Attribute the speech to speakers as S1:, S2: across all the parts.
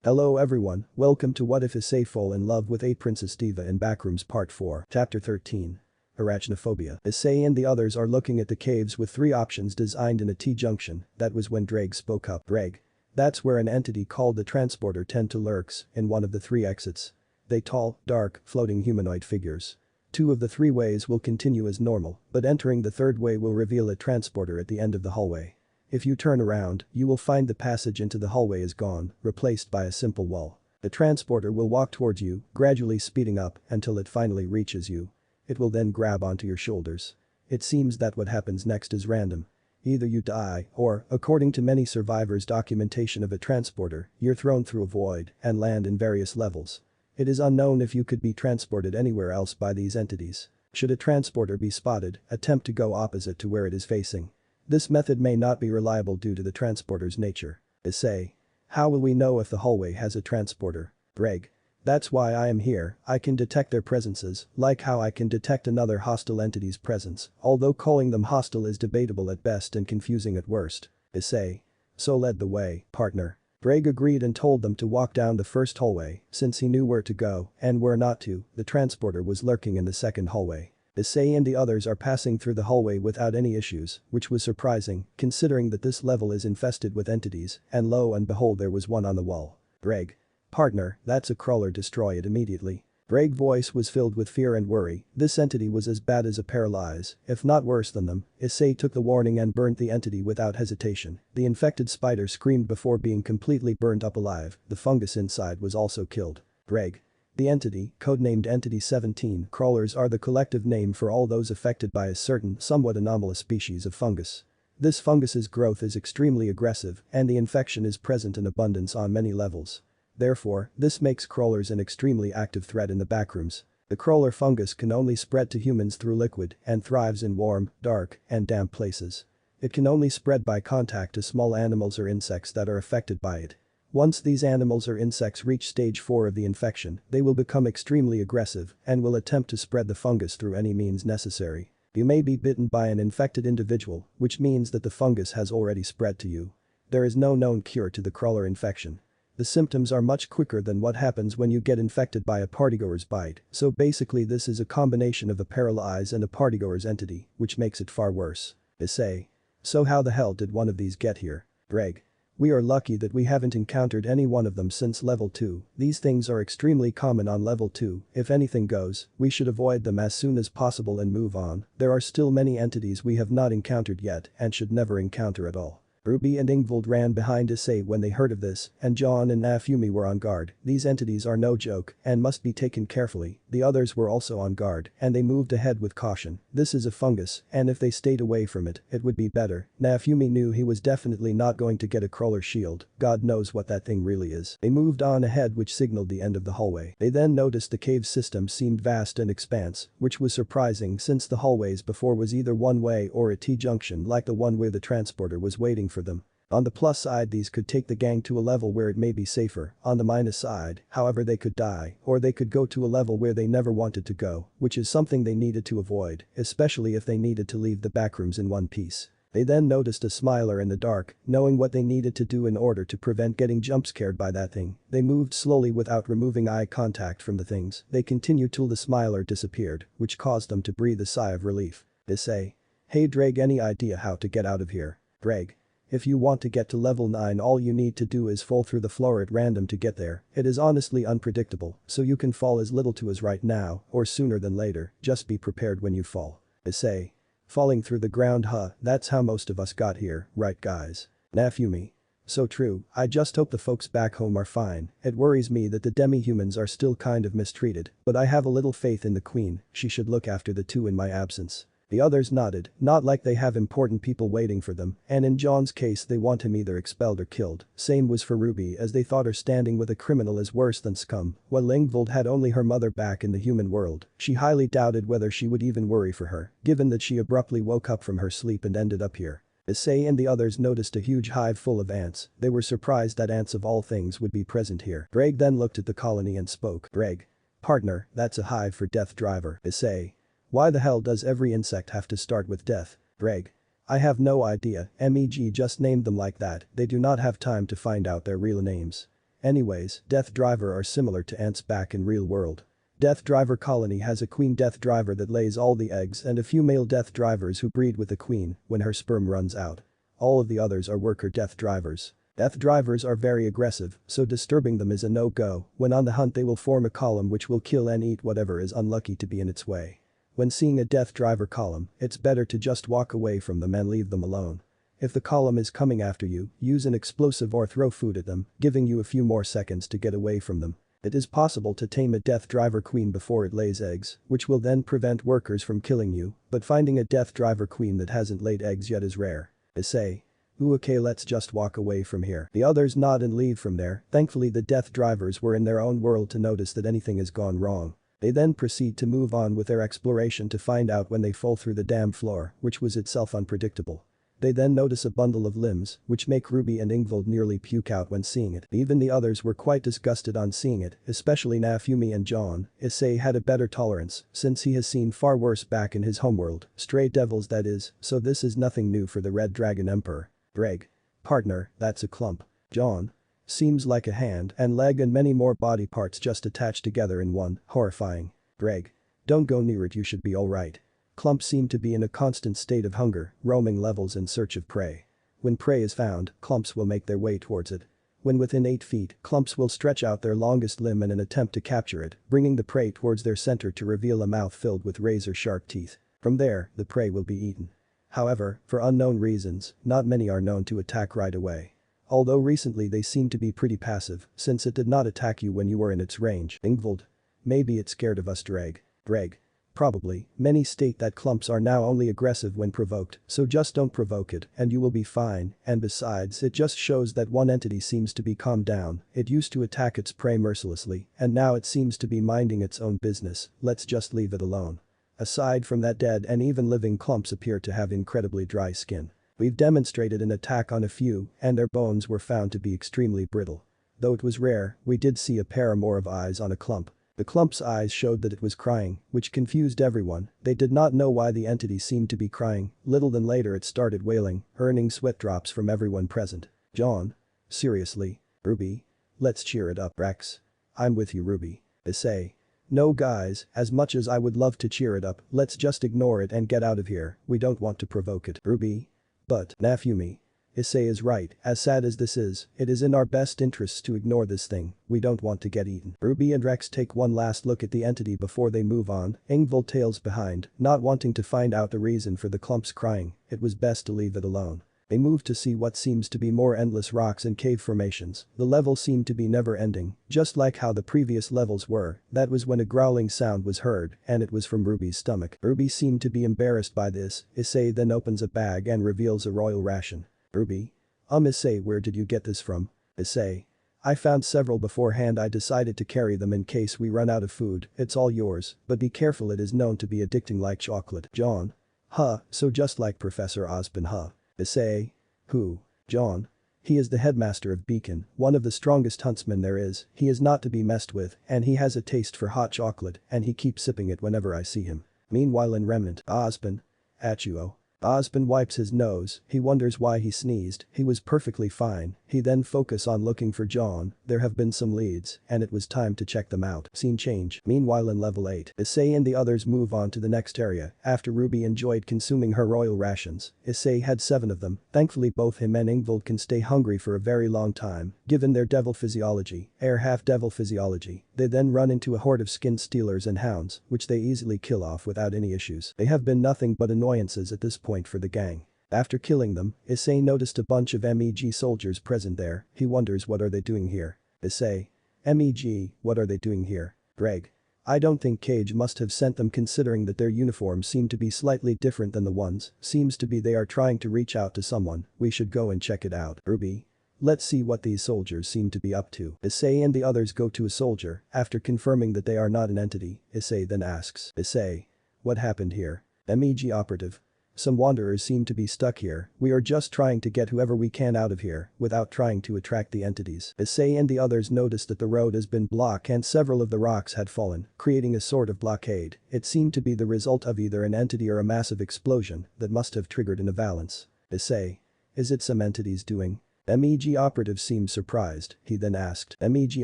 S1: Hello everyone, welcome to What If Issei Fall in Love with a Princess Diva in Backrooms Part 4, Chapter 13. Arachnophobia. Issei and the others are looking at the caves with three options designed in a T-junction. That was when Drake spoke up. Drake. That's where an entity called the Transporter tend to lurks in one of the three exits. They tall, dark, floating humanoid figures. Two of the three ways will continue as normal, but entering the third way will reveal a transporter at the end of the hallway. If you turn around, you will find the passage into the hallway is gone, replaced by a simple wall. The transporter will walk towards you, gradually speeding up until it finally reaches you. It will then grab onto your shoulders. It seems that what happens next is random. Either you die or, according to many survivors' documentation of a transporter, you're thrown through a void and land in various levels. It is unknown if you could be transported anywhere else by these entities. Should a transporter be spotted, attempt to go opposite to where it is facing. This method may not be reliable due to the transporter's nature. Issei. How will we know if the hallway has a transporter? Greg. That's why I am here, I can detect their presences, like how I can detect another hostile entity's presence, although calling them hostile is debatable at best and confusing at worst. Issei. So lead the way, partner. Greg agreed and told them to walk down the first hallway, since he knew where to go and where not to. The transporter was lurking in the second hallway. Issei and the others are passing through the hallway without any issues, which was surprising, considering that this level is infested with entities, and lo and behold there was one on the wall. Greg. Partner, that's a crawler, destroy it immediately. Greg's voice was filled with fear and worry. This entity was as bad as a paralyze, if not worse than them. Issei took the warning and burnt the entity without hesitation. The infected spider screamed before being completely burned up alive. The fungus inside was also killed. Greg. The entity, codenamed Entity 17, crawlers are the collective name for all those affected by a certain, somewhat anomalous species of fungus. This fungus's growth is extremely aggressive, and the infection is present in abundance on many levels. Therefore, this makes crawlers an extremely active threat in the backrooms. The crawler fungus can only spread to humans through liquid and thrives in warm, dark, and damp places. It can only spread by contact to small animals or insects that are affected by it. Once these animals or insects reach stage 4 of the infection, they will become extremely aggressive and will attempt to spread the fungus through any means necessary. You may be bitten by an infected individual, which means that the fungus has already spread to you. There is no known cure to the crawler infection. The symptoms are much quicker than what happens when you get infected by a partygoer's bite, so basically this is a combination of a paralyze and a partygoer's entity, which makes it far worse. Issei. So how the hell did one of these get here? Greg. We are lucky that we haven't encountered any one of them since level 2, these things are extremely common on level 2, if anything goes, we should avoid them as soon as possible and move on. There are still many entities we have not encountered yet and should never encounter at all. Ruby and Ingvild ran behind Issei when they heard of this, and John and Naofumi were on guard. These entities are no joke and must be taken carefully. The others were also on guard, and they moved ahead with caution. This is a fungus, and if they stayed away from it, it would be better. Naofumi knew he was definitely not going to get a crawler shield, God knows what that thing really is. They moved on ahead, which signaled the end of the hallway. They then noticed the cave system seemed vast and expanse, which was surprising since the hallways before was either one way or a T-junction like the one where the transporter was waiting for them. On the plus side, these could take the gang to a level where it may be safer. On the minus side, however, they could die, or they could go to a level where they never wanted to go, which is something they needed to avoid, especially if they needed to leave the backrooms in one piece. They then noticed a smiler in the dark, knowing what they needed to do in order to prevent getting jump scared by that thing. They moved slowly without removing eye contact from the things. They continued till the smiler disappeared, which caused them to breathe a sigh of relief. Issei. Hey Drake, any idea how to get out of here? Drake. If you want to get to level 9, all you need to do is fall through the floor at random to get there. It is honestly unpredictable, so you can fall as little to as right now or sooner than later, just be prepared when you fall. Issei. Falling through the ground, huh, that's how most of us got here, right guys? Naofumi. So true, I just hope the folks back home are fine. It worries me that the demi-humans are still kind of mistreated, but I have a little faith in the queen, she should look after the two in my absence. The others nodded, not like they have important people waiting for them, and in John's case they want him either expelled or killed. Same was for Ruby, as they thought her standing with a criminal is worse than scum. While Ingvild had only her mother back in the human world, she highly doubted whether she would even worry for her, given that she abruptly woke up from her sleep and ended up here. Issei and the others noticed a huge hive full of ants. They were surprised that ants of all things would be present here. Greg then looked at the colony and spoke. Greg. Partner, that's a hive for Death Driver. Issei. Why the hell does every insect have to start with death? Greg. I have no idea, MEG just named them like that, they do not have time to find out their real names. Anyways, Death Driver are similar to ants back in real world. Death Driver colony has a queen Death Driver that lays all the eggs and a few male Death Drivers who breed with the queen when her sperm runs out. All of the others are worker Death Drivers. Death Drivers are very aggressive, so disturbing them is a no-go. When on the hunt they will form a column which will kill and eat whatever is unlucky to be in its way. When seeing a Death Driver column, it's better to just walk away from them and leave them alone. If the column is coming after you, use an explosive or throw food at them, giving you a few more seconds to get away from them. It is possible to tame a Death Driver queen before it lays eggs, which will then prevent workers from killing you, but finding a Death Driver queen that hasn't laid eggs yet is rare. Issei. Ooh, okay, let's just walk away from here. The others nod and leave from there. Thankfully the Death Drivers were in their own world to notice that anything has gone wrong. They then proceed to move on with their exploration to find out when they fall through the damn floor, which was itself unpredictable. They then notice a bundle of limbs, which make Ruby and Ingvild nearly puke out when seeing it. Even the others were quite disgusted on seeing it, especially Naofumi and John. Issei had a better tolerance, since he has seen far worse back in his homeworld, stray devils that is, so this is nothing new for the Red Dragon Emperor. Greg. Partner, that's a clump. John. Seems like a hand and leg and many more body parts just attached together in one, horrifying. Greg. Don't go near it, you should be alright. Clumps seem to be in a constant state of hunger, roaming levels in search of prey. When prey is found, clumps will make their way towards it. When within 8 feet, clumps will stretch out their longest limb in an attempt to capture it, bringing the prey towards their center to reveal a mouth filled with razor-sharp teeth. From there, the prey will be eaten. However, for unknown reasons, not many are known to attack right away. Although recently they seem to be pretty passive, since it did not attack you when you were in its range. Ingvild. Maybe it's scared of us, Greg. Probably, many state that clumps are now only aggressive when provoked, so just don't provoke it and you will be fine, and besides it just shows that one entity seems to be calmed down. It used to attack its prey mercilessly and now it seems to be minding its own business, let's just leave it alone. Aside from that, dead and even living clumps appear to have incredibly dry skin. We've demonstrated an attack on a few and their bones were found to be extremely brittle. Though it was rare, we did see a pair or more of eyes on a clump. The clump's eyes showed that it was crying, which confused everyone. They did not know why the entity seemed to be crying. Little then later it started wailing, earning sweat drops from everyone present. John. Seriously. Ruby. Let's cheer it up, Rex. I'm with you, Ruby. Issei. No guys, as much as I would love to cheer it up, let's just ignore it and get out of here, we don't want to provoke it. Ruby. But, Naofumi. Issei is right, as sad as this is, it is in our best interests to ignore this thing, we don't want to get eaten. Ruby and Rex take one last look at the entity before they move on. Ingvild tails behind, not wanting to find out the reason for the clumps crying, it was best to leave it alone. They move to see what seems to be more endless rocks and cave formations. The level seemed to be never ending, just like how the previous levels were. That was when a growling sound was heard, and it was from Ruby's stomach. Ruby seemed to be embarrassed by this. Issei then opens a bag and reveals a royal ration. Ruby. Issei, where did you get this from? Issei. I found several beforehand, I decided to carry them in case we run out of food, it's all yours, but be careful, it is known to be addicting like chocolate. John. Huh, so just like Professor Osborn, huh? Issei. Who? John. He is the headmaster of Beacon, one of the strongest huntsmen there is, he is not to be messed with, and he has a taste for hot chocolate, and he keeps sipping it whenever I see him. Meanwhile in Remnant, Osborn. Achuo. Osborn wipes his nose, he wonders why he sneezed, he was perfectly fine, he then focus on looking for John, there have been some leads, and it was time to check them out. Scene change. Meanwhile in level 8, Issei and the others move on to the next area, after Ruby enjoyed consuming her royal rations, Issei had 7 of them, thankfully both him and Ingvild can stay hungry for a very long time, given their devil physiology, half-devil physiology, they then run into a horde of skin stealers and hounds, which they easily kill off without any issues. They have been nothing but annoyances at this point for the gang. After killing them, Issei noticed a bunch of MEG soldiers present there, he wonders what are they doing here. Issei. MEG, what are they doing here? Greg. I don't think Cage must have sent them considering that their uniforms seem to be slightly different than the ones, seems to be they are trying to reach out to someone, we should go and check it out. Ruby. Let's see what these soldiers seem to be up to. Issei and the others go to a soldier, after confirming that they are not an entity, Issei then asks. Issei. What happened here? MEG operative. Some wanderers seem to be stuck here, we are just trying to get whoever we can out of here, without trying to attract the entities. Issei and the others noticed that the road has been blocked and several of the rocks had fallen, creating a sort of blockade. It seemed to be the result of either an entity or a massive explosion that must have triggered an avalanche. Issei. Is it some entity's doing? MEG operative seemed surprised, he then asked. MEG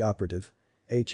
S1: operative.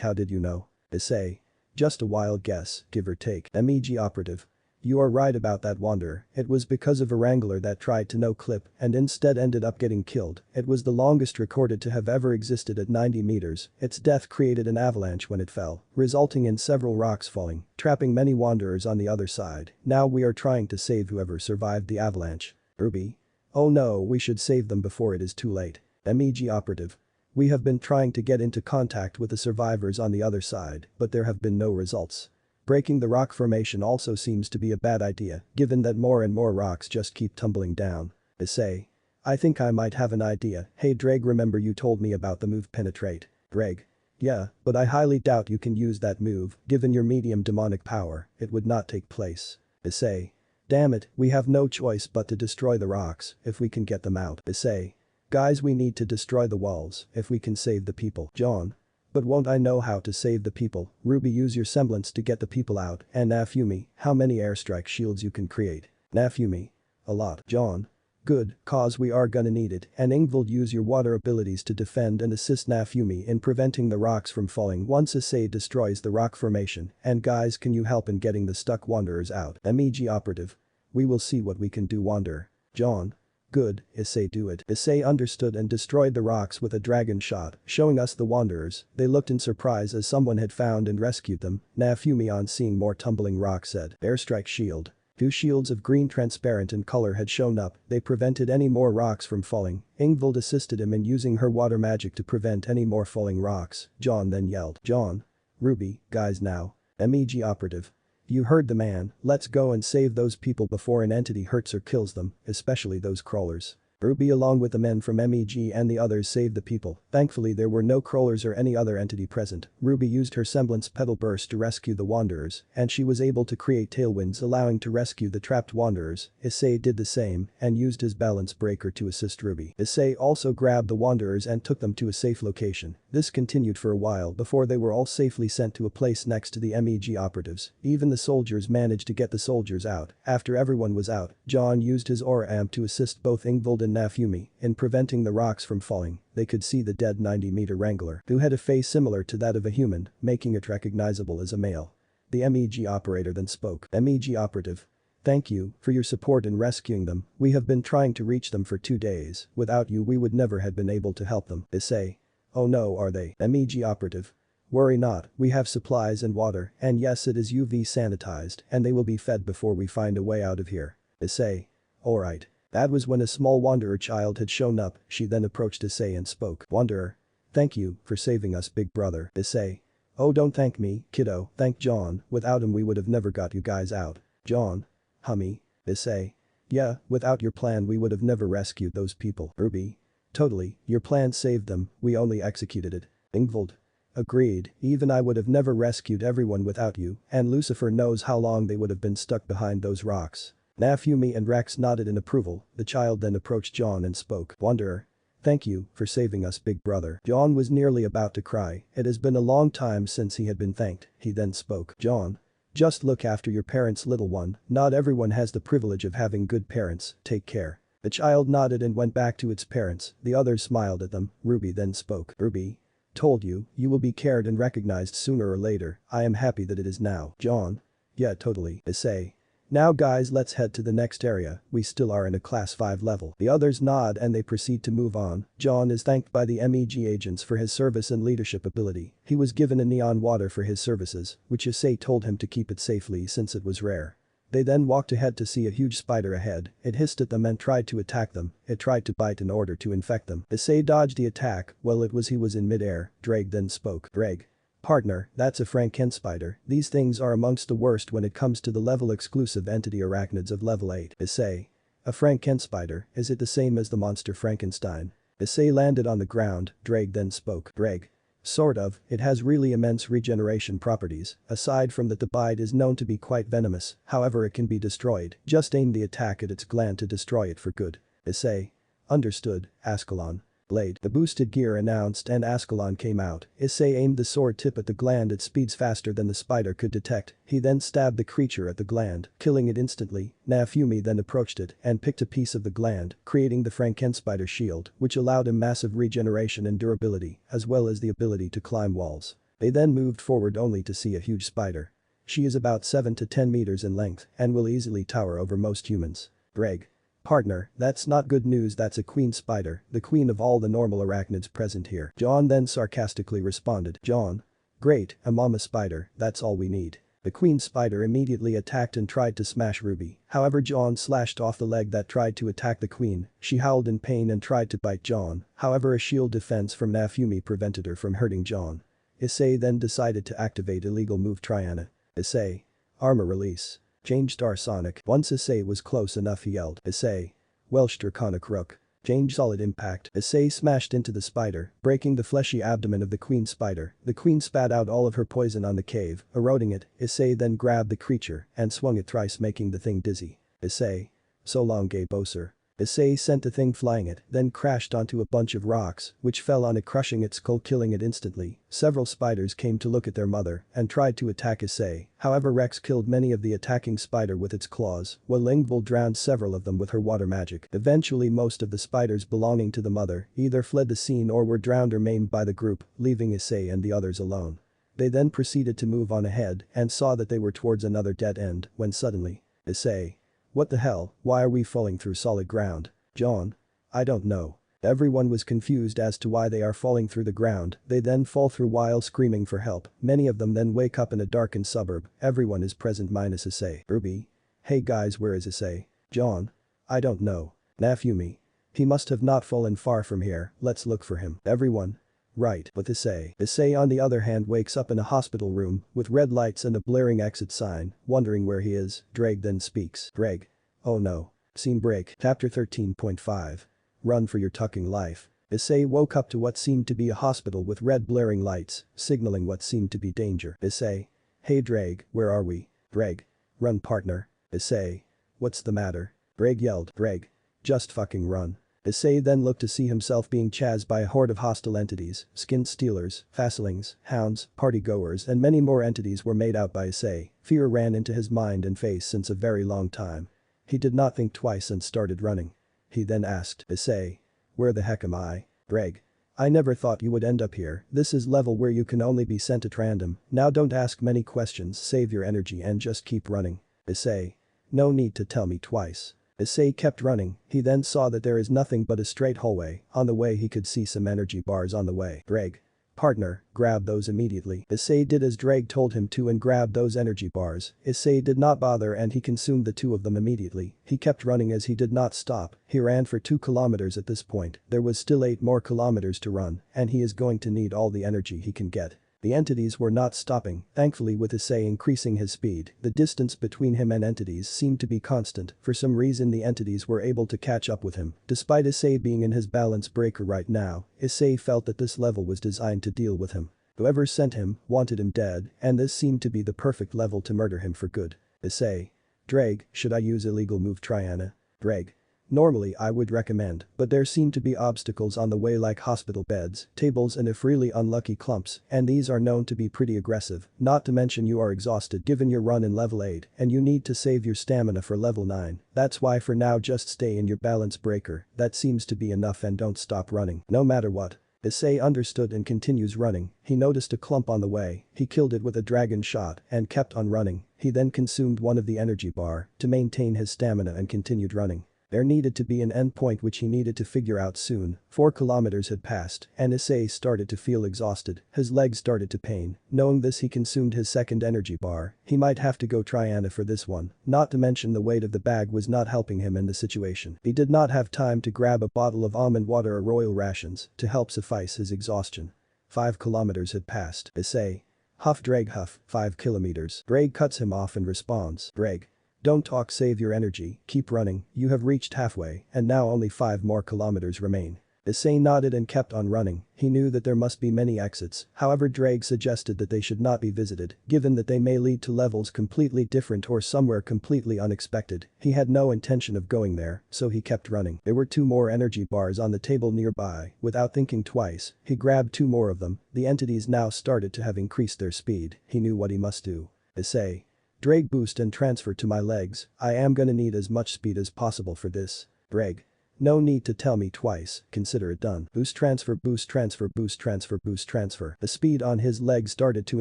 S1: How did you know? Issei. Just a wild guess, give or take. MEG operative. You are right about that wanderer, it was because of a wrangler that tried to no-clip and instead ended up getting killed. It was the longest recorded to have ever existed at 90 meters, its death created an avalanche when it fell, resulting in several rocks falling, trapping many wanderers on the other side. Now we are trying to save whoever survived the avalanche. Ruby. Oh no, we should save them before it is too late. MEG operative. We have been trying to get into contact with the survivors on the other side, but there have been no results. Breaking the rock formation also seems to be a bad idea, given that more and more rocks just keep tumbling down. Issei. I think I might have an idea. Hey Drake, remember you told me about the move penetrate? Drake. Yeah, but I highly doubt you can use that move, given your medium demonic power, it would not take place. Issei. Damn it, we have no choice but to destroy the rocks, if we can get them out. Issei. Guys, we need to destroy the walls, if we can save the people. John. But won't I know how to save the people? Ruby, use your semblance to get the people out. And Nafumi, how many airstrike shields you can create? Nafumi. A lot. John. Good, cause we are gonna need it. And Ingvild, use your water abilities to defend and assist Nafumi in preventing the rocks from falling once Issei destroys the rock formation. And guys, can you help in getting the stuck wanderers out? MEG operative. We will see what we can do, wanderer. John. Good, Issei, do it. Issei understood and destroyed the rocks with a dragon shot, showing us the wanderers. They looked in surprise as someone had found and rescued them. Nafumi, on seeing more tumbling rocks, said, airstrike shield. 2 shields of green transparent in color had shown up, they prevented any more rocks from falling. Ingvild assisted him in using her water magic to prevent any more falling rocks. John then yelled, John. Ruby, guys now. MEG operative. You heard the man, let's go and save those people before an entity hurts or kills them, especially those crawlers. Ruby along with the men from MEG and the others saved the people. Thankfully there were no crawlers or any other entity present. Ruby used her semblance petal burst to rescue the wanderers, and she was able to create tailwinds allowing to rescue the trapped wanderers. Issei did the same and used his balance breaker to assist Ruby. Issei also grabbed the wanderers and took them to a safe location. This continued for a while before they were all safely sent to a place next to the MEG operatives. Even the soldiers managed to get the soldiers out. After everyone was out, John used his aura amp to assist both Ingvild and Nafumi in preventing the rocks from falling. They could see the dead 90-meter wrangler, who had a face similar to that of a human, making it recognizable as a male. The MEG operator then spoke. MEG operative. Thank you for your support in rescuing them. We have been trying to reach them for 2 days. Without you we would never have been able to help them. Issei. Oh no, are they? MEG operative. Worry not, we have supplies and water, and yes, it is UV sanitized, and they will be fed before we find a way out of here. Issei. Alright. That was when a small wanderer child had shown up. She then approached Issei and spoke. Wanderer. Thank you for saving us, big brother. Issei. Oh, don't thank me, kiddo, thank John, without him we would have never got you guys out. John. Hummy. Issei. Yeah, without your plan we would have never rescued those people. Ruby. Totally, your plan saved them, we only executed it. Ingvild. Agreed, even I would have never rescued everyone without you, and Lucifer knows how long they would have been stuck behind those rocks. Nafumi and Rex nodded in approval. The child then approached John and spoke. Wanderer. Thank you for saving us, big brother. John was nearly about to cry. It has been a long time since he had been thanked. He then spoke. John. Just look after your parents, little one. Not everyone has the privilege of having good parents. Take care. The child nodded and went back to its parents. The others smiled at them. Ruby then spoke. Ruby. Told you, you will be cared and recognized sooner or later. I am happy that it is now. John. Yeah, totally. Issei. Now guys, let's head to the next area, we still are in a class 5 level. The others nod and they proceed to move on. John is thanked by the MEG agents for his service and leadership ability. He was given a neon water for his services, which Issei told him to keep it safely since it was rare. They then walked ahead to see a huge spider ahead. It hissed at them and tried to attack them. It tried to bite in order to infect them. Issei dodged the attack. Well, he was in midair. Drake then spoke. Drake. Partner, that's a Frankenspider. These things are amongst the worst when it comes to the level exclusive entity arachnids of level 8. Issei. A Frankenspider, is it the same as the monster Frankenstein? Issei landed on the ground. Drake then spoke. Drake. Sort of, it has really immense regeneration properties. Aside from that, the bite is known to be quite venomous, however it can be destroyed. Just aim the attack at its gland to destroy it for good. Issei. Understood, Ascalon. Blade. The boosted gear announced and Ascalon came out. Issei aimed the sword tip at the gland at speeds faster than the spider could detect. He then stabbed the creature at the gland, killing it instantly. Naofumi then approached it and picked a piece of the gland, creating the Frankenspider shield, which allowed him massive regeneration and durability, as well as the ability to climb walls. They then moved forward only to see a huge spider. She is about 7 to 10 meters in length and will easily tower over most humans. Greg. Partner, that's not good news, that's a queen spider, the queen of all the normal arachnids present here. John then sarcastically responded. John. Great, a mama spider, that's all we need. The queen spider immediately attacked and tried to smash Ruby. However, John slashed off the leg that tried to attack the queen. She howled in pain and tried to bite John. However, a shield defense from Naofumi prevented her from hurting John. Issei then decided to activate illegal move Triana. Issei. Armor release. Change Star Sonic. Once Issei was close enough, he yelled. Issei. Welsh Draconic Rook. Change Solid Impact. Issei smashed into the spider, breaking the fleshy abdomen of the queen spider. The queen spat out all of her poison on the cave, eroding it. Issei then grabbed the creature and swung it thrice, making the thing dizzy. Issei. So long, gay Boser. Issei sent the thing flying it, then crashed onto a bunch of rocks, which fell on it, crushing its skull, killing it instantly. Several spiders came to look at their mother and tried to attack Issei. However, Rex killed many of the attacking spider with its claws, while ingvild drowned several of them with her water magic. Eventually, most of the spiders belonging to the mother either fled the scene or were drowned or maimed by the group, leaving Issei and the others alone. They then proceeded to move on ahead and saw that they were towards another dead end when suddenly, Issei. What the hell, why are we falling through solid ground? John? I don't know. Everyone was confused as to why they are falling through the ground. They then fall through while screaming for help. Many of them then wake up in a darkened suburb. Everyone is present minus Issei. Ruby? Hey guys, where is Issei? John? I don't know. Naofumi? He must have not fallen far from here, let's look for him. Everyone? Right, but Issei. Issei on the other hand wakes up in a hospital room with red lights and a blaring exit sign, wondering where he is. Drake then speaks. Drake. Oh no. Scene break. Chapter 13.5. Run for your tucking life. Issei woke up to what seemed to be a hospital with red blaring lights, signaling what seemed to be danger. Issei. Hey Drake, where are we? Drake. Run, partner. Issei. What's the matter? Drake yelled. Drake. Just fucking run. Issei then looked to see himself being chased by a horde of hostile entities. Skin stealers, fastlings, hounds, partygoers and many more entities were made out by Issei. Fear ran into his mind and face since a very long time. He did not think twice and started running. He then asked, Issei. Where the heck am I? Greg. I never thought you would end up here. This is level where you can only be sent at random. Now don't ask many questions, save your energy and just keep running. Issei. No need to tell me twice. Issei kept running. He then saw that there is nothing but a straight hallway. On the way he could see some energy bars on the way. Drake. Partner, grab those immediately. Issei did as Drake told him to and grabbed those energy bars. Issei did not bother and he consumed the 2 of them immediately. He kept running as he did not stop. He ran for 2 kilometers at this point. There was still 8 more kilometers to run and he is going to need all the energy he can get. The entities were not stopping. Thankfully, with Issei increasing his speed, the distance between him and entities seemed to be constant. For some reason the entities were able to catch up with him. Despite Issei being in his balance breaker right now, Issei felt that this level was designed to deal with him. Whoever sent him wanted him dead, and this seemed to be the perfect level to murder him for good. Issei. Drake, should I use illegal move Triana? Drake. Normally I would recommend, but there seem to be obstacles on the way like hospital beds, tables and if really unlucky clumps, and these are known to be pretty aggressive, not to mention you are exhausted given your run in level 8 and you need to save your stamina for level 9, that's why for now just stay in your balance breaker, that seems to be enough and don't stop running, no matter what. Issei understood and continues running. He noticed a clump on the way, he killed it with a dragon shot and kept on running. He then consumed one of the energy bar to maintain his stamina and continued running. There needed to be an endpoint which he needed to figure out soon. 4 kilometers had passed and Issei started to feel exhausted. His legs started to pain. Knowing this he consumed his second energy bar. He might have to go Triana for this one. Not to mention the weight of the bag was not helping him in the situation. He did not have time to grab a bottle of almond water or royal rations to help suffice his exhaustion. 5 kilometers had passed. Issei. Huff Drake huff, 5 kilometers. Drake cuts him off and responds. Drake. Don't talk, save your energy, keep running, you have reached halfway and now only 5 more kilometers remain. Issei nodded and kept on running. He knew that there must be many exits, however Drake suggested that they should not be visited, given that they may lead to levels completely different or somewhere completely unexpected. He had no intention of going there, so he kept running. There were 2 more energy bars on the table nearby. Without thinking twice, he grabbed 2 more of them. The entities now started to have increased their speed. He knew what he must do. Issei. Drake, boost and transfer to my legs. I am gonna need as much speed as possible for this. Drake. No need to tell me twice, consider it done. Boost transfer, boost transfer, boost transfer, boost transfer. The speed on his legs started to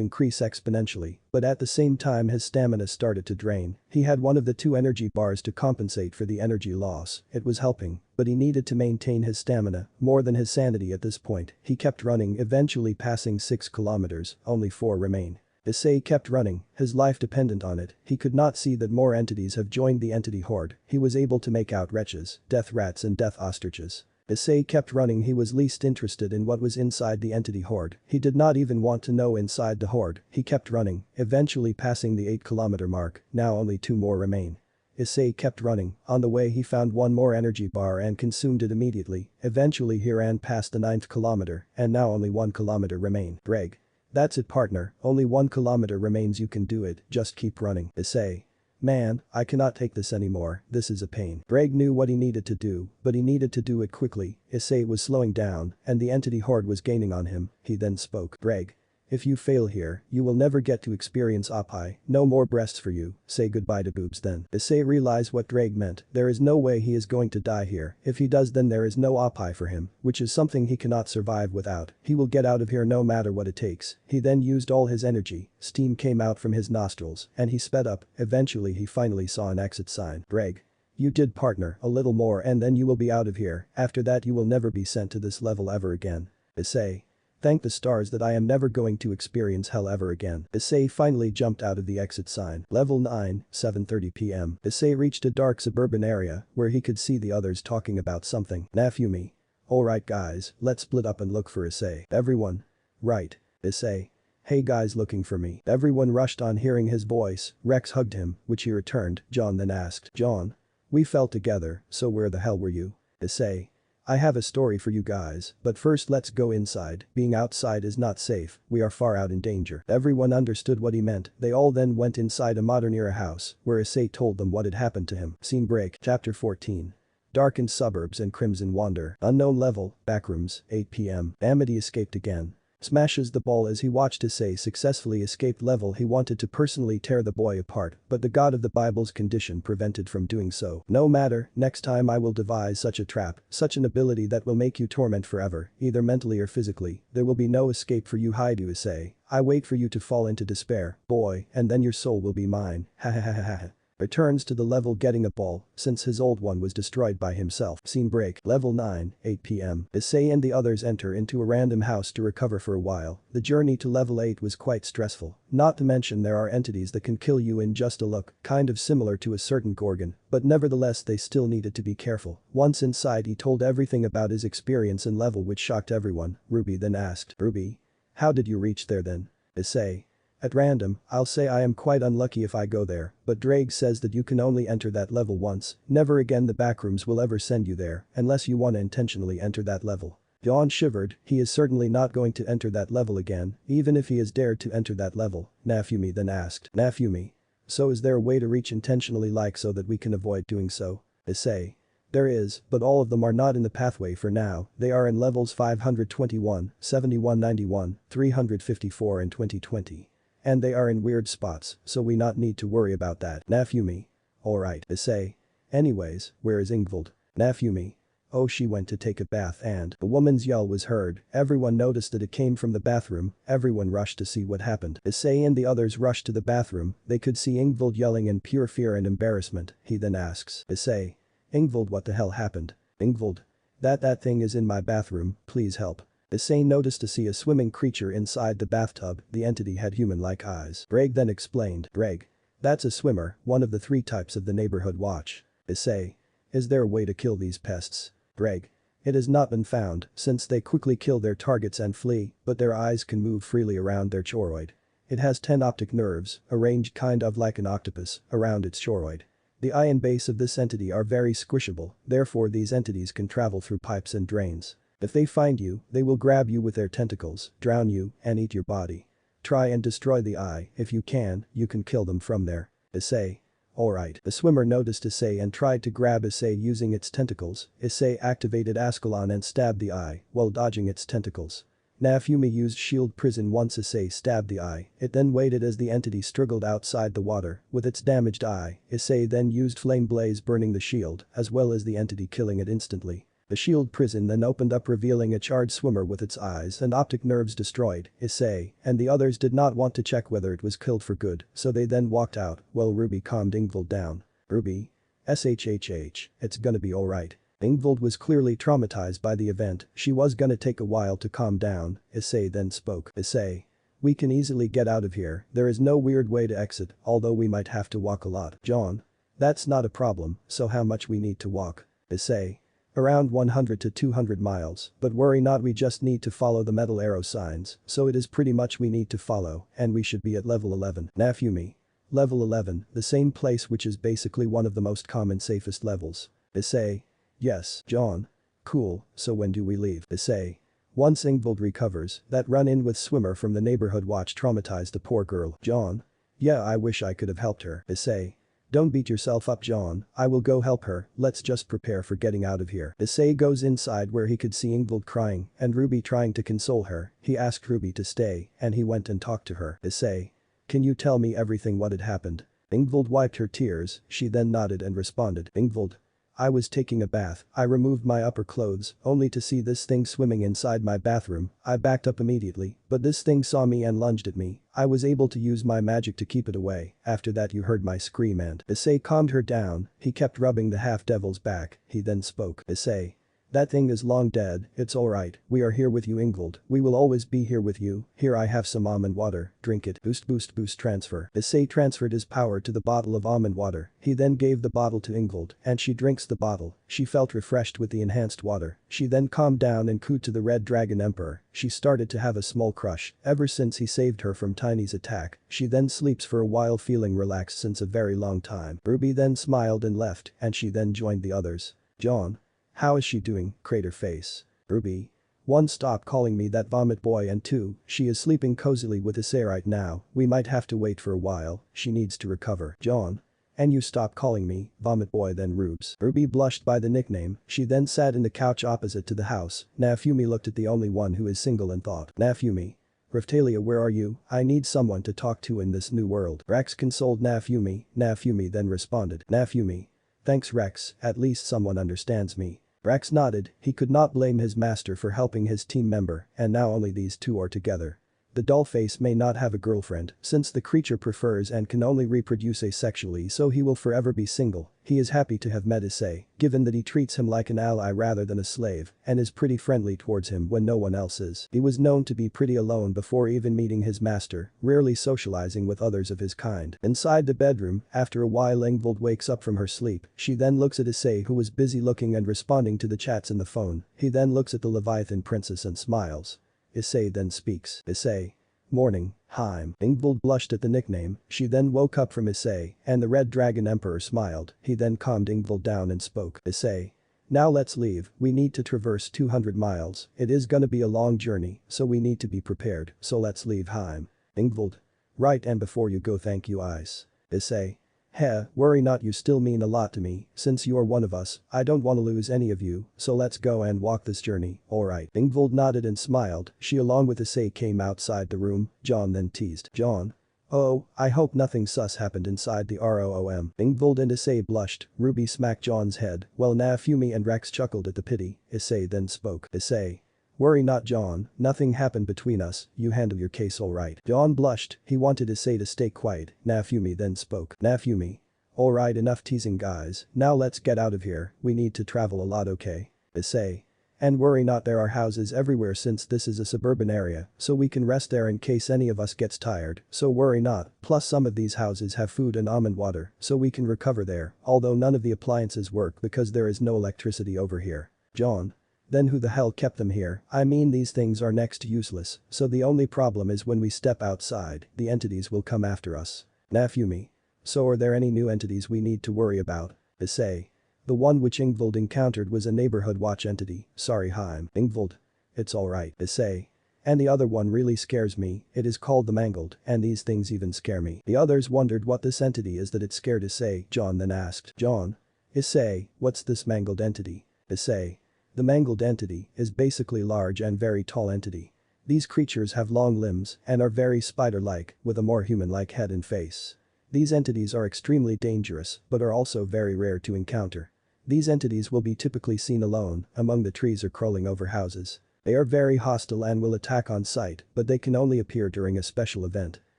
S1: increase exponentially, but at the same time his stamina started to drain. He had one of the 2 energy bars to compensate for the energy loss. It was helping, but he needed to maintain his stamina, more than his sanity at this point. He kept running, eventually passing 6 kilometers, only 4 remain. Issei kept running, his life dependent on it. He could not see that more entities have joined the entity horde. He was able to make out wretches, death rats and death ostriches. Issei kept running. He was least interested in what was inside the entity horde. He did not even want to know inside the horde. He kept running, eventually passing the 8-kilometer mark. Now only 2 more remain. Issei kept running. On the way he found 1 more energy bar and consumed it immediately. Eventually he ran past the 9th kilometer, and now only 1 kilometer remain. Drag. That's it, partner, only 1 kilometer remains. You can do it, just keep running. Issei. Man, I cannot take this anymore, this is a pain. Drake knew what he needed to do, but he needed to do it quickly. Issei was slowing down, and the entity horde was gaining on him. He then spoke. Drake. If you fail here, you will never get to experience Oppai. No more breasts for you. Say goodbye to boobs then. Issei realized what Drake meant. There is no way he is going to die here. If he does, then there is no Oppai for him, which is something he cannot survive without. He will get out of here no matter what it takes. He then used all his energy. Steam came out from his nostrils, and he sped up. Eventually he finally saw an exit sign. Drake. You did, partner, a little more and then you will be out of here. After that you will never be sent to this level ever again. Issei. Thank the stars that I am never going to experience hell ever again. Issei finally jumped out of the exit sign. Level 9, 7:30 p.m. Issei reached a dark suburban area where he could see the others talking about something. Nafumi. Alright guys, let's split up and look for Issei. Everyone. Right. Issei. Hey guys, looking for me. Everyone rushed on hearing his voice. Rex hugged him, which he returned. John then asked. John. We fell together, so where the hell were you? Issei. I have a story for you guys, but first let's go inside. Being outside is not safe, we are far out in danger. Everyone understood what he meant. They all then went inside a modern era house, where Issei told them what had happened to him. Scene break. Chapter 14. Darkened suburbs and Crimson Wander. Unknown level, Backrooms, 8 p.m. Amity escaped again. Smashes the ball as he watched Issei successfully escape level. He wanted to personally tear the boy apart, but the god of the Bible's condition prevented from doing so. No matter, next time I will devise such a trap, such an ability that will make you torment forever, either mentally or physically. There will be no escape for you, hide you, Issei. I wait for you to fall into despair, boy, and then your soul will be mine. Ha ha ha ha ha. Returns to the level getting a ball, since his old one was destroyed by himself. Scene break. Level 9, 8 p.m. Issei and the others enter into a random house to recover for a while. The journey to level 8 was quite stressful. Not to mention there are entities that can kill you in just a look, kind of similar to a certain Gorgon, but nevertheless they still needed to be careful. Once inside he told everything about his experience in level, which shocked everyone. Ruby then asked. Ruby? How did you reach there then? Issei. At random, I'll say I am quite unlucky if I go there, but Drake says that you can only enter that level once. Never again the Backrooms will ever send you there, unless you want to intentionally enter that level. Dawn shivered. He is certainly not going to enter that level again, even if he has dared to enter that level. Nafumi then asked. Nafumi. So is there a way to reach intentionally like so that we can avoid doing so? Issei. There is, but all of them are not in the pathway for now. They are in levels 521, 7191, 354 and 2020. And they are in weird spots, so we not need to worry about that. Nafumi. Alright. Issei. Anyways, where is Ingvild? Nafumi. Oh, she went to take a bath and a woman's yell was heard. Everyone noticed that it came from the bathroom. Everyone rushed to see what happened. Issei and the others rushed to the bathroom. They could see Ingvild yelling in pure fear and embarrassment. He then asks. Issei. Ingvild, what the hell happened? Ingvild. That thing is in my bathroom, please help. Issei noticed to see a swimming creature inside the bathtub. The entity had human-like eyes. Drake then explained. Drake. That's a swimmer, one of the 3 types of the neighborhood watch. Issei. Is there a way to kill these pests? Drake. It has not been found, since they quickly kill their targets and flee, but their eyes can move freely around their choroid. It has 10 optic nerves, arranged kind of like an octopus, around its choroid. The eye and base of this entity are very squishable, therefore these entities can travel through pipes and drains. If they find you, they will grab you with their tentacles, drown you, and eat your body. Try and destroy the eye, if you can kill them from there. Issei. Alright. The swimmer noticed Issei and tried to grab Issei using its tentacles. Issei activated Ascalon and stabbed the eye, while dodging its tentacles. Naofumi used shield prison once Issei stabbed the eye, it then waited as the entity struggled outside the water, with its damaged eye, Issei then used flame blaze burning the shield, as well as the entity killing it instantly. The shield prison then opened up revealing a charred swimmer with its eyes and optic nerves destroyed, Issei, and the others did not want to check whether it was killed for good, so they then walked out, while Ruby calmed Ingvild down. Ruby? SHHH, it's gonna be alright. Ingvild was clearly traumatized by the event, she was gonna take a while to calm down, Issei then spoke. Issei. We can easily get out of here, there is no weird way to exit, although we might have to walk a lot. John? That's not a problem, so how much we need to walk? Issei. Around 100 to 200 miles, but worry not, we just need to follow the metal arrow signs, so it is pretty much we need to follow, and we should be at level 11. Naofumi. Level 11, the same place which is basically one of the most common safest levels. Issei. Yes, John. Cool, so when do we leave? Issei. Once Ingvild recovers, that run-in with swimmer from the neighborhood watch traumatized the poor girl. John. Yeah, I wish I could have helped her. Issei. Don't beat yourself up, John, I will go help her, let's just prepare for getting out of here. Issei goes inside where he could see Ingvild crying and Ruby trying to console her, he asked Ruby to stay and he went and talked to her. Issei. Can you tell me everything what had happened? Ingvild wiped her tears, she then nodded and responded. Ingvild. I was taking a bath, I removed my upper clothes, only to see this thing swimming inside my bathroom, I backed up immediately, but this thing saw me and lunged at me, I was able to use my magic to keep it away, after that you heard my scream and Issei calmed her down, he kept rubbing the half-devil's back, he then spoke. Issei. That thing is long dead, it's alright, we are here with you Ingvild, we will always be here with you, here I have some almond water, drink it. Boost transfer. Issei transferred his power to the bottle of almond water, he then gave the bottle to Ingvild and she drinks the bottle, she felt refreshed with the enhanced water, she then calmed down and cooed to the Red Dragon Emperor, she started to have a small crush, ever since he saved her from Tiny's attack, she then sleeps for a while feeling relaxed since a very long time. Ruby then smiled and left and she then joined the others. John. How is she doing, crater face? Ruby. 1. Stop calling me that vomit boy and 2. She is sleeping cozily with Issei right now, we might have to wait for a while, she needs to recover. John. And you stop calling me, vomit boy then Rubes. Ruby blushed by the nickname, she then sat in the couch opposite to the house, Naofumi looked at the only one who is single and thought. Naofumi. Raftalia, where are you? I need someone to talk to in this new world. Rex consoled Naofumi, Naofumi then responded. Naofumi. Thanks Rex, at least someone understands me. Rex nodded, he could not blame his master for helping his team member, and now only these two are together. The dollface may not have a girlfriend, since the creature prefers and can only reproduce asexually, so he will forever be single. He is happy to have met Issei, given that he treats him like an ally rather than a slave, and is pretty friendly towards him when no one else is. He was known to be pretty alone before even meeting his master, rarely socializing with others of his kind. Inside the bedroom, after a while Ingvild wakes up from her sleep, she then looks at Issei who was busy looking and responding to the chats in the phone, he then looks at the Leviathan princess and smiles. Issei then speaks. Issei. Morning, Heim. Ingvild blushed at the nickname, she then woke up from Issei, and the Red Dragon Emperor smiled, he then calmed Ingvild down and spoke. Issei. Now let's leave, we need to traverse 200 miles, it is gonna be a long journey, so we need to be prepared, so let's leave Heim. Ingvild. Right, and before you go thank you Ice. Issei. Heh, worry not, you still mean a lot to me, since you are one of us, I don't wanna lose any of you, so let's go and walk this journey, alright. Ingvild nodded and smiled, she along with Issei came outside the room, John then teased. John. Oh, I hope nothing sus happened inside the ROOM. Ingvild and Issei blushed, Ruby smacked John's head, while Naofumi and Rex chuckled at the pity, Issei then spoke. Issei. Worry not John, nothing happened between us, you handle your case alright. John blushed, he wanted Issei to stay quiet, Naofumi then spoke. Naofumi. Alright, enough teasing guys, now let's get out of here, we need to travel a lot, okay? Issei. And worry not, there are houses everywhere since this is a suburban area, so we can rest there in case any of us gets tired, so worry not, plus some of these houses have food and almond water, so we can recover there, although none of the appliances work because there is no electricity over here. John. Then who the hell kept them here? I mean these things are next to useless, so the only problem is when we step outside, the entities will come after us. Naofumi. So are there any new entities we need to worry about? Issei. The one which Ingvild encountered was a neighborhood watch entity. Sorry Heim. Ingvild. It's alright. Issei. And the other one really scares me, it is called the Mangled, and these things even scare me. The others wondered what this entity is that it scared Issei. John then asked. John. Issei, what's this mangled entity? Issei. The mangled entity is basically large and very tall entity. These creatures have long limbs and are very spider-like with a more human-like head and face. These entities are extremely dangerous but are also very rare to encounter. These entities will be typically seen alone, among the trees or crawling over houses. They are very hostile and will attack on sight, but they can only appear during a special event.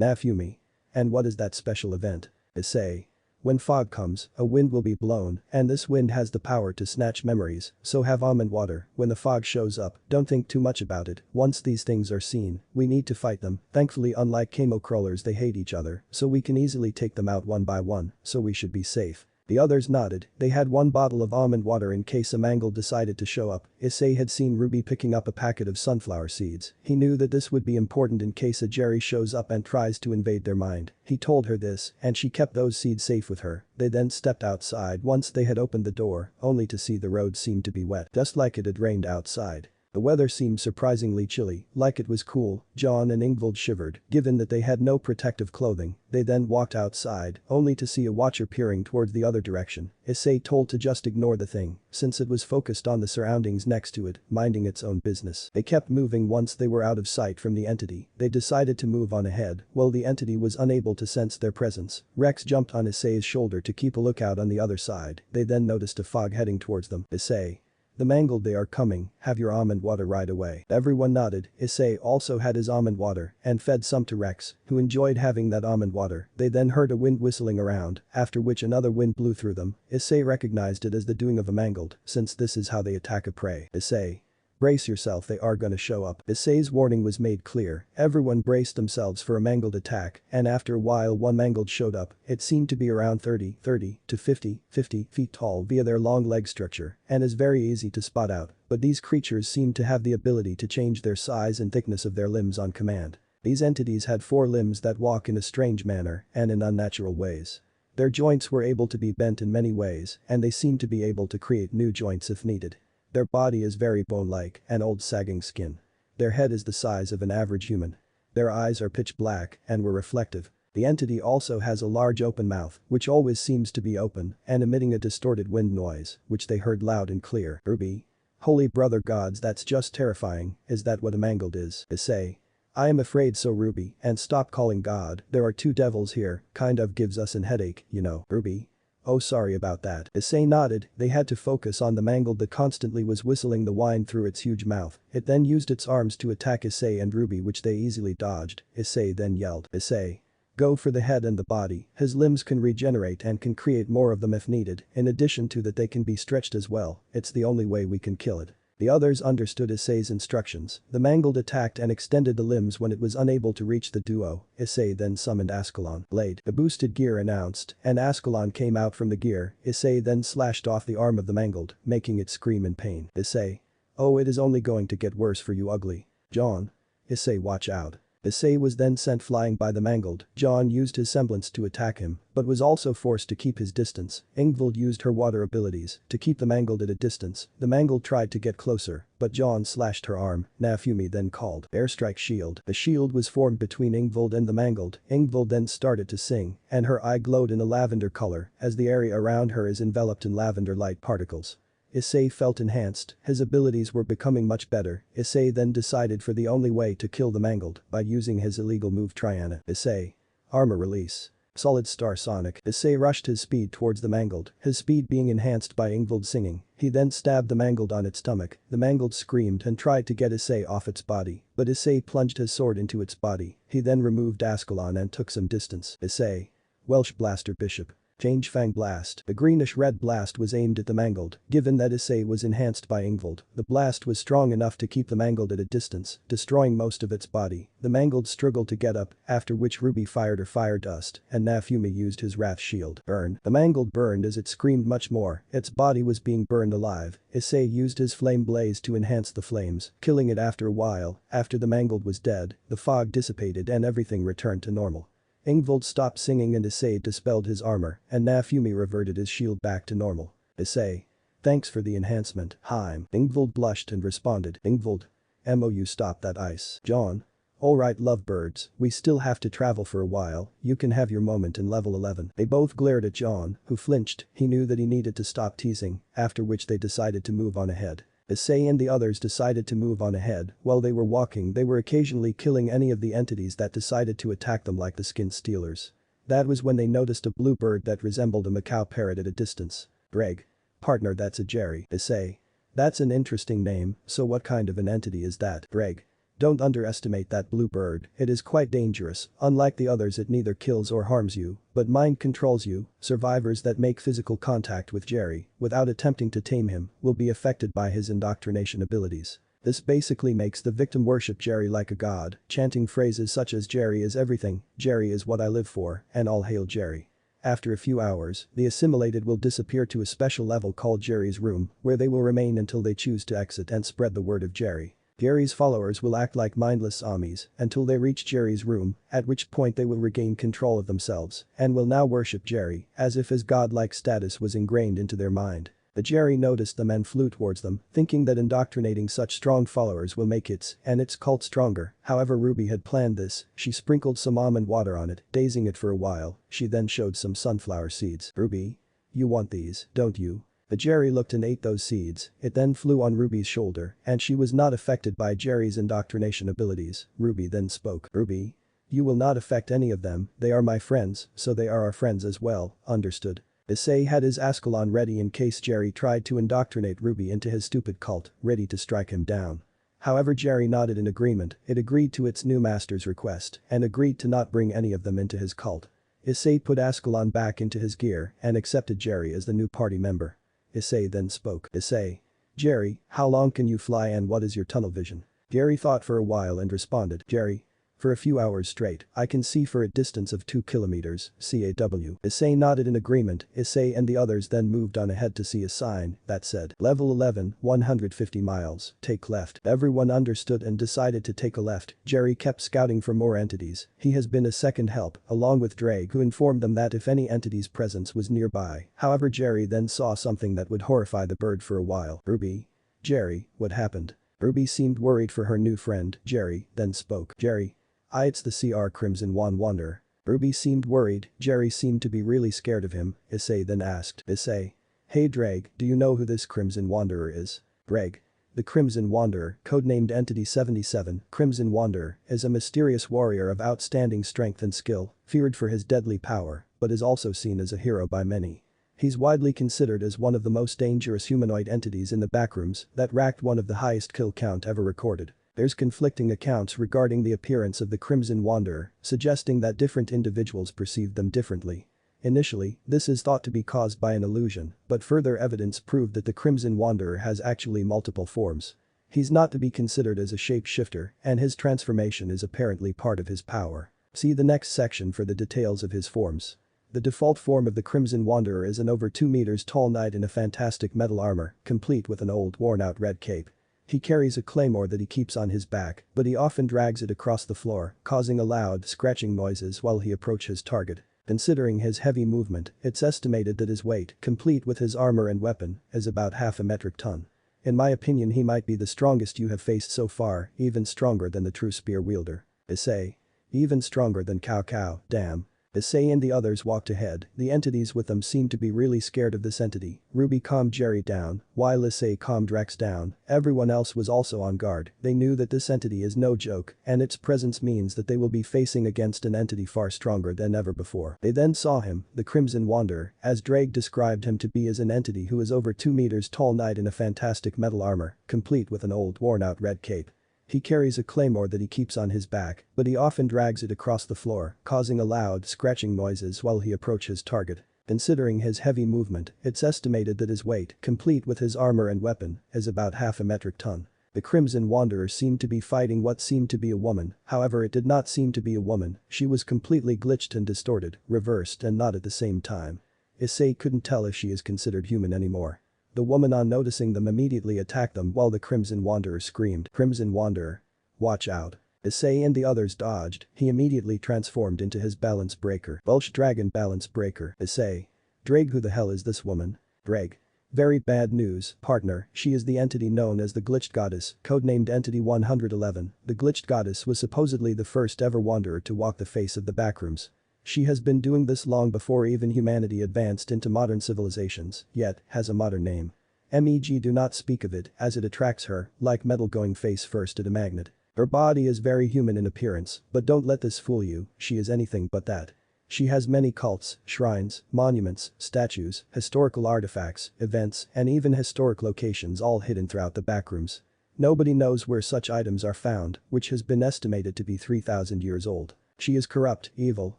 S1: Nafumi. And what is that special event? Issei. When fog comes, a wind will be blown, and this wind has the power to snatch memories, so have almond water. When the fog shows up, don't think too much about it. Once these things are seen, we need to fight them. Thankfully, unlike camo crawlers, they hate each other, so we can easily take them out one by one, so we should be safe. The others nodded. They had one bottle of almond water in case a Mangle decided to show up. Issei had seen Ruby picking up a packet of sunflower seeds. He knew that this would be important in case a Jerry shows up and tries to invade their mind. He told her this, and she kept those seeds safe with her. They then stepped outside once they had opened the door, only to see the road seemed to be wet, just like it had rained outside. The weather seemed surprisingly chilly, like it was cool. John and Ingvild shivered, given that they had no protective clothing. They then walked outside, only to see a watcher peering towards the other direction. Issei told to just ignore the thing, since it was focused on the surroundings next to it, minding its own business. They kept moving once they were out of sight from the entity. They decided to move on ahead, while the entity was unable to sense their presence. Rex jumped on Issei's shoulder to keep a lookout on the other side. They then noticed a fog heading towards them. Issei. The Mangled, they are coming, have your almond water right away. Everyone nodded. Issei also had his almond water and fed some to Rex, who enjoyed having that almond water. They then heard a wind whistling around, after which another wind blew through them. Issei recognized it as the doing of a Mangled, since this is how they attack a prey. Issei. Brace yourself, they are gonna show up. Issei's warning was made clear. Everyone braced themselves for a Mangled attack, and after a while one Mangled showed up. It seemed to be around 30 to 50 feet tall via their long leg structure, and is very easy to spot out, but these creatures seemed to have the ability to change their size and thickness of their limbs on command. These entities had 4 limbs that walk in a strange manner and in unnatural ways. Their joints were able to be bent in many ways, and they seemed to be able to create new joints if needed. Their body is very bone-like and old sagging skin. Their head is the size of an average human. Their eyes are pitch black and were reflective. The entity also has a large open mouth, which always seems to be open and emitting a distorted wind noise, which they heard loud and clear. Ruby. Holy brother gods, that's just terrifying. Is that what a Mangled is? Issei. I am afraid so, Ruby, and stop calling God. There are 2 devils here, kind of gives us an headache, you know. Ruby. Oh, sorry about that. Issei nodded. They had to focus on the Mangled that constantly was whistling the wine through its huge mouth. It then used its arms to attack Issei and Ruby, which they easily dodged. Issei then yelled. Issei. Go for the head and the body. His limbs can regenerate and can create more of them if needed. In addition to that, they can be stretched as well. It's the only way we can kill it. The others understood Issei's instructions. The Mangled attacked and extended the limbs when it was unable to reach the duo. Issei then summoned Ascalon. Blade. The boosted gear announced, and Ascalon came out from the gear. Issei then slashed off the arm of the Mangled, making it scream in pain. Issei. Oh, it is only going to get worse for you, ugly. John. Issei, watch out. Issei was then sent flying by the Mangled. John used his semblance to attack him, but was also forced to keep his distance. Ingvild used her water abilities to keep the Mangled at a distance. The Mangled tried to get closer, but John slashed her arm. Nafumi then called Airstrike Shield. The shield was formed between Ingvild and the Mangled. Ingvild then started to sing, and her eye glowed in a lavender color as the area around her is enveloped in lavender light particles. Issei felt enhanced, his abilities were becoming much better. Issei then decided for the only way to kill the Mangled by using his illegal move Triana. Issei. Armor release. Solid Star Sonic. Issei rushed his speed towards the Mangled, his speed being enhanced by Ingvild singing. He then stabbed the Mangled on its stomach. The Mangled screamed and tried to get Issei off its body, but Issei plunged his sword into its body. He then removed Ascalon and took some distance. Issei. Welsh Blaster Bishop. Change Fang Blast. The greenish-red blast was aimed at the Mangled. Given that Issei was enhanced by Ingvild, the blast was strong enough to keep the Mangled at a distance, destroying most of its body. The Mangled struggled to get up, after which Ruby fired her fire dust, and Nafumi used his wrath shield. Burn. The Mangled burned as it screamed much more. Its body was being burned alive. Issei used his flame blaze to enhance the flames, killing it after a while. After the Mangled was dead, the fog dissipated and everything returned to normal. Ingvild stopped singing and Issei dispelled his armor, and Nafumi reverted his shield back to normal. Issei. Thanks for the enhancement, Heim. Ingvild blushed and responded, Ingvild. MOU stop that ice. John. Alright lovebirds, we still have to travel for a while, you can have your moment in level 11. They both glared at John, who flinched, he knew that he needed to stop teasing, after which they decided to move on ahead. Issei and the others decided to move on ahead, while they were walking they were occasionally killing any of the entities that decided to attack them like the skin stealers. That was when they noticed a blue bird that resembled a macaw parrot at a distance. Greg. Partner, that's a Jerry. Issei. That's an interesting name, so what kind of an entity is that? Greg. Don't underestimate that blue bird, it is quite dangerous, unlike the others it neither kills or harms you, but mind controls you. Survivors that make physical contact with Jerry, without attempting to tame him, will be affected by his indoctrination abilities. This basically makes the victim worship Jerry like a god, chanting phrases such as Jerry is everything, Jerry is what I live for, and all hail Jerry. After a few hours, the assimilated will disappear to a special level called Jerry's room, where they will remain until they choose to exit and spread the word of Jerry. Jerry's followers will act like mindless zombies until they reach Jerry's room, at which point they will regain control of themselves and will now worship Jerry as if his godlike status was ingrained into their mind. The Jerry noticed them and flew towards them, thinking that indoctrinating such strong followers will make its cult stronger. However, Ruby had planned this, she sprinkled some almond water on it, dazing it for a while, she then showed some sunflower seeds. Ruby? You want these, don't you? The Jerry looked and ate those seeds, it then flew on Ruby's shoulder and she was not affected by Jerry's indoctrination abilities. Ruby then spoke. Ruby? You will not affect any of them, they are my friends, so they are our friends as well, understood. Issei had his Ascalon ready in case Jerry tried to indoctrinate Ruby into his stupid cult, ready to strike him down. However, Jerry nodded in agreement, it agreed to its new master's request and agreed to not bring any of them into his cult. Issei put Ascalon back into his gear and accepted Jerry as the new party member. Issei then spoke. Issei. Jerry, how long can you fly and what is your tunnel vision? Jerry thought for a while and responded. Jerry. For a few hours straight, I can see for a distance of 2 kilometers, CAW. Issei nodded in agreement, Issei and the others then moved on ahead to see a sign that said, Level 11, 150 miles, take left. Everyone understood and decided to take a left. Jerry kept scouting for more entities, he has been a second help, along with Drake who informed them that if any entity's presence was nearby. However, Jerry then saw something that would horrify the bird for a while. Ruby? Jerry, what happened? Ruby seemed worried for her new friend, Jerry, then spoke. Jerry. It's the CR Crimson Wanderer. Ruby seemed worried, Jerry seemed to be really scared of him. Issei then asked. Issei. Hey Drake, do you know who this Crimson Wanderer is? Greg. The Crimson Wanderer, codenamed Entity 77, Crimson Wanderer, is a mysterious warrior of outstanding strength and skill, feared for his deadly power, but is also seen as a hero by many. He's widely considered as one of the most dangerous humanoid entities in the Backrooms that racked one of the highest kill count ever recorded. There's conflicting accounts regarding the appearance of the Crimson Wanderer, suggesting that different individuals perceived them differently. Initially, this is thought to be caused by an illusion, but further evidence proved that the Crimson Wanderer has actually multiple forms. He's not to be considered as a shapeshifter, and his transformation is apparently part of his power. See the next section for the details of his forms. The default form of the Crimson Wanderer is an over 2 meters tall knight in a fantastic metal armor, complete with an old worn-out red cape. He carries a claymore that he keeps on his back, but he often drags it across the floor, causing a loud scratching noises while he approaches his target. Considering his heavy movement, it's estimated that his weight, complete with his armor and weapon, is about half a metric ton. In my opinion, he might be the strongest you have faced so far, even stronger than the true spear wielder. Issei. Even stronger than Cao Cao, damn. Issei and the others walked ahead, the entities with them seemed to be really scared of this entity. Ruby calmed Jerry down, while Issei calmed Rex down, everyone else was also on guard, they knew that this entity is no joke, and its presence means that they will be facing against an entity far stronger than ever before. They then saw him, the Crimson Wanderer, as Drake described him to be as an entity who is over 2 meters tall knight in a fantastic metal armor, complete with an old worn-out red cape. He carries a claymore that he keeps on his back, but he often drags it across the floor, causing a loud scratching noises while he approaches his target. Considering his heavy movement, it's estimated that his weight, complete with his armor and weapon, is about half a metric ton. The Crimson Wanderer seemed to be fighting what seemed to be a woman, however it did not seem to be a woman, she was completely glitched and distorted, reversed and not at the same time. Issei couldn't tell if she is considered human anymore. The woman on noticing them immediately attacked them while the Crimson Wanderer screamed. Crimson Wanderer. Watch out. Issei and the others dodged, he immediately transformed into his balance breaker. Welsh Dragon balance breaker. Issei. Drake, who the hell is this woman? Drake. Very bad news, partner, she is the entity known as the Glitched Goddess, codenamed Entity 111. The Glitched Goddess was supposedly the first ever wanderer to walk the face of the Backrooms. She has been doing this long before even humanity advanced into modern civilizations, yet has a modern name. MEG do not speak of it as it attracts her, like metal going face first at a magnet. Her body is very human in appearance, but don't let this fool you, she is anything but that. She has many cults, shrines, monuments, statues, historical artifacts, events, and even historic locations all hidden throughout the Backrooms. Nobody knows where such items are found, which has been estimated to be 3,000 years old. She is corrupt, evil,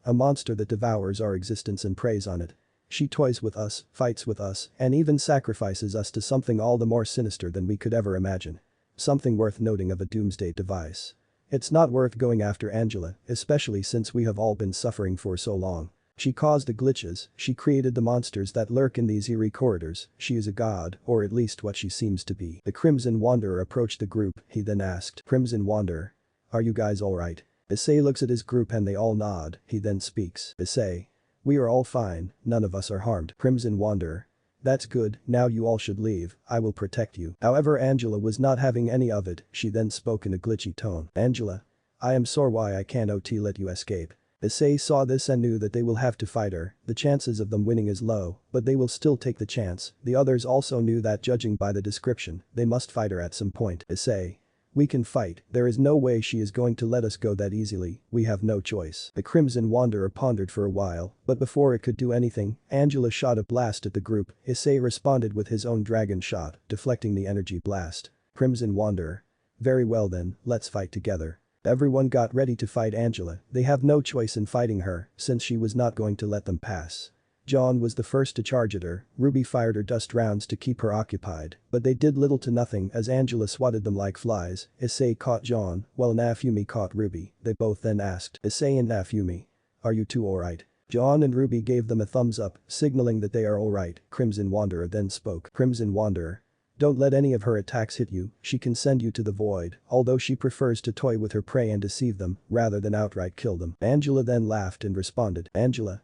S1: a monster that devours our existence and preys on it. She toys with us, fights with us, and even sacrifices us to something all the more sinister than we could ever imagine. Something worth noting of a doomsday device. It's not worth going after Angela, especially since we have all been suffering for so long. She caused the glitches, she created the monsters that lurk in these eerie corridors, she is a god, or at least what she seems to be. The Crimson Wanderer approached the group, he then asked, Crimson Wanderer. Are you guys alright? Issei looks at his group and they all nod, he then speaks. Issei. We are all fine, none of us are harmed. Crimson Wanderer. That's good, now you all should leave, I will protect you. However, Angela was not having any of it, she then spoke in a glitchy tone. Angela. I am sorry why I can't let you escape. Issei saw this and knew that they will have to fight her, the chances of them winning is low, but they will still take the chance. The others also knew that judging by the description, they must fight her at some point. Issei. We can fight, there is no way she is going to let us go that easily, we have no choice. The Crimson Wanderer pondered for a while, but before it could do anything, Angela shot a blast at the group. Issei responded with his own dragon shot, deflecting the energy blast. Crimson Wanderer. Very well then, let's fight together. Everyone got ready to fight Angela, they have no choice in fighting her, since she was not going to let them pass. John was the first to charge at her, Ruby fired her dust rounds to keep her occupied, but they did little to nothing as Angela swatted them like flies. Issei caught John, while Naofumi caught Ruby. They both then asked, Issei and Naofumi. Are you two alright? John and Ruby gave them a thumbs up, signaling that they are alright. Crimson Wanderer then spoke. Crimson Wanderer. Don't let any of her attacks hit you, she can send you to the void, although she prefers to toy with her prey and deceive them, rather than outright kill them. Angela then laughed and responded. Angela.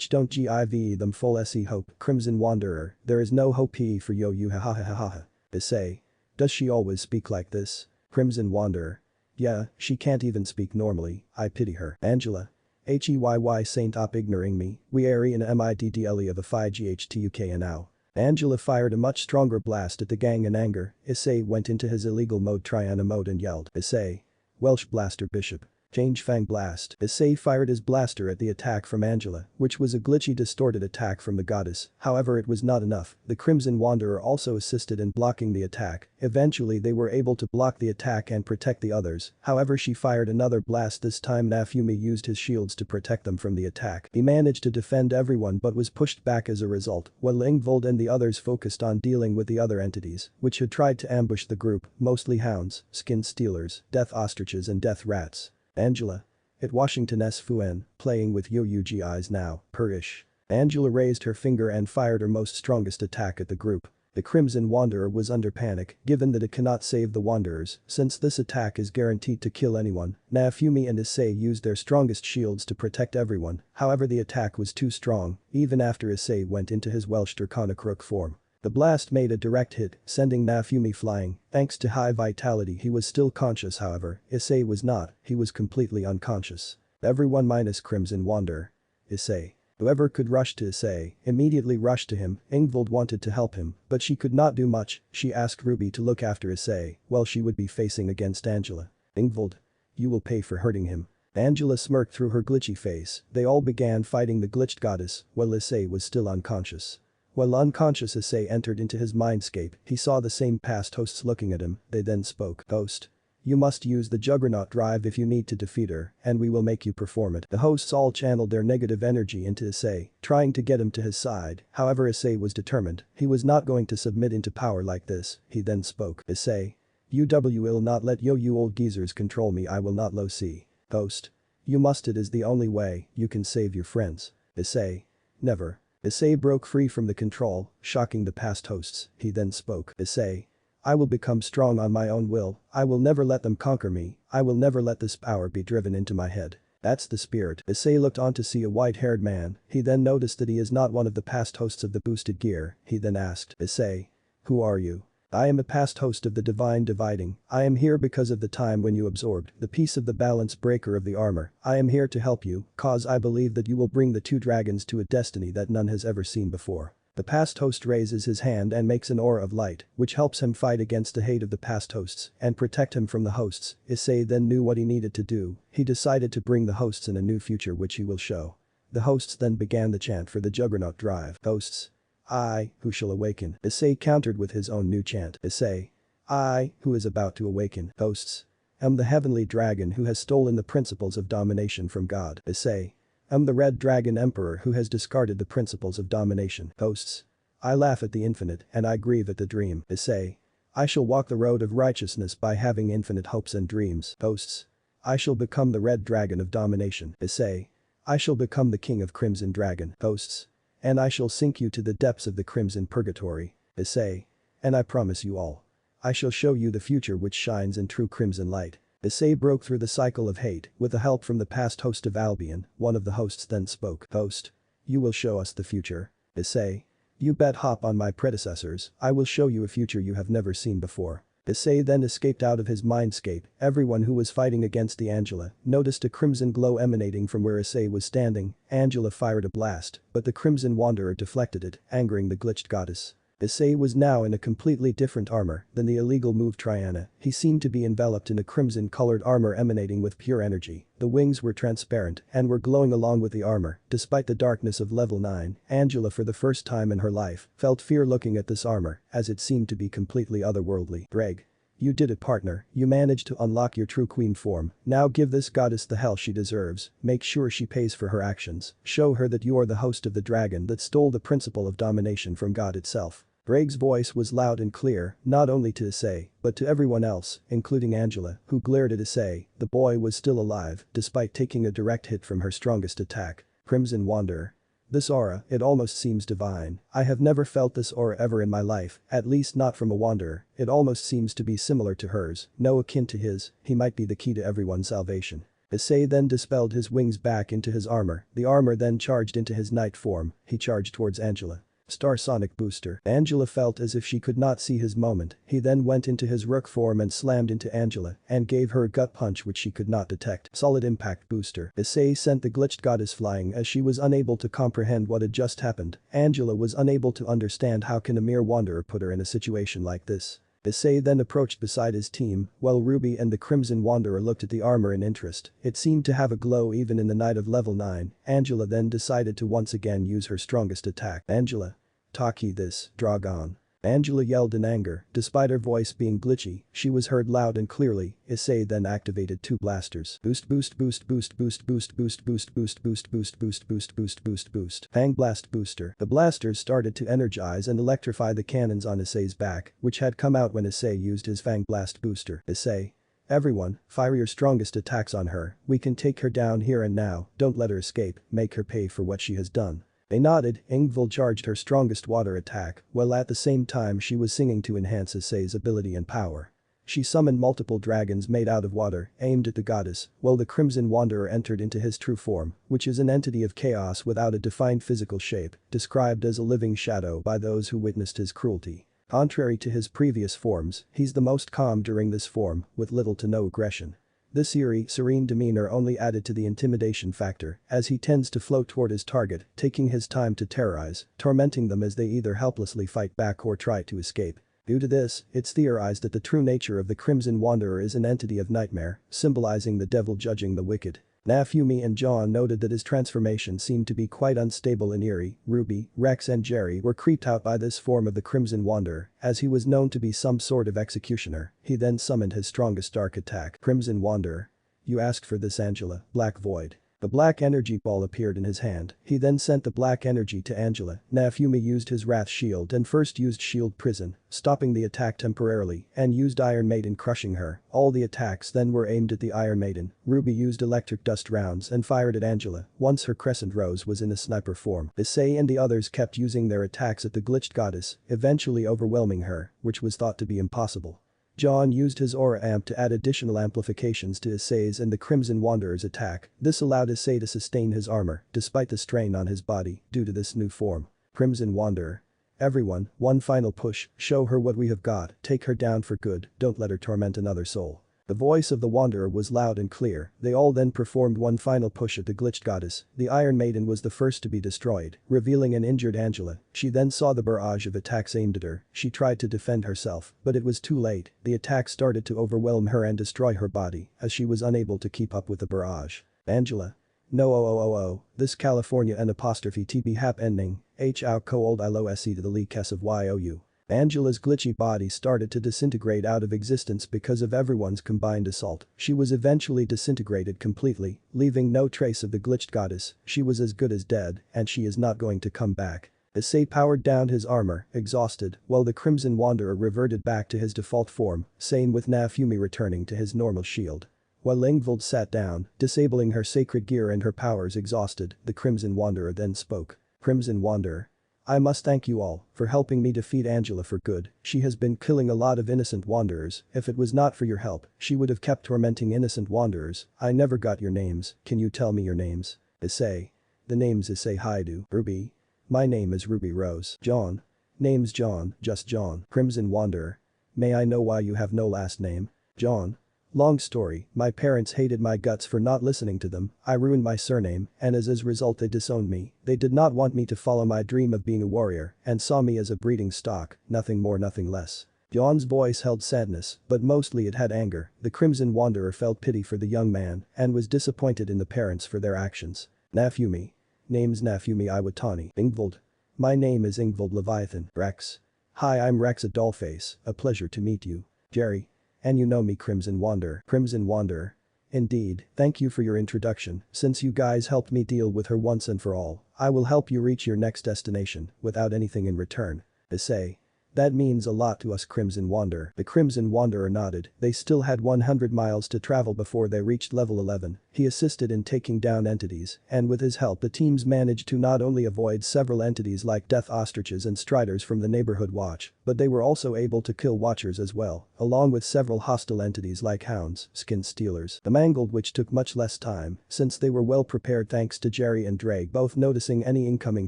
S1: Don't give them full se hope. Crimson Wanderer, there is no hope for you ha ha ha ha ha. Issei. Does she always speak like this? Crimson Wanderer. Yeah, she can't even speak normally, I pity her. Angela. Saint op ignoring me, we are in middle of a 5GHTUK now. Angela fired a much stronger blast at the gang in anger. Issei went into his illegal mode Triana mode and yelled. Issei. Welsh Blaster Bishop. Change Fang Blast. Issei fired his blaster at the attack from Angela, which was a glitchy distorted attack from the goddess, however it was not enough. The Crimson Wanderer also assisted in blocking the attack. Eventually they were able to block the attack and protect the others, however she fired another blast this time Naofumi used his shields to protect them from the attack. He managed to defend everyone but was pushed back as a result, while Ingvild and the others focused on dealing with the other entities, which had tried to ambush the group, mostly hounds, skin stealers, death ostriches and death rats. Angela. At Washington S. Fuen, playing with Yo-Yuji eyes now, purrish. Angela raised her finger and fired her most strongest attack at the group. The Crimson Wanderer was under panic, given that it cannot save the Wanderers, since this attack is guaranteed to kill anyone. Naofumi and Issei used their strongest shields to protect everyone, however the attack was too strong, even after Issei went into his Welsh Draconic Rook form. The blast made a direct hit, sending Naofumi flying. Thanks to high vitality he was still conscious however, Issei was not, he was completely unconscious. Everyone minus Crimson Wanderer. Issei. Whoever could rush to Issei, immediately rushed to him. Ingvild wanted to help him, but she could not do much. She asked Ruby to look after Issei, while she would be facing against Angela. Ingvild. You will pay for hurting him. Angela smirked through her glitchy face. They all began fighting the glitched goddess, while Issei was still unconscious. While unconscious Issei entered into his mindscape, he saw the same past hosts looking at him. They then spoke. Host. You must use the Juggernaut drive if you need to defeat her, and we will make you perform it. The hosts all channeled their negative energy into Issei, trying to get him to his side, however Issei was determined, he was not going to submit into power like this. He then spoke. Issei. You will not let you old geezers control me, I will not low see. Host. You must, it is the only way you can save your friends. Issei. Never. Issei broke free from the control, shocking the past hosts. He then spoke. Issei. I will become strong on my own will, I will never let them conquer me, I will never let this power be driven into my head. That's the spirit. Issei looked on to see a white-haired man. He then noticed that he is not one of the past hosts of the boosted gear. He then asked, Issei. Who are you? I am a past host of the Divine Dividing. I am here because of the time when you absorbed the piece of the balance breaker of the armor. I am here to help you, cause I believe that you will bring the two dragons to a destiny that none has ever seen before. The past host raises his hand and makes an aura of light, which helps him fight against the hate of the past hosts and protect him from the hosts. Issei then knew what he needed to do. He decided to bring the hosts in a new future which he will show. The hosts then began the chant for the Juggernaut drive. Hosts. I, who shall awaken. Issei countered with his own new chant. Issei. I, who is about to awaken. Hosts. Am the heavenly dragon who has stolen the principles of domination from God. Issei. Am the red dragon emperor who has discarded the principles of domination. Hosts. I laugh at the infinite and I grieve at the dream. Issei. I shall walk the road of righteousness by having infinite hopes and dreams. Hosts. I shall become the red dragon of domination. Issei. I shall become the king of Crimson Dragon. Hosts. And I shall sink you to the depths of the crimson purgatory. Issei. And I promise you all. I shall show you the future which shines in true crimson light. Issei broke through the cycle of hate with the help from the past host of Albion. One of the hosts then spoke. Host. You will show us the future. Issei. You bet hop on my predecessors. I will show you a future you have never seen before. Issei then escaped out of his mindscape. Everyone who was fighting against the Angela noticed a crimson glow emanating from where Issei was standing. Angela fired a blast, but the Crimson Wanderer deflected it, angering the glitched goddess. Issei was now in a completely different armor than the illegal move Triana. He seemed to be enveloped in a crimson-colored armor emanating with pure energy. The wings were transparent and were glowing along with the armor. Despite the darkness of level 9, Angela for the first time in her life felt fear looking at this armor as it seemed to be completely otherworldly. Greg. You did it, partner. You managed to unlock your true queen form. Now give this goddess the hell she deserves. Make sure she pays for her actions. Show her that you are the host of the dragon that stole the principle of domination from God itself. Greg's voice was loud and clear, not only to Issei, but to everyone else, including Angela, who glared at Issei. The boy was still alive, despite taking a direct hit from her strongest attack. Crimson Wanderer. This aura, it almost seems divine. I have never felt this aura ever in my life, at least not from a wanderer. It almost seems to be similar to hers, no akin to his. He might be the key to everyone's salvation. Issei then dispelled his wings back into his armor. The armor then charged into his knight form. He charged towards Angela. Star Sonic Booster. Angela felt as if she could not see his moment. He then went into his rook form and slammed into Angela and gave her a gut punch which she could not detect. Solid Impact Booster. Issei sent the glitched goddess flying as she was unable to comprehend what had just happened. Angela was unable to understand how can a mere wanderer put her in a situation like this. Issei then approached beside his team, while Ruby and the Crimson Wanderer looked at the armor in interest. It seemed to have a glow even in the night of level 9. Angela then decided to once again use her strongest attack. Angela. Taki this, Dragon. Angela yelled in anger. Despite her voice being glitchy, she was heard loud and clearly. Issei then activated two blasters. Boost boost boost boost boost boost boost boost boost boost boost boost boost boost boost boost. Fang Blast Booster. The blasters started to energize and electrify the cannons on Issei's back, which had come out when Issei used his Fang Blast Booster. Issei. Everyone, fire your strongest attacks on her. We can take her down here and now. Don't let her escape. Make her pay for what she has done. They nodded. Ingvild charged her strongest water attack, while at the same time she was singing to enhance Issei's ability and power. She summoned multiple dragons made out of water, aimed at the goddess, while the Crimson Wanderer entered into his true form, which is an entity of chaos without a defined physical shape, described as a living shadow by those who witnessed his cruelty. Contrary to his previous forms, he's the most calm during this form, with little to no aggression. This eerie, serene demeanor only added to the intimidation factor, as he tends to float toward his target, taking his time to terrorize, tormenting them as they either helplessly fight back or try to escape. Due to this, it's theorized that the true nature of the Crimson Wanderer is an entity of nightmare, symbolizing the devil judging the wicked. Nafumi and John noted that his transformation seemed to be quite unstable and eerie. Ruby, Rex and Jerry were creeped out by this form of the Crimson Wanderer, as he was known to be some sort of executioner. He then summoned his strongest dark attack. Crimson Wanderer. You asked for this, Angela. Black Void. The black energy ball appeared in his hand. He then sent the black energy to Angela. Nafumi used his Wrath Shield and first used Shield Prison, stopping the attack temporarily, and used Iron Maiden crushing her. All the attacks then were aimed at the Iron Maiden. Ruby used Electric Dust rounds and fired at Angela once her Crescent Rose was in a sniper form. Issei and the others kept using their attacks at the glitched goddess, eventually overwhelming her, which was thought to be impossible. John used his aura amp to add additional amplifications to Issei's and the Crimson Wanderer's attack. This allowed Issei to sustain his armor, despite the strain on his body, due to this new form. Crimson Wanderer. Everyone, one final push, show her what we have got, take her down for good, don't let her torment another soul. The voice of the Wanderer was loud and clear. They all then performed one final push at the glitched goddess. The Iron Maiden was the first to be destroyed, revealing an injured Angela. She then saw the barrage of attacks aimed at her. She tried to defend herself, but it was too late. The attack started to overwhelm her and destroy her body, as she was unable to keep up with the barrage. Angela. No, this California N apostrophe TB hap ending, H out cold ilo se to the lee kes of you. Angela's glitchy body started to disintegrate out of existence because of everyone's combined assault. She was eventually disintegrated completely, leaving no trace of the glitched goddess. She was as good as dead, and she is not going to come back. Issei powered down his armor, exhausted, while the Crimson Wanderer reverted back to his default form, same with Naofumi returning to his normal shield. While Ingvild sat down, disabling her sacred gear and her powers exhausted, the Crimson Wanderer then spoke. Crimson Wanderer. I must thank you all for helping me defeat Angela for good. She has been killing a lot of innocent wanderers. If it was not for your help, she would have kept tormenting innocent wanderers. I never got your names. Can you tell me your names? Issei. The name's Issei Haidu. Ruby. My name is Ruby Rose. John. Name's John, just John. Crimson Wanderer. May I know why you have no last name? John. Long story, my parents hated my guts for not listening to them. I ruined my surname, and as a result they disowned me. They did not want me to follow my dream of being a warrior, and saw me as a breeding stock, nothing more nothing less. John's voice held sadness, but mostly it had anger. The Crimson Wanderer felt pity for the young man, and was disappointed in the parents for their actions. Naofumi. Name's Naofumi Iwatani. Ingvild. My name is Ingvild Leviathan. Rex. Hi, I'm Rex a Dollface, a pleasure to meet you. Jerry. And you know me, Crimson Wanderer. Crimson Wanderer. Indeed, thank you for your introduction. Since you guys helped me deal with her once and for all, I will help you reach your next destination without anything in return. Issei. That means a lot to us, Crimson Wanderer. The Crimson Wanderer nodded. They still had 100 miles to travel before they reached level 11. He assisted in taking down entities, and with his help the teams managed to not only avoid several entities like death ostriches and striders from the neighborhood watch, but they were also able to kill watchers as well, along with several hostile entities like hounds, skin stealers, the mangled, which took much less time, since they were well prepared thanks to Jerry and Drake both noticing any incoming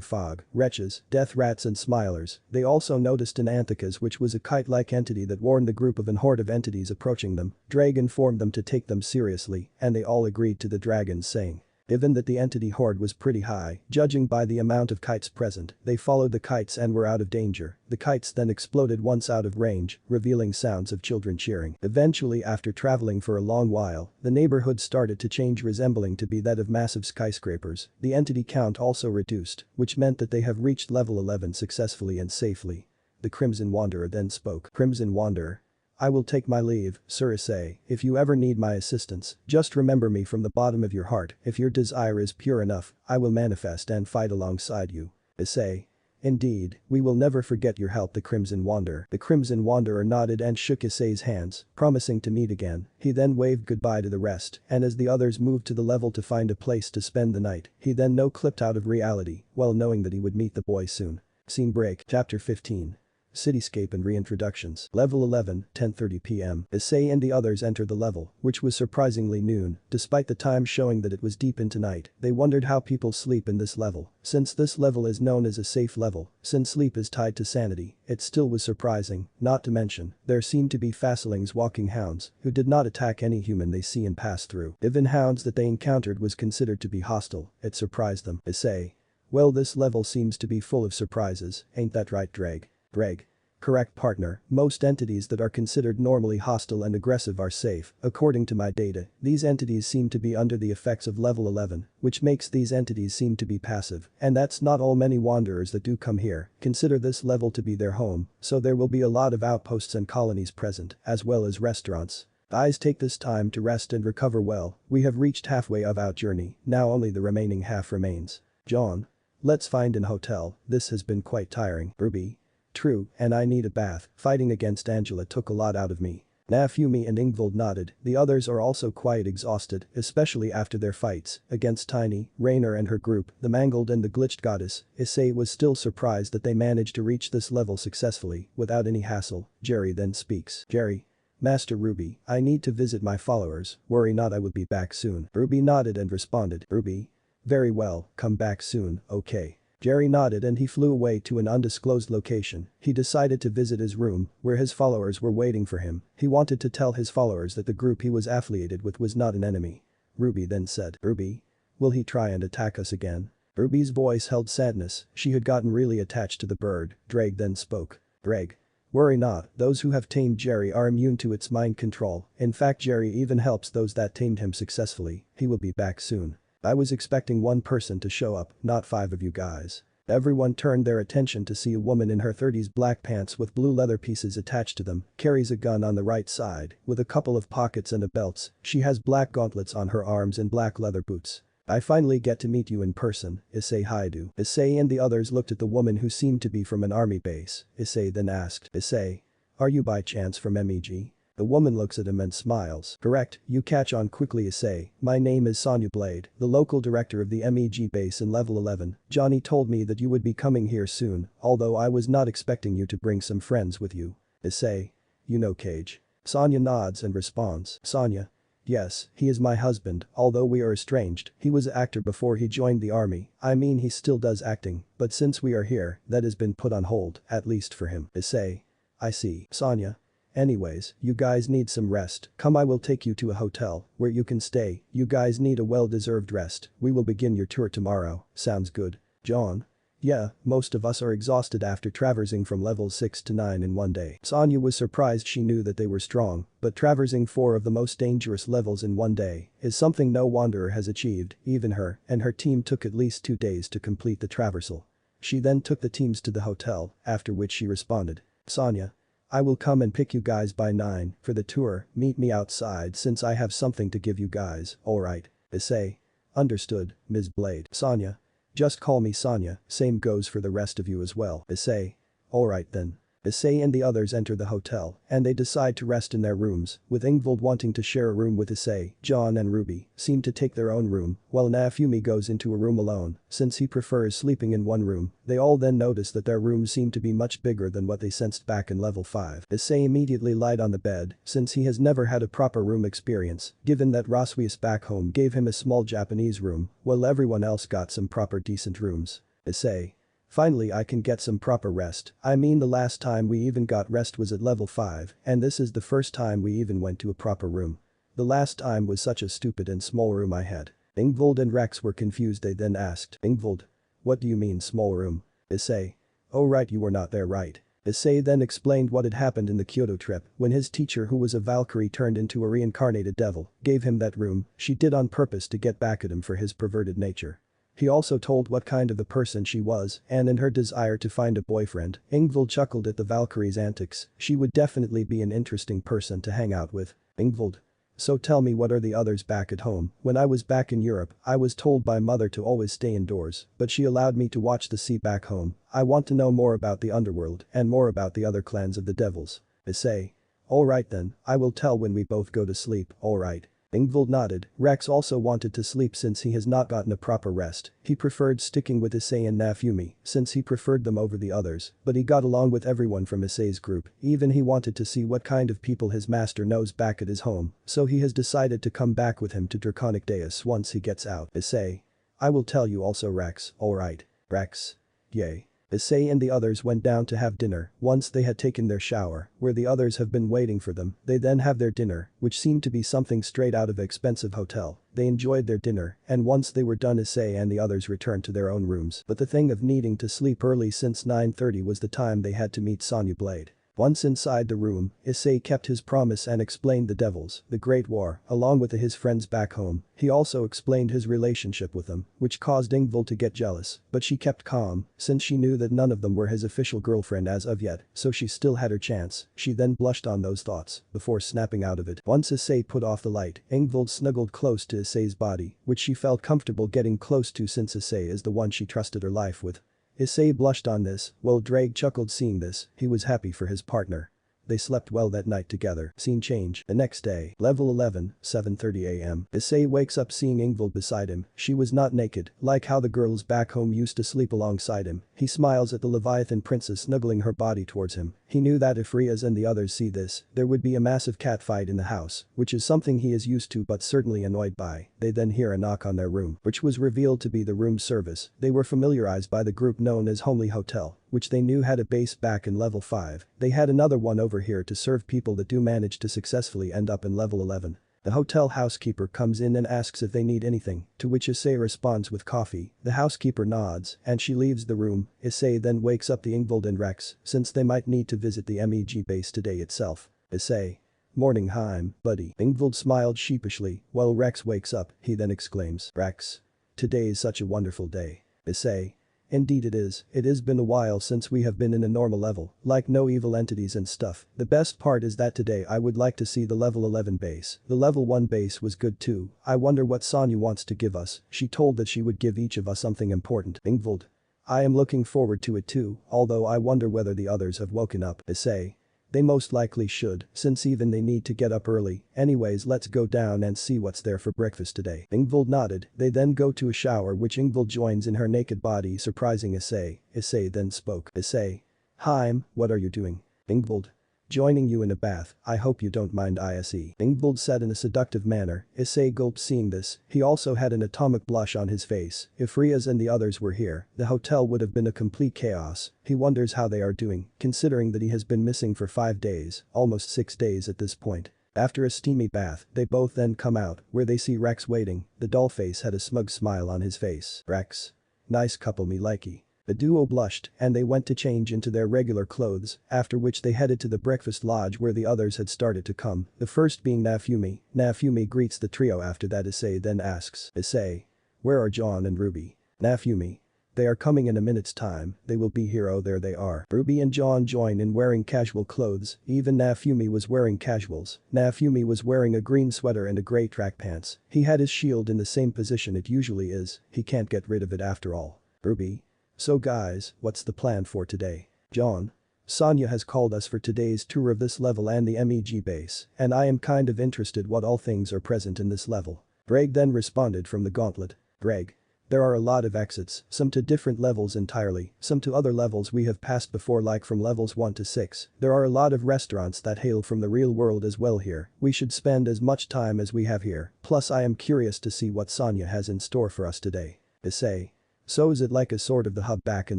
S1: fog, wretches, death rats and smilers. They also noticed an Anthicas, which was a kite-like entity that warned the group of an horde of entities approaching them. Drake informed them to take them seriously, and they all agreed to the dragons, saying. Given that the entity horde was pretty high, judging by the amount of kites present, they followed the kites and were out of danger. The kites then exploded once out of range, revealing sounds of children cheering. Eventually, after traveling for a long while, the neighborhood started to change, resembling to be that of massive skyscrapers. The entity count also reduced, which meant that they have reached level 11 successfully and safely. The Crimson Wanderer then spoke. Crimson Wanderer. I will take my leave, Sir Issei. If you ever need my assistance, just remember me from the bottom of your heart. If your desire is pure enough, I will manifest and fight alongside you. Issei. Indeed, we will never forget your help, the Crimson Wanderer. The Crimson Wanderer nodded and shook Issei's hands, promising to meet again. He then waved goodbye to the rest, and as the others moved to the level to find a place to spend the night, he then clipped out of reality, well knowing that he would meet the boy soon. Scene break. Chapter 15. Cityscape and reintroductions. Level 11, 10:30 p.m. Issei and the others entered the level, which was surprisingly noon, despite the time showing that it was deep into night. They wondered how people sleep in this level. Since this level is known as a safe level, since sleep is tied to sanity, it still was surprising, not to mention, there seemed to be facelings walking hounds, who did not attack any human they see and pass through. Even hounds that they encountered was considered to be hostile. It surprised them. Issei. Well, this level seems to be full of surprises, ain't that right, Drake? Drake. Correct, partner. Most entities that are considered normally hostile and aggressive are safe. According to my data, these entities seem to be under the effects of level 11, which makes these entities seem to be passive. And that's not all. Many wanderers that do come here consider this level to be their home, so there will be a lot of outposts and colonies present, as well as restaurants. Guys, take this time to rest and recover well. We have reached halfway of our journey, now only the remaining half remains. John. Let's find an hotel, this has been quite tiring. Ruby. True, and I need a bath. Fighting against Angela took a lot out of me. Naofumi and Ingvild nodded. The others are also quite exhausted, especially after their fights against Tiny, Raynare and her group, the Mangled and the Glitched Goddess. Issei was still surprised that they managed to reach this level successfully, without any hassle. Jerry then speaks. Jerry. Master Ruby, I need to visit my followers, worry not, I will be back soon. Ruby nodded and responded, Ruby? Very well, come back soon, okay. Jerry nodded and he flew away to an undisclosed location. He decided to visit his room, where his followers were waiting for him. He wanted to tell his followers that the group he was affiliated with was not an enemy. Ruby then said, Ruby? Will he try and attack us again? Ruby's voice held sadness, she had gotten really attached to the bird. Drake then spoke. Drake. Worry not, those who have tamed Jerry are immune to its mind control. In fact, Jerry even helps those that tamed him successfully. He will be back soon. I was expecting one person to show up, not 5 of you guys. Everyone turned their attention to see a woman in her 30s, black pants with blue leather pieces attached to them, carries a gun on the right side, with a couple of pockets and a belt. She has black gauntlets on her arms and black leather boots. I finally get to meet you in person, Issei Haidu. Issei and the others looked at the woman who seemed to be from an army base. Issei then asked, Issei? Are you by chance from MEG? The woman looks at him and smiles. Correct, you catch on quickly, Issei. My name is Sonya Blade, the local director of the MEG base in level 11. Johnny told me that you would be coming here soon, although I was not expecting you to bring some friends with you. Issei. You know Cage. Sonya nods and responds. Sonya. Yes, he is my husband, although we are estranged. He was an actor before he joined the army. I mean, he still does acting, but since we are here, that has been put on hold, at least for him. Issei. I see. Sonya. Anyways, you guys need some rest. Come, I will take you to a hotel where you can stay. You guys need a well-deserved rest. We will begin your tour tomorrow. Sounds good. John? Yeah, most of us are exhausted after traversing from levels 6 to 9 in one day. Sonya was surprised. She knew that they were strong, but traversing 4 of the most dangerous levels in one day is something no wanderer has achieved. Even her and her team took at least 2 days to complete the traversal. She then took the teams to the hotel, after which she responded. Sonya. I will come and pick you guys by 9 for the tour. Meet me outside since I have something to give you guys. Alright. Issei. Understood, Ms. Blade. Sonya. Just call me Sonya, same goes for the rest of you as well. Issei. Alright then. Issei and the others enter the hotel, and they decide to rest in their rooms, with Ingvild wanting to share a room with Issei. John and Ruby seem to take their own room, while Naofumi goes into a room alone, since he prefers sleeping in one room. They all then notice that their rooms seem to be much bigger than what they sensed back in level 5. Issei immediately lied on the bed, since he has never had a proper room experience, given that Rias back home gave him a small Japanese room, while everyone else got some proper decent rooms. Issei. Finally, I can get some proper rest. I mean, the last time we even got rest was at level 5, and this is the first time we even went to a proper room. The last time was such a stupid and small room I had. Ingvild and Rex were confused. They then asked, Ingvild? What do you mean small room? Issei. Oh right, you were not there, right. Issei then explained what had happened in the Kyoto trip when his teacher, who was a Valkyrie turned into a reincarnated devil, gave him that room. She did on purpose to get back at him for his perverted nature. He also told what kind of a person she was, and in her desire to find a boyfriend, Ingvild chuckled at the Valkyrie's antics. She would definitely be an interesting person to hang out with. Ingvild. So tell me, what are the others back at home? When I was back in Europe, I was told by mother to always stay indoors, but she allowed me to watch the sea back home. I want to know more about the underworld and more about the other clans of the devils. Issei. Alright then, I will tell when we both go to sleep, alright. Ingvild nodded. Rex also wanted to sleep since he has not gotten a proper rest. He preferred sticking with Issei and Naofumi since he preferred them over the others, but he got along with everyone from Issei's group. Even he wanted to see what kind of people his master knows back at his home, so he has decided to come back with him to Draconic Deus once he gets out. Issei. I will tell you also, Rex. Alright. Rex. Yay. Issei and the others went down to have dinner. Once they had taken their shower, where the others have been waiting for them, they then have their dinner, which seemed to be something straight out of an expensive hotel. They enjoyed their dinner, and once they were done, Issei and the others returned to their own rooms. But the thing of needing to sleep early since 9:30 was the time they had to meet Sonya Blade. Once inside the room, Issei kept his promise and explained the devils, the Great War, along with his friends back home. He also explained his relationship with them, which caused Ingvild to get jealous, but she kept calm, since she knew that none of them were his official girlfriend as of yet, so she still had her chance. She then blushed on those thoughts, before snapping out of it. Once Issei put off the light, Ingvild snuggled close to Issei's body, which she felt comfortable getting close to since Issei is the one she trusted her life with. Issei blushed on this, while Drake chuckled seeing this. He was happy for his partner. they slept well that night together. Scene change. The next day. Level 11, 7:30 am. Issei wakes up seeing Ingvild beside him. She was not naked, like how the girls back home used to sleep alongside him. He smiles at the Leviathan princess snuggling her body towards him. He knew that if Rias and the others see this, there would be a massive catfight in the house, which is something he is used to but certainly annoyed by. They then hear a knock on their room, which was revealed to be the room service. They were familiarized by the group known as Homely Hotel, which they knew had a base back in level 5. They had another one over here to serve people that do manage to successfully end up in level 11. The hotel housekeeper comes in and asks if they need anything, to which Issei responds with coffee. The housekeeper nods, and she leaves the room. Issei then wakes up the Ingvild and Rex, since they might need to visit the MEG base today itself. Issei. Morning Heim, buddy. Ingvild smiled sheepishly, while Rex wakes up. He then exclaims, Rex. Today is such a wonderful day. Issei. Indeed it is. It has been a while since we have been in a normal level, like no evil entities and stuff. The best part is that today I would like to see the level 11 base. The level 1 base was good too. I wonder what Sonya wants to give us. She told that she would give each of us something important. Ingvild. I am looking forward to it too, although I wonder whether the others have woken up. Issei. They most likely should, since even they need to get up early. Anyways, let's go down and see what's there for breakfast today. Ingvild nodded. They then go to a shower which Ingvild joins in her naked body, surprising Issei. Issei then spoke. Issei. Heim, what are you doing? Ingvild. Joining you in a bath. I hope you don't mind Issei. Ingvild said in a seductive manner. Issei gulped seeing this. He also had an atomic blush on his face. If Rias and the others were here, the hotel would have been a complete chaos. He wonders how they are doing, considering that he has been missing for 5 days, almost 6 days at this point. After a steamy bath, they both then come out, where they see Rex waiting. The dollface had a smug smile on his face. Rex. Nice couple me likey. The duo blushed, and they went to change into their regular clothes, after which they headed to the breakfast lodge where the others had started to come, the first being Nafumi. Nafumi greets the trio. After that Issei then asks, Issei. Where are John and Ruby? Nafumi. They are coming in a minute's time. They will be here. Oh, there they are. Ruby and John join in wearing casual clothes. Even Nafumi was wearing casuals. Nafumi was wearing a green sweater and a grey track pants. He had his shield in the same position it usually is. He can't get rid of it after all. Ruby. So guys, what's the plan for today? John. Sonya has called us for today's tour of this level and the MEG base, and I am kind of interested what all things are present in this level. Greg then responded from the gauntlet. Greg. There are a lot of exits, some to different levels entirely, some to other levels we have passed before, like from levels 1 to 6. There are a lot of restaurants that hail from the real world as well here. We should spend as much time as we have here, plus I am curious to see what Sonya has in store for us today. Issei. So is it like a sort of the hub back in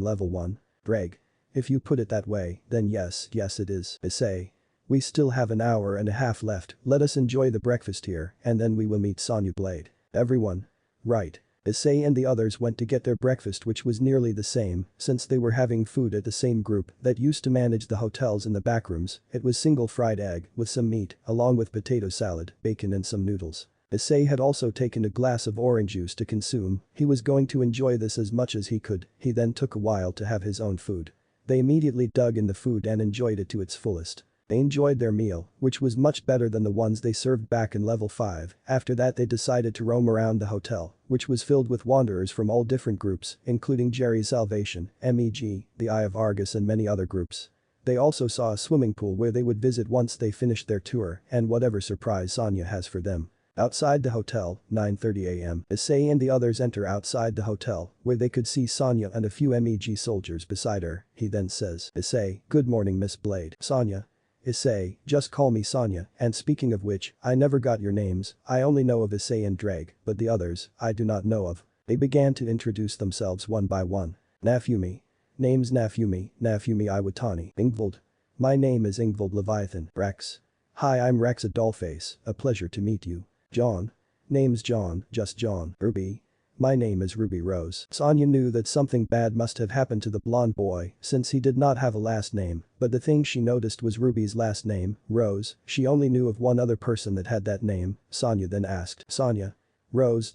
S1: level 1? Greg. If you put it that way, then yes it is. Issei. We still have an hour and a half left, let us enjoy the breakfast here, and then we will meet Sonya Blade. Everyone. Right. Issei and the others went to get their breakfast, which was nearly the same, since they were having food at the same group that used to manage the hotels in the backrooms. It was single fried egg with some meat, along with potato salad, bacon and some noodles. Issei had also taken a glass of orange juice to consume. He was going to enjoy this as much as he could. He then took a while to have his own food. They immediately dug in the food and enjoyed it to its fullest. They enjoyed their meal, which was much better than the ones they served back in level 5. After that they decided to roam around the hotel, which was filled with wanderers from all different groups, including Jerry's Salvation, MEG, the Eye of Argus and many other groups. They also saw a swimming pool where they would visit once they finished their tour, and whatever surprise Sonya has for them. Outside the hotel, 9:30 am. Issei and the others enter outside the hotel, where they could see Sonya and a few MEG soldiers beside her. He then says, Issei, good morning Miss Blade. Sonya. Issei, just call me Sonya, and speaking of which, I never got your names. I only know of Issei and Dreg, but the others, I do not know of. They began to introduce themselves one by one. Nafumi. Name's Nafumi Iwatani. Ingvild. My name is Ingvild Leviathan. Rex. Hi, I'm Rex, a dollface, a pleasure to meet you. John. Name's John, just John. Ruby. My name is Ruby Rose. Sonya knew that something bad must have happened to the blonde boy since he did not have a last name, but the thing she noticed was Ruby's last name, Rose. She only knew of one other person that had that name. Sonya then asked, Sonya. Rose.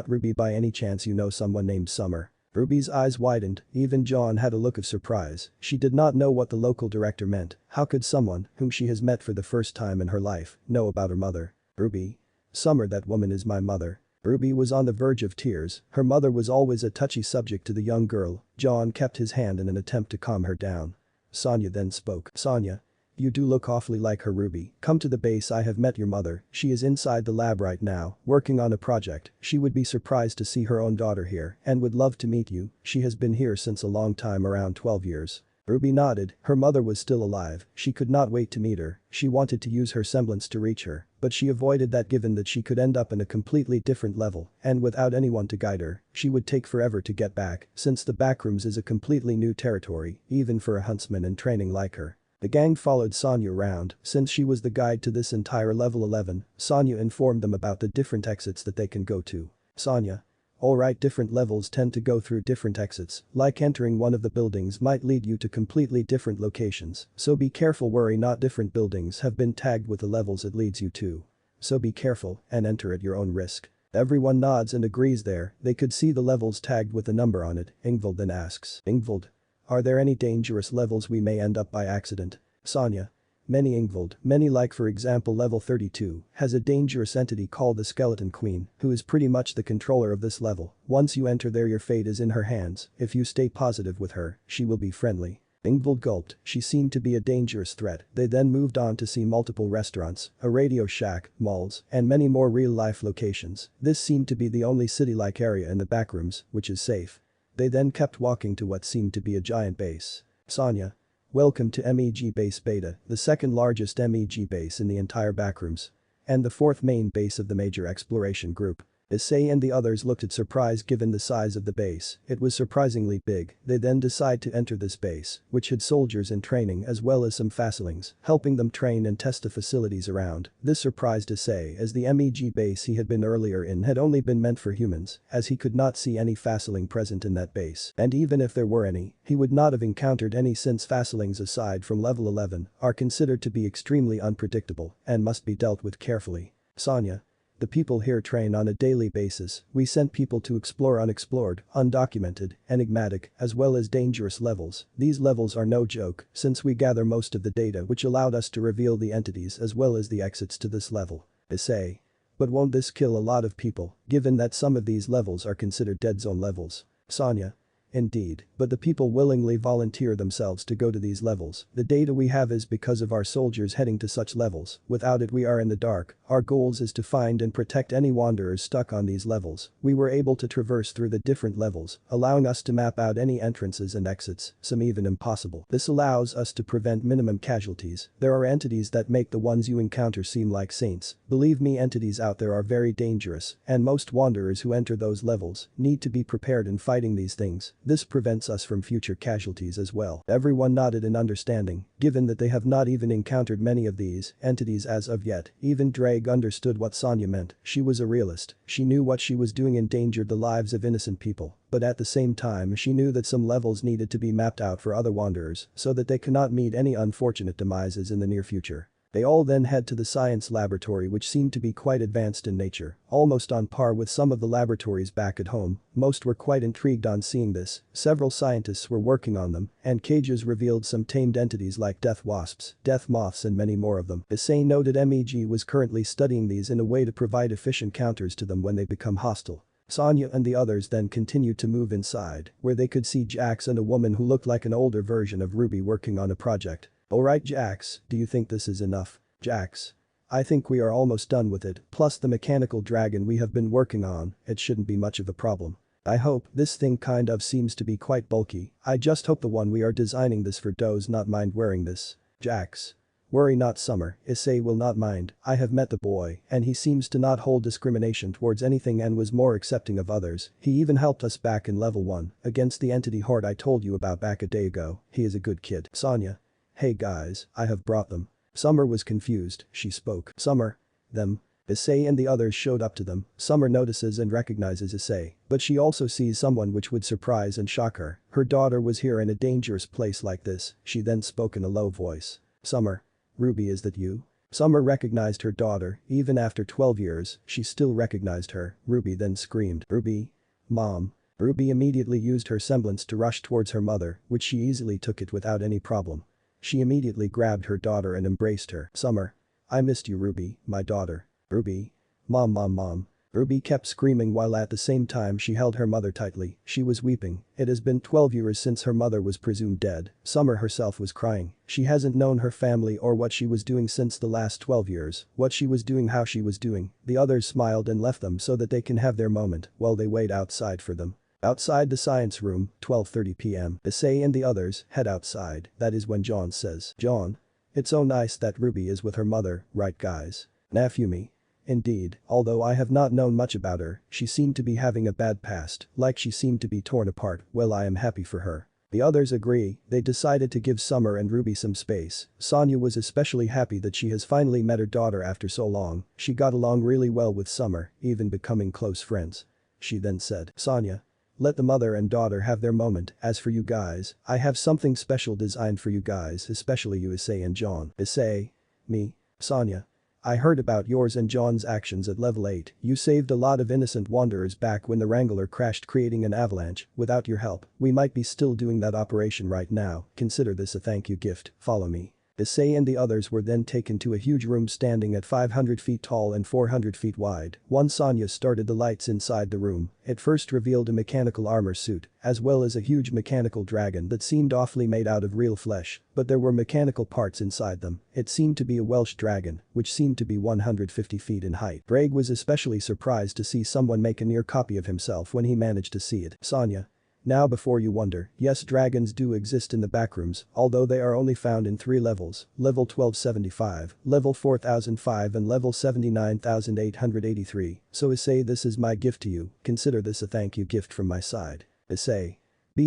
S1: Ruby, by any chance you know someone named Summer? Ruby's eyes widened. Even John had a look of surprise. She did not know what the local director meant. How could someone, whom she has met for the first time in her life, know about her mother? Ruby. Summer, that woman is my mother. Ruby was on the verge of tears. Her mother was always a touchy subject to the young girl. John kept his hand in an attempt to calm her down. Sonia then spoke. Sonia. You do look awfully like her, Ruby. Come to the base, I have met your mother, she is inside the lab right now, working on a project, she would be surprised to see her own daughter here and would love to meet you, she has been here since a long time, around 12 years. Ruby nodded, her mother was still alive, she could not wait to meet her, she wanted to use her semblance to reach her, but she avoided that given that she could end up in a completely different level, and without anyone to guide her, she would take forever to get back, since the Backrooms is a completely new territory, even for a huntsman in training like her. The gang followed Sonia around, since she was the guide to this entire level 11, Sonia informed them about the different exits that they can go to. Sonia. Alright, different levels tend to go through different exits, like entering one of the buildings might lead you to completely different locations, so be careful, worry not, different buildings have been tagged with the levels it leads you to. So be careful and enter at your own risk. Everyone nods and agrees there, they could see the levels tagged with a number on it, Ingvild then asks. Ingvild. Are there any dangerous levels we may end up by accident? Sonia. Many, Ingvild, many, like for example level 32 has a dangerous entity called the Skeleton Queen who is pretty much the controller of this level. Once you enter there your fate is in her hands, if you stay positive with her, she will be friendly. Ingvild gulped, she seemed to be a dangerous threat. They then moved on to see multiple restaurants, a radio shack, malls, and many more real-life locations. This seemed to be the only city-like area in the Backrooms, which is safe. They then kept walking to what seemed to be a giant base. Sonia. Welcome to MEG Base Beta, the second largest MEG base in the entire Backrooms. And the fourth main base of the major exploration group. Issei and the others looked at surprise given the size of the base, it was surprisingly big. They then decide to enter this base, which had soldiers in training as well as some facelings, helping them train and test the facilities around. This surprised Issei as the MEG base he had been earlier in had only been meant for humans, as he could not see any faceling present in that base. And even if there were any, he would not have encountered any since facelings aside from level 11 are considered to be extremely unpredictable and must be dealt with carefully. Sonia. The people here train on a daily basis, we sent people to explore unexplored, undocumented, enigmatic, as well as dangerous levels. These levels are no joke, since we gather most of the data which allowed us to reveal the entities as well as the exits to this level. Issei. But won't this kill a lot of people, given that some of these levels are considered dead zone levels? Sonia. Indeed, but the people willingly volunteer themselves to go to these levels. The data we have is because of our soldiers heading to such levels, without it we are in the dark. Our goals is to find and protect any wanderers stuck on these levels. We were able to traverse through the different levels, allowing us to map out any entrances and exits, some even impossible. This allows us to prevent minimum casualties. There are entities that make the ones you encounter seem like saints. Believe me, entities out there are very dangerous, and most wanderers who enter those levels need to be prepared in fighting these things. This prevents us from future casualties as well. Everyone nodded in understanding, given that they have not even encountered many of these entities as of yet. Even Drake understood what Sonia meant. She was a realist. She knew what she was doing endangered the lives of innocent people. But at the same time she knew that some levels needed to be mapped out for other wanderers so that they cannot meet any unfortunate demises in the near future. They all then head to the science laboratory, which seemed to be quite advanced in nature, almost on par with some of the laboratories back at home. Most were quite intrigued on seeing this, several scientists were working on them, and cages revealed some tamed entities like death wasps, death moths and many more of them. Issei noted MEG was currently studying these in a way to provide efficient counters to them when they become hostile. Sonia and the others then continued to move inside, where they could see Jax and a woman who looked like an older version of Ruby working on a project. Alright Jax, do you think this is enough? Jax. I think we are almost done with it, plus the mechanical dragon we have been working on, it shouldn't be much of a problem. I hope, this thing kind of seems to be quite bulky, I just hope the one we are designing this for does not mind wearing this. Jax. Worry not Summer, Issei will not mind, I have met the boy and he seems to not hold discrimination towards anything and was more accepting of others, he even helped us back in level 1, against the entity horde I told you about back a day ago, he is a good kid. Sonia. Hey guys, I have brought them. Summer was confused, she spoke. Summer. Them. Issei and the others showed up to them. Summer notices and recognizes Issei, but she also sees someone which would surprise and shock her. Her daughter was here in a dangerous place like this, she then spoke in a low voice. Summer. Ruby, is that you? Summer recognized her daughter, even after 12 years, she still recognized her. Ruby then screamed. Ruby? Mom. Ruby immediately used her semblance to rush towards her mother, which she easily took it without any problem. She immediately grabbed her daughter and embraced her. Summer. I missed you Ruby, my daughter. Ruby. Mom. Ruby kept screaming while at the same time she held her mother tightly. She was weeping. It has been 12 years since her mother was presumed dead. Summer herself was crying. She hasn't known her family or what she was doing since the last 12 years. What she was doing, how she was doing. The others smiled and left them so that they can have their moment while they wait outside for them. Outside the science room, 12:30 p.m. Issei and the others head outside. That is when John says, "John. It's so nice that Ruby is with her mother, right guys?" Nafumi. Indeed, although I have not known much about her, she seemed to be having a bad past, like she seemed to be torn apart. Well, I am happy for her. The others agree. They decided to give Summer and Ruby some space. Sonia was especially happy that she has finally met her daughter after so long. She got along really well with Summer, even becoming close friends. She then said, "Sonia. Let the mother and daughter have their moment. As for you guys, I have something special designed for you guys, especially you Issei and John." Issei. Me. Sonia. I heard about yours and John's actions at level 8. You saved a lot of innocent wanderers back when the Wrangler crashed, creating an avalanche. Without your help, we might be still doing that operation right now. Consider this a thank you gift. Follow me. Issei and the others were then taken to a huge room standing at 500 feet tall and 400 feet wide. Sonia started the lights inside the room. It first revealed a mechanical armor suit, as well as a huge mechanical dragon that seemed awfully made out of real flesh, but there were mechanical parts inside them. It seemed to be a Welsh dragon, which seemed to be 150 feet in height. Greg was especially surprised to see someone make a near copy of himself when he managed to see it. Sonia. Now before you wonder, yes, dragons do exist in the backrooms, although they are only found in 3 levels, level 1275, level 4005 and level 79,883, so Issei, this is my gift to you, consider this a thank you gift from my side. Issei.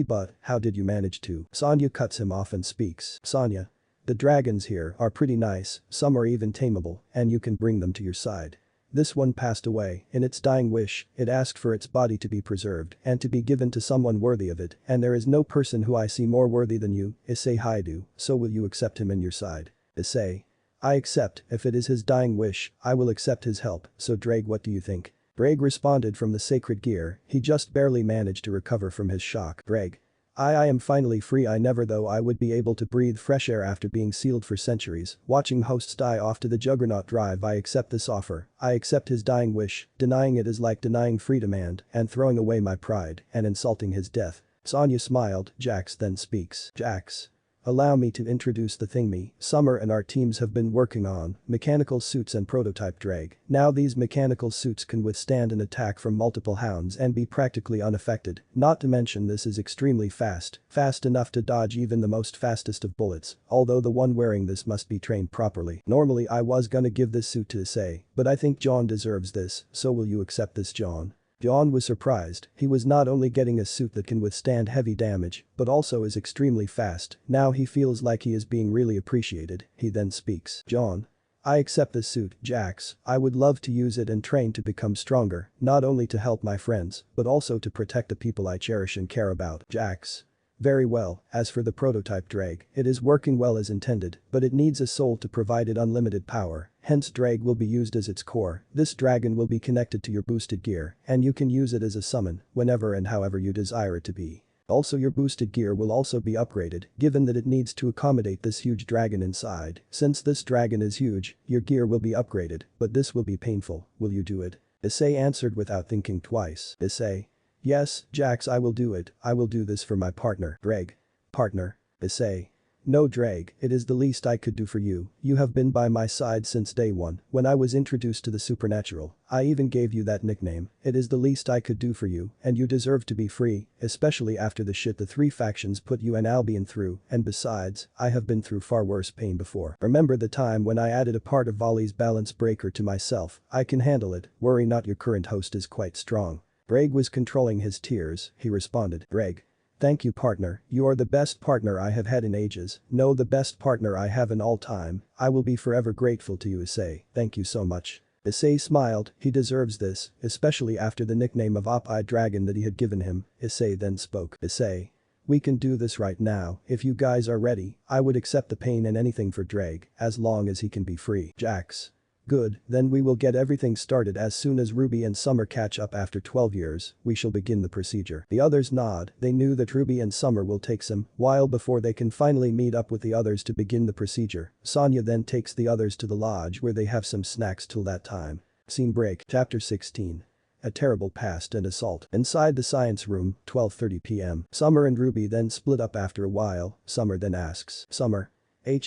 S1: But, how did you manage to? Sonia cuts him off and speaks. Sonia. The dragons here are pretty nice, some are even tameable, and you can bring them to your side. This one passed away. In its dying wish, it asked for its body to be preserved and to be given to someone worthy of it, and there is no person who I see more worthy than you, Issei Haidu, so will you accept him in your side? Issei. I accept. If it is his dying wish, I will accept his help. So Drake, what do you think? Drake responded from the sacred gear. He just barely managed to recover from his shock. Drake. I am finally free. I never thought I would be able to breathe fresh air after being sealed for centuries. Watching hosts die off to the Juggernaut drive, I accept this offer. I accept his dying wish. Denying it is like denying freedom and throwing away my pride and insulting his death. Sonia smiled. Jax then speaks. Jax. Allow me to introduce the thing me, Summer and our teams have been working on, mechanical suits and prototype drag. Now these mechanical suits can withstand an attack from multiple hounds and be practically unaffected, not to mention this is extremely fast enough to dodge even the most fastest of bullets, although the one wearing this must be trained properly. Normally I was gonna give this suit to Issei, but I think John deserves this, so will you accept this, John? John was surprised. He was not only getting a suit that can withstand heavy damage, but also is extremely fast. Now he feels like he is being really appreciated. He then speaks. John. I accept this suit, Jax. I would love to use it and train to become stronger, not only to help my friends, but also to protect the people I cherish and care about. Jax. Very well. As for the prototype drag, it is working well as intended, but it needs a soul to provide it unlimited power, hence drag will be used as its core. This dragon will be connected to your boosted gear, and you can use it as a summon, whenever and however you desire it to be. Also your boosted gear will also be upgraded, given that it needs to accommodate this huge dragon inside. Since this dragon is huge, your gear will be upgraded, but this will be painful. Will you do it? Issei answered without thinking twice. Issei. Yes, Jax, I will do it. I will do this for my partner. Drag. Partner. Issei. No, Drag, it is the least I could do for you. You have been by my side since day one, when I was introduced to the supernatural. I even gave you that nickname. It is the least I could do for you, and you deserve to be free, especially after the shit the 3 factions put you and Albion through, and besides, I have been through far worse pain before. Remember the time when I added a part of Volley's balance breaker to myself? I can handle it. Worry not, your current host is quite strong. Greg was controlling his tears. He responded. Greg. Thank you, partner. You are the best partner I have had in ages. No, the best partner I have in all time. I will be forever grateful to you, Issei. Thank you so much. Issei smiled. He deserves this, especially after the nickname of Op-Eye Dragon that he had given him. Issei then spoke. Issei. We can do this right now. If you guys are ready, I would accept the pain and anything for Drag, as long as he can be free. Jax. Good, then we will get everything started as soon as Ruby and Summer catch up after 12 years, we shall begin the procedure. The others nod. They knew that Ruby and Summer will take some while before they can finally meet up with the others to begin the procedure. Sonia then takes the others to the lodge where they have some snacks till that time. Scene break. Chapter 16. a terrible past and assault. Inside the science room, 12:30 p.m. Summer and Ruby then split up after a while. Summer then asks, Summer.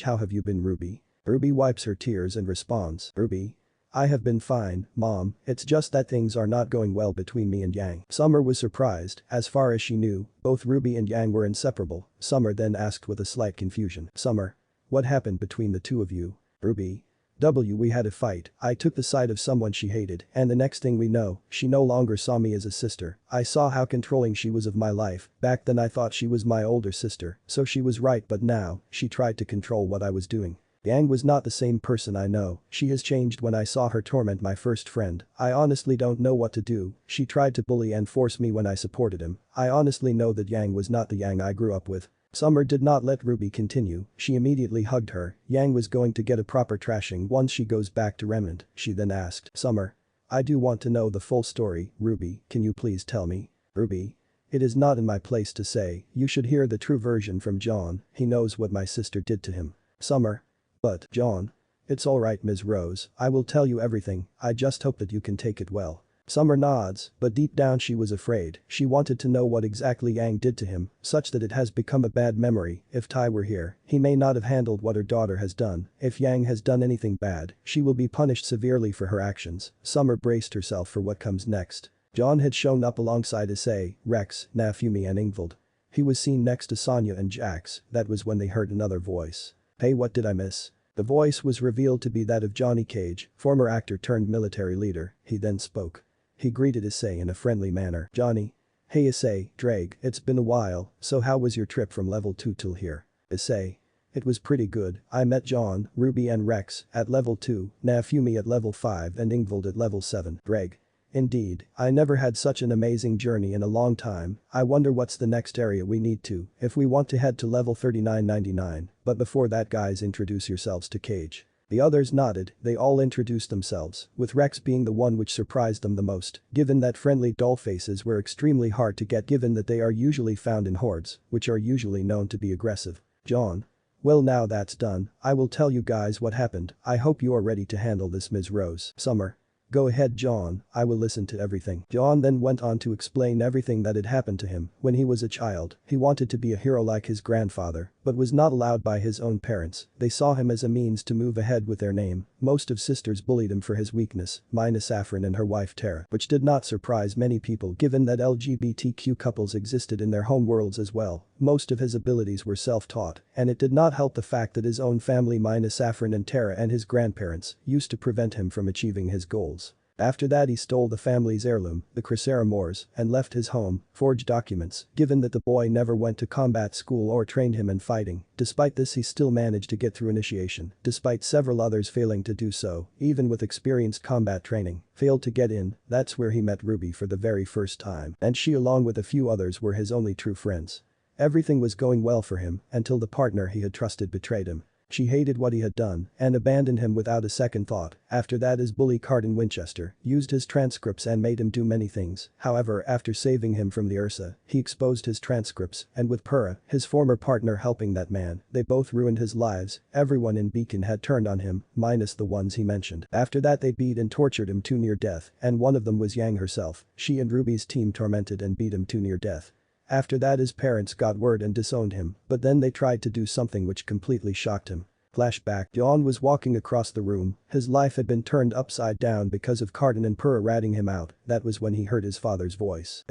S1: How have you been, Ruby? Ruby wipes her tears and responds, Ruby. I have been fine, Mom, it's just that things are not going well between me and Yang. Summer was surprised, as far as she knew, both Ruby and Yang were inseparable. Summer then asked with a slight confusion, Summer. What happened between the two of you? Ruby. We had a fight, I took the side of someone she hated, and the next thing we know, she no longer saw me as a sister. I saw how controlling she was of my life, back then I thought she was my older sister, so she was right, but now, she tried to control what I was doing. Yang was not the same person, I know, she has changed. When I saw her torment my first friend, I honestly don't know what to do. She tried to bully and force me when I supported him. I honestly know that Yang was not the Yang I grew up with. Summer did not let Ruby continue, she immediately hugged her. Yang was going to get a proper trashing once she goes back to Remnant. She then asked, Summer. I do want to know the full story, Ruby, can you please tell me? Ruby. It is not in my place to say, you should hear the true version from John, he knows what my sister did to him. Summer. But, John. It's alright, Ms. Rose, I will tell you everything, I just hope that you can take it well. Summer nods, but deep down she was afraid. She wanted to know what exactly Yang did to him, such that it has become a bad memory. If Tai were here, he may not have handled what her daughter has done. If Yang has done anything bad, she will be punished severely for her actions. Summer braced herself for what comes next. John had shown up alongside Issei, Rex, Naofumi and Ingvild. He was seen next to Sonia and Jax. That was when they heard another voice. Hey, what did I miss? The voice was revealed to be that of Johnny Cage, former actor turned military leader. He then spoke. He greeted Issei in a friendly manner. Johnny. Hey Issei, Drake, it's been a while, so how was your trip from level 2 till here? Issei. It was pretty good, I met John, Ruby and Rex at level 2, Naofumi at level 5 and Ingvild at level 7. Drake. Indeed, I never had such an amazing journey in a long time. I wonder what's the next area we need to, if we want to head to level 3999, but before that guys introduce yourselves to Cage. The others nodded, they all introduced themselves, with Rex being the one which surprised them the most, given that friendly doll faces were extremely hard to get given that they are usually found in hordes, which are usually known to be aggressive. John. Well now that's done, I will tell you guys what happened, I hope you are ready to handle this, Ms. Rose. Summer. Go ahead, John, I will listen to everything. John then went on to explain everything that had happened to him. When he was a child, he wanted to be a hero like his grandfather, but was not allowed by his own parents. They saw him as a means to move ahead with their name. Most of sisters bullied him for his weakness, minus Saffron and her wife Tara, which did not surprise many people given that LGBTQ couples existed in their home worlds as well. Most of his abilities were self-taught, and it did not help the fact that his own family minus Saffron and Tara and his grandparents used to prevent him from achieving his goals. After that he stole the family's heirloom, the Cressera Moors, and left his home, forged documents, given that the boy never went to combat school or trained him in fighting. Despite this he still managed to get through initiation, despite several others failing to do so, even with experienced combat training, failed to get in. That's where he met Ruby for the very first time, and she along with a few others were his only true friends. Everything was going well for him until the partner he had trusted betrayed him. She hated what he had done and abandoned him without a second thought. After that his bully Cardin Winchester used his transcripts and made him do many things. However, after saving him from the Ursa, he exposed his transcripts and with Pura, his former partner helping that man, they both ruined his lives. Everyone in Beacon had turned on him, minus the ones he mentioned. After that they beat and tortured him to near death, and one of them was Yang herself. She and Ruby's team tormented and beat him to near death. After that his parents got word and disowned him, but then they tried to do something which completely shocked him. Flashback. John was walking across the room, his life had been turned upside down because of Cardin and Pura ratting him out. That was when he heard his father's voice.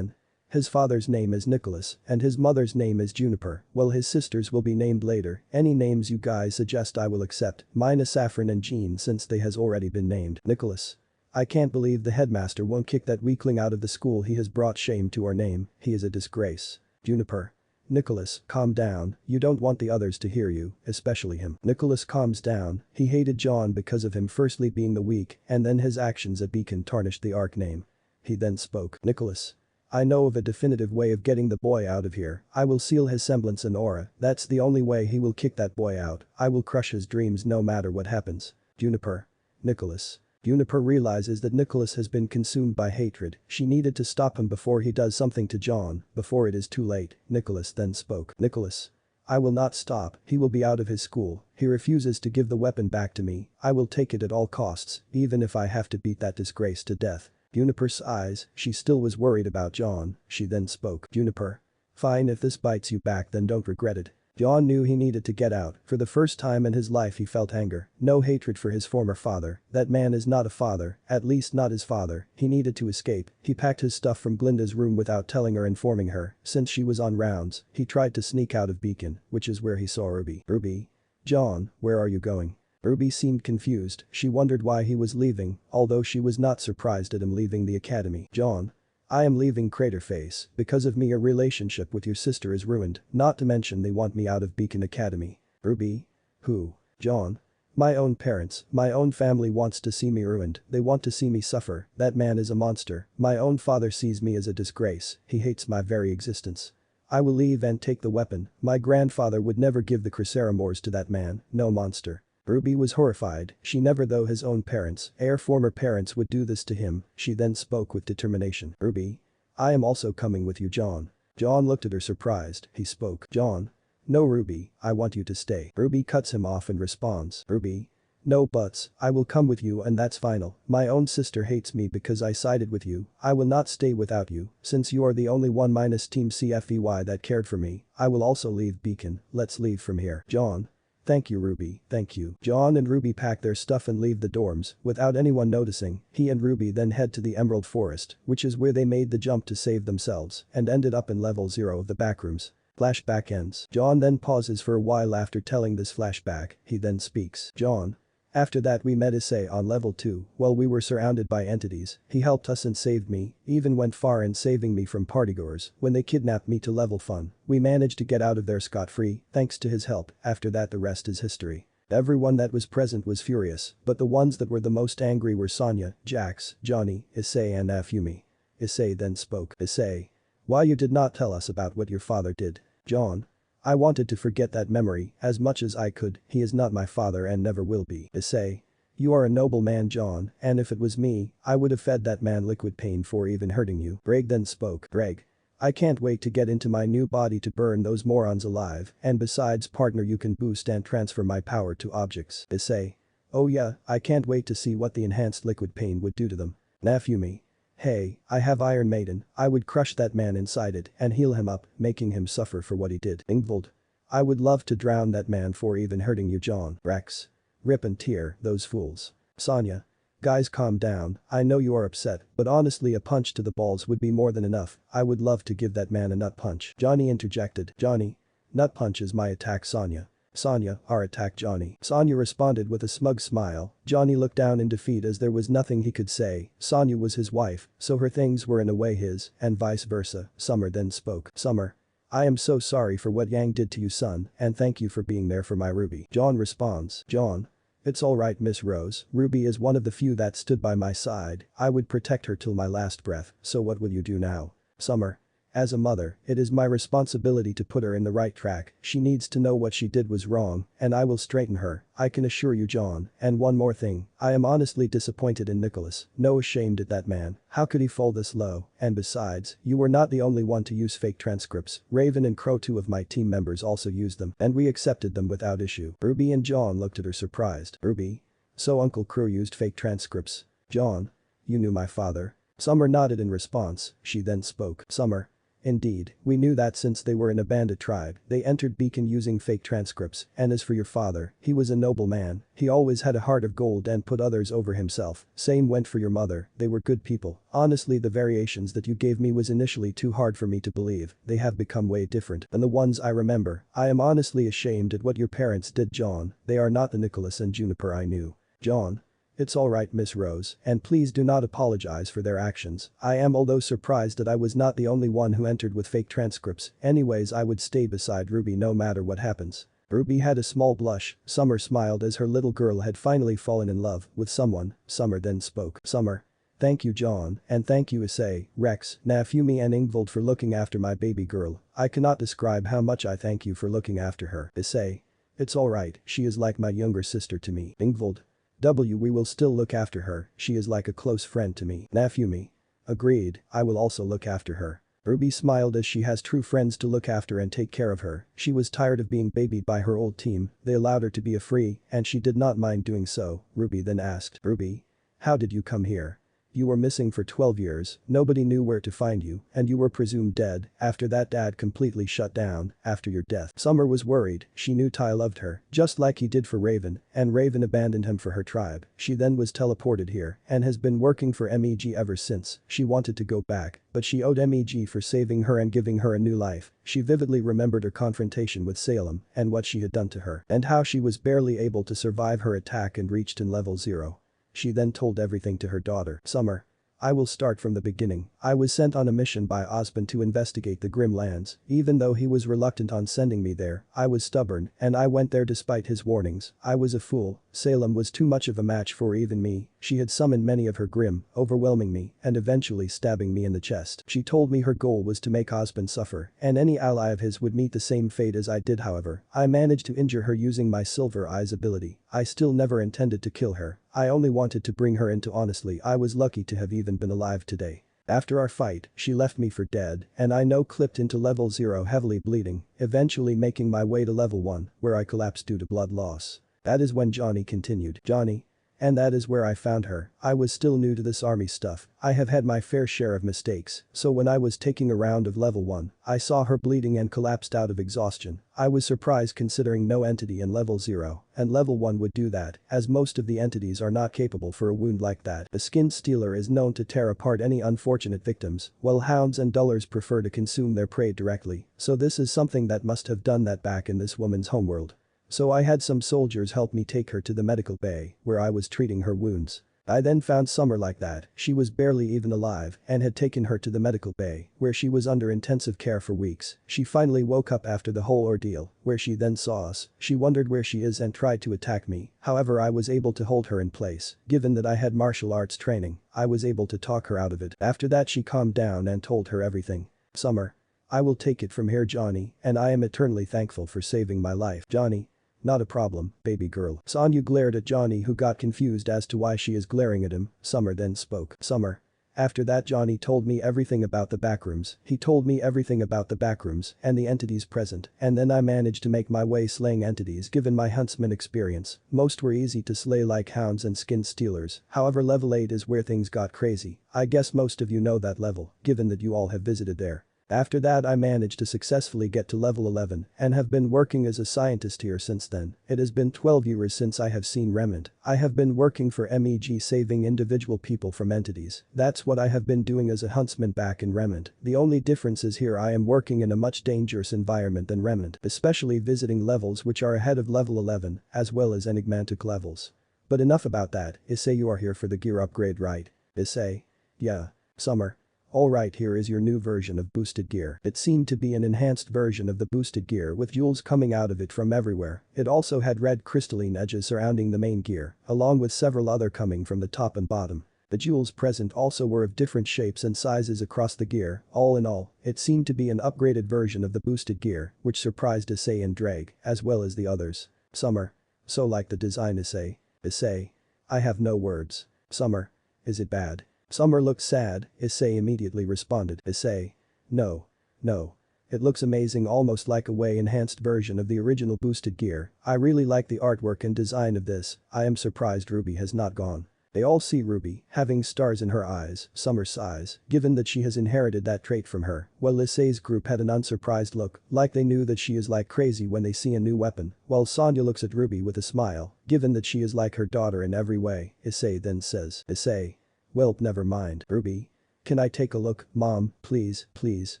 S1: His father's name is Nicholas, and his mother's name is Juniper. Well, his sisters will be named later. Any names you guys suggest I will accept, minus Saffron and Jean since they has already been named. Nicholas. I can't believe the headmaster won't kick that weakling out of the school. He has brought shame to our name, he is a disgrace. Juniper. Nicholas, calm down, you don't want the others to hear you, especially him. Nicholas calms down, he hated John because of him firstly being the weak, and then his actions at Beacon tarnished the ARC name. He then spoke. Nicholas. I know of a definitive way of getting the boy out of here. I will seal his semblance and aura, that's the only way he will kick that boy out. I will crush his dreams no matter what happens. Juniper. Nicholas. Juniper realizes that Nicholas has been consumed by hatred. She needed to stop him before he does something to John, before it is too late. Nicholas then spoke. Nicholas. I will not stop, he will be out of his school. He refuses to give the weapon back to me. I will take it at all costs, even if I have to beat that disgrace to death. Juniper's eyes, she still was worried about John, she then spoke. Juniper. Fine, if this bites you back then don't regret it. John knew he needed to get out. For the first time in his life he felt anger, no hatred for his former father. That man is not a father, at least not his father. He needed to escape. He packed his stuff from Glinda's room without telling or informing her. Since she was on rounds, he tried to sneak out of Beacon, which is where he saw Ruby. Ruby? John, where are you going? Ruby seemed confused. She wondered why he was leaving, although she was not surprised at him leaving the academy. John. I am leaving Craterface. Because of me your relationship with your sister is ruined, not to mention they want me out of Beacon Academy. Ruby? Who? John? My own parents, my own family wants to see me ruined, they want to see me suffer. That man is a monster. My own father sees me as a disgrace, he hates my very existence. I will leave and take the weapon. My grandfather would never give the Cresceramores to that man, no monster. Ruby was horrified. She never though his own parents, former parents would do this to him. She then spoke with determination. Ruby? I am also coming with you, John. John looked at her surprised. He spoke. John? No, Ruby, I want you to stay. Ruby cuts him off and responds. Ruby? No buts, I will come with you and that's final. My own sister hates me because I sided with you. I will not stay without you. Since you are the only one minus Team CFEY that cared for me, I will also leave Beacon. Let's leave from here. John? Thank you, Ruby, thank you. John and Ruby pack their stuff and leave the dorms, without anyone noticing. He and Ruby then head to the Emerald Forest, which is where they made the jump to save themselves, and ended up in level 0 of the Backrooms. Flashback ends. John then pauses for a while after telling this flashback, he then speaks. John. After that we met Issei on level 2, while we were surrounded by entities, he helped us and saved me, even went far in saving me from partygoers when they kidnapped me to level fun. We managed to get out of there scot-free, thanks to his help. After that the rest is history. Everyone that was present was furious, but the ones that were the most angry were Sonia, Jax, Johnny, Issei and Afumi. Issei then spoke. Issei. Why you did not tell us about what your father did? John. I wanted to forget that memory as much as I could. He is not my father and never will be. Issei. You are a noble man, John, and if it was me, I would have fed that man liquid pain for even hurting you. Greg then spoke. Greg. I can't wait to get into my new body to burn those morons alive, and besides partner you can boost and transfer my power to objects. Issei. Oh yeah, I can't wait to see what the enhanced liquid pain would do to them. Nafumi. Hey, I have Iron Maiden, I would crush that man inside it and heal him up, making him suffer for what he did. Ingvild. I would love to drown that man for even hurting you, John. Rex. Rip and tear, those fools. Sonia. Guys, calm down, I know you are upset, but honestly a punch to the balls would be more than enough. I would love to give that man a nut punch. Johnny interjected. Johnny. Nut punch is my attack, Sonia. Sonia, our attack, Johnny. Sonia responded with a smug smile. Johnny looked down in defeat as there was nothing he could say. Sonia was his wife, so her things were in a way his, and vice versa. Summer then spoke. Summer. I am so sorry for what Yang did to you, son, and thank you for being there for my Ruby. John responds. John. It's alright, Miss Rose. Ruby is one of the few that stood by my side. I would protect her till my last breath, so what will you do now? Summer. As a mother, it is my responsibility to put her in the right track. She needs to know what she did was wrong, and I will straighten her, I can assure you, John. And one more thing, I am honestly disappointed in Nicholas. No, ashamed at that man. How could he fall this low? And besides, you were not the only one to use fake transcripts. Raven and Crow, 2 of my team members, also used them, and we accepted them without issue. Ruby and John looked at her surprised. Ruby? So Uncle Crow used fake transcripts? John? You knew my father? Summer nodded in response. She then spoke. Summer. Indeed, we knew that since they were in a bandit tribe, they entered Beacon using fake transcripts, and as for your father, he was a noble man, he always had a heart of gold and put others over himself. Same went for your mother, they were good people. Honestly, the variations that you gave me was initially too hard for me to believe, they have become way different than the ones I remember. I am honestly ashamed at what your parents did, John, they are not the Nicholas and Juniper I knew. John. It's alright, Miss Rose, and please do not apologize for their actions. I am although surprised that I was not the only one who entered with fake transcripts. Anyways, I would stay beside Ruby no matter what happens. Ruby had a small blush. Summer smiled as her little girl had finally fallen in love with someone. Summer then spoke. Summer. Thank you, John, and thank you, Issei, Rex, Nafumi and Ingvild for looking after my baby girl. I cannot describe how much I thank you for looking after her. Issei. It's alright, she is like my younger sister to me. Ingvild. We will still look after her, she is like a close friend to me. Nafumi. Agreed, I will also look after her. Ruby smiled as she has true friends to look after and take care of her. She was tired of being babied by her old team, they allowed her to be a free, and she did not mind doing so. Ruby then asked. Ruby. How did you come here? You were missing for 12 years, nobody knew where to find you, and you were presumed dead after that dad completely shut down after your death. Summer was worried, she knew Ty loved her, just like he did for Raven, and Raven abandoned him for her tribe. She then was teleported here and has been working for MEG ever since. She wanted to go back, but she owed MEG for saving her and giving her a new life. She vividly remembered her confrontation with Salem and what she had done to her, and how she was barely able to survive her attack and reached in level 0. She then told everything to her daughter. Summer. I will start from the beginning. I was sent on a mission by Osmond to investigate the Grim Lands. Even though he was reluctant on sending me there, I was stubborn and I went there despite his warnings. I was a fool. Salem was too much of a match for even me. She had summoned many of her Grim, overwhelming me and eventually stabbing me in the chest. She told me her goal was to make Osmond suffer and any ally of his would meet the same fate as I did. However, I managed to injure her using my Silver Eyes ability. I still never intended to kill her. I only wanted to bring her into. Honestly, I was lucky to have even been alive today. After our fight, she left me for dead and I clipped into level 0 heavily bleeding, eventually making my way to level 1 where I collapsed due to blood loss. That is when Johnny continued. Johnny. And that is where I found her. I was still new to this army stuff. I have had my fair share of mistakes, so when I was taking a round of level 1, I saw her bleeding and collapsed out of exhaustion. I was surprised considering no entity in level 0 and level 1 would do that, as most of the entities are not capable for a wound like that. The skin stealer is known to tear apart any unfortunate victims, while hounds and dullers prefer to consume their prey directly, so this is something that must have done that back in this woman's homeworld. So I had some soldiers help me take her to the medical bay, where I was treating her wounds. I then found Summer like that, she was barely even alive and had taken her to the medical bay, where she was under intensive care for weeks. She finally woke up after the whole ordeal, where she then saw us. She wondered where she is and tried to attack me, however I was able to hold her in place. Given that I had martial arts training, I was able to talk her out of it. After that she calmed down and told her everything. Summer. I will take it from here, Johnny, and I am eternally thankful for saving my life. Johnny. Not a problem, baby girl. Sonya glared at Johnny, who got confused as to why she is glaring at him. Summer then spoke. Summer. After that Johnny told me everything about the Backrooms. He told me everything about the Backrooms and the entities present, and then I managed to make my way slaying entities given my huntsman experience. Most were easy to slay like hounds and skin stealers, however level 8 is where things got crazy. I guess most of you know that level, given that you all have visited there. After that I managed to successfully get to level 11 and have been working as a scientist here since then. It has been 12 years since I have seen Remnant. I have been working for MEG saving individual people from entities. That's what I have been doing as a huntsman back in Remnant. The only difference is here I am working in a much dangerous environment than Remnant, especially visiting levels which are ahead of level 11 as well as enigmatic levels. But enough about that. Issei, you are here for the gear upgrade, right? Issei. Yeah. Summer. Alright, here is your new version of boosted gear. It seemed to be an enhanced version of the boosted gear with jewels coming out of it from everywhere. It also had red crystalline edges surrounding the main gear, along with several other coming from the top and bottom. The jewels present also were of different shapes and sizes across the gear. All in all, it seemed to be an upgraded version of the boosted gear, which surprised Issei and Drake, as well as the others. Summer. So like the design, Issei. Issei. I have no words. Summer. Is it bad? Summer looked sad. Issei immediately responded. Issei. No. No. It looks amazing, almost like a way enhanced version of the original boosted gear. I really like the artwork and design of this. I am surprised Ruby has not gone. They all see Ruby, having stars in her eyes. Summer sighs, given that she has inherited that trait from her, while Issei's group had an unsurprised look, like they knew that she is like crazy when they see a new weapon, while Sonya looks at Ruby with a smile, given that she is like her daughter in every way. Issei then says. Issei. Well, never mind. Ruby. Can I take a look, Mom, please, please,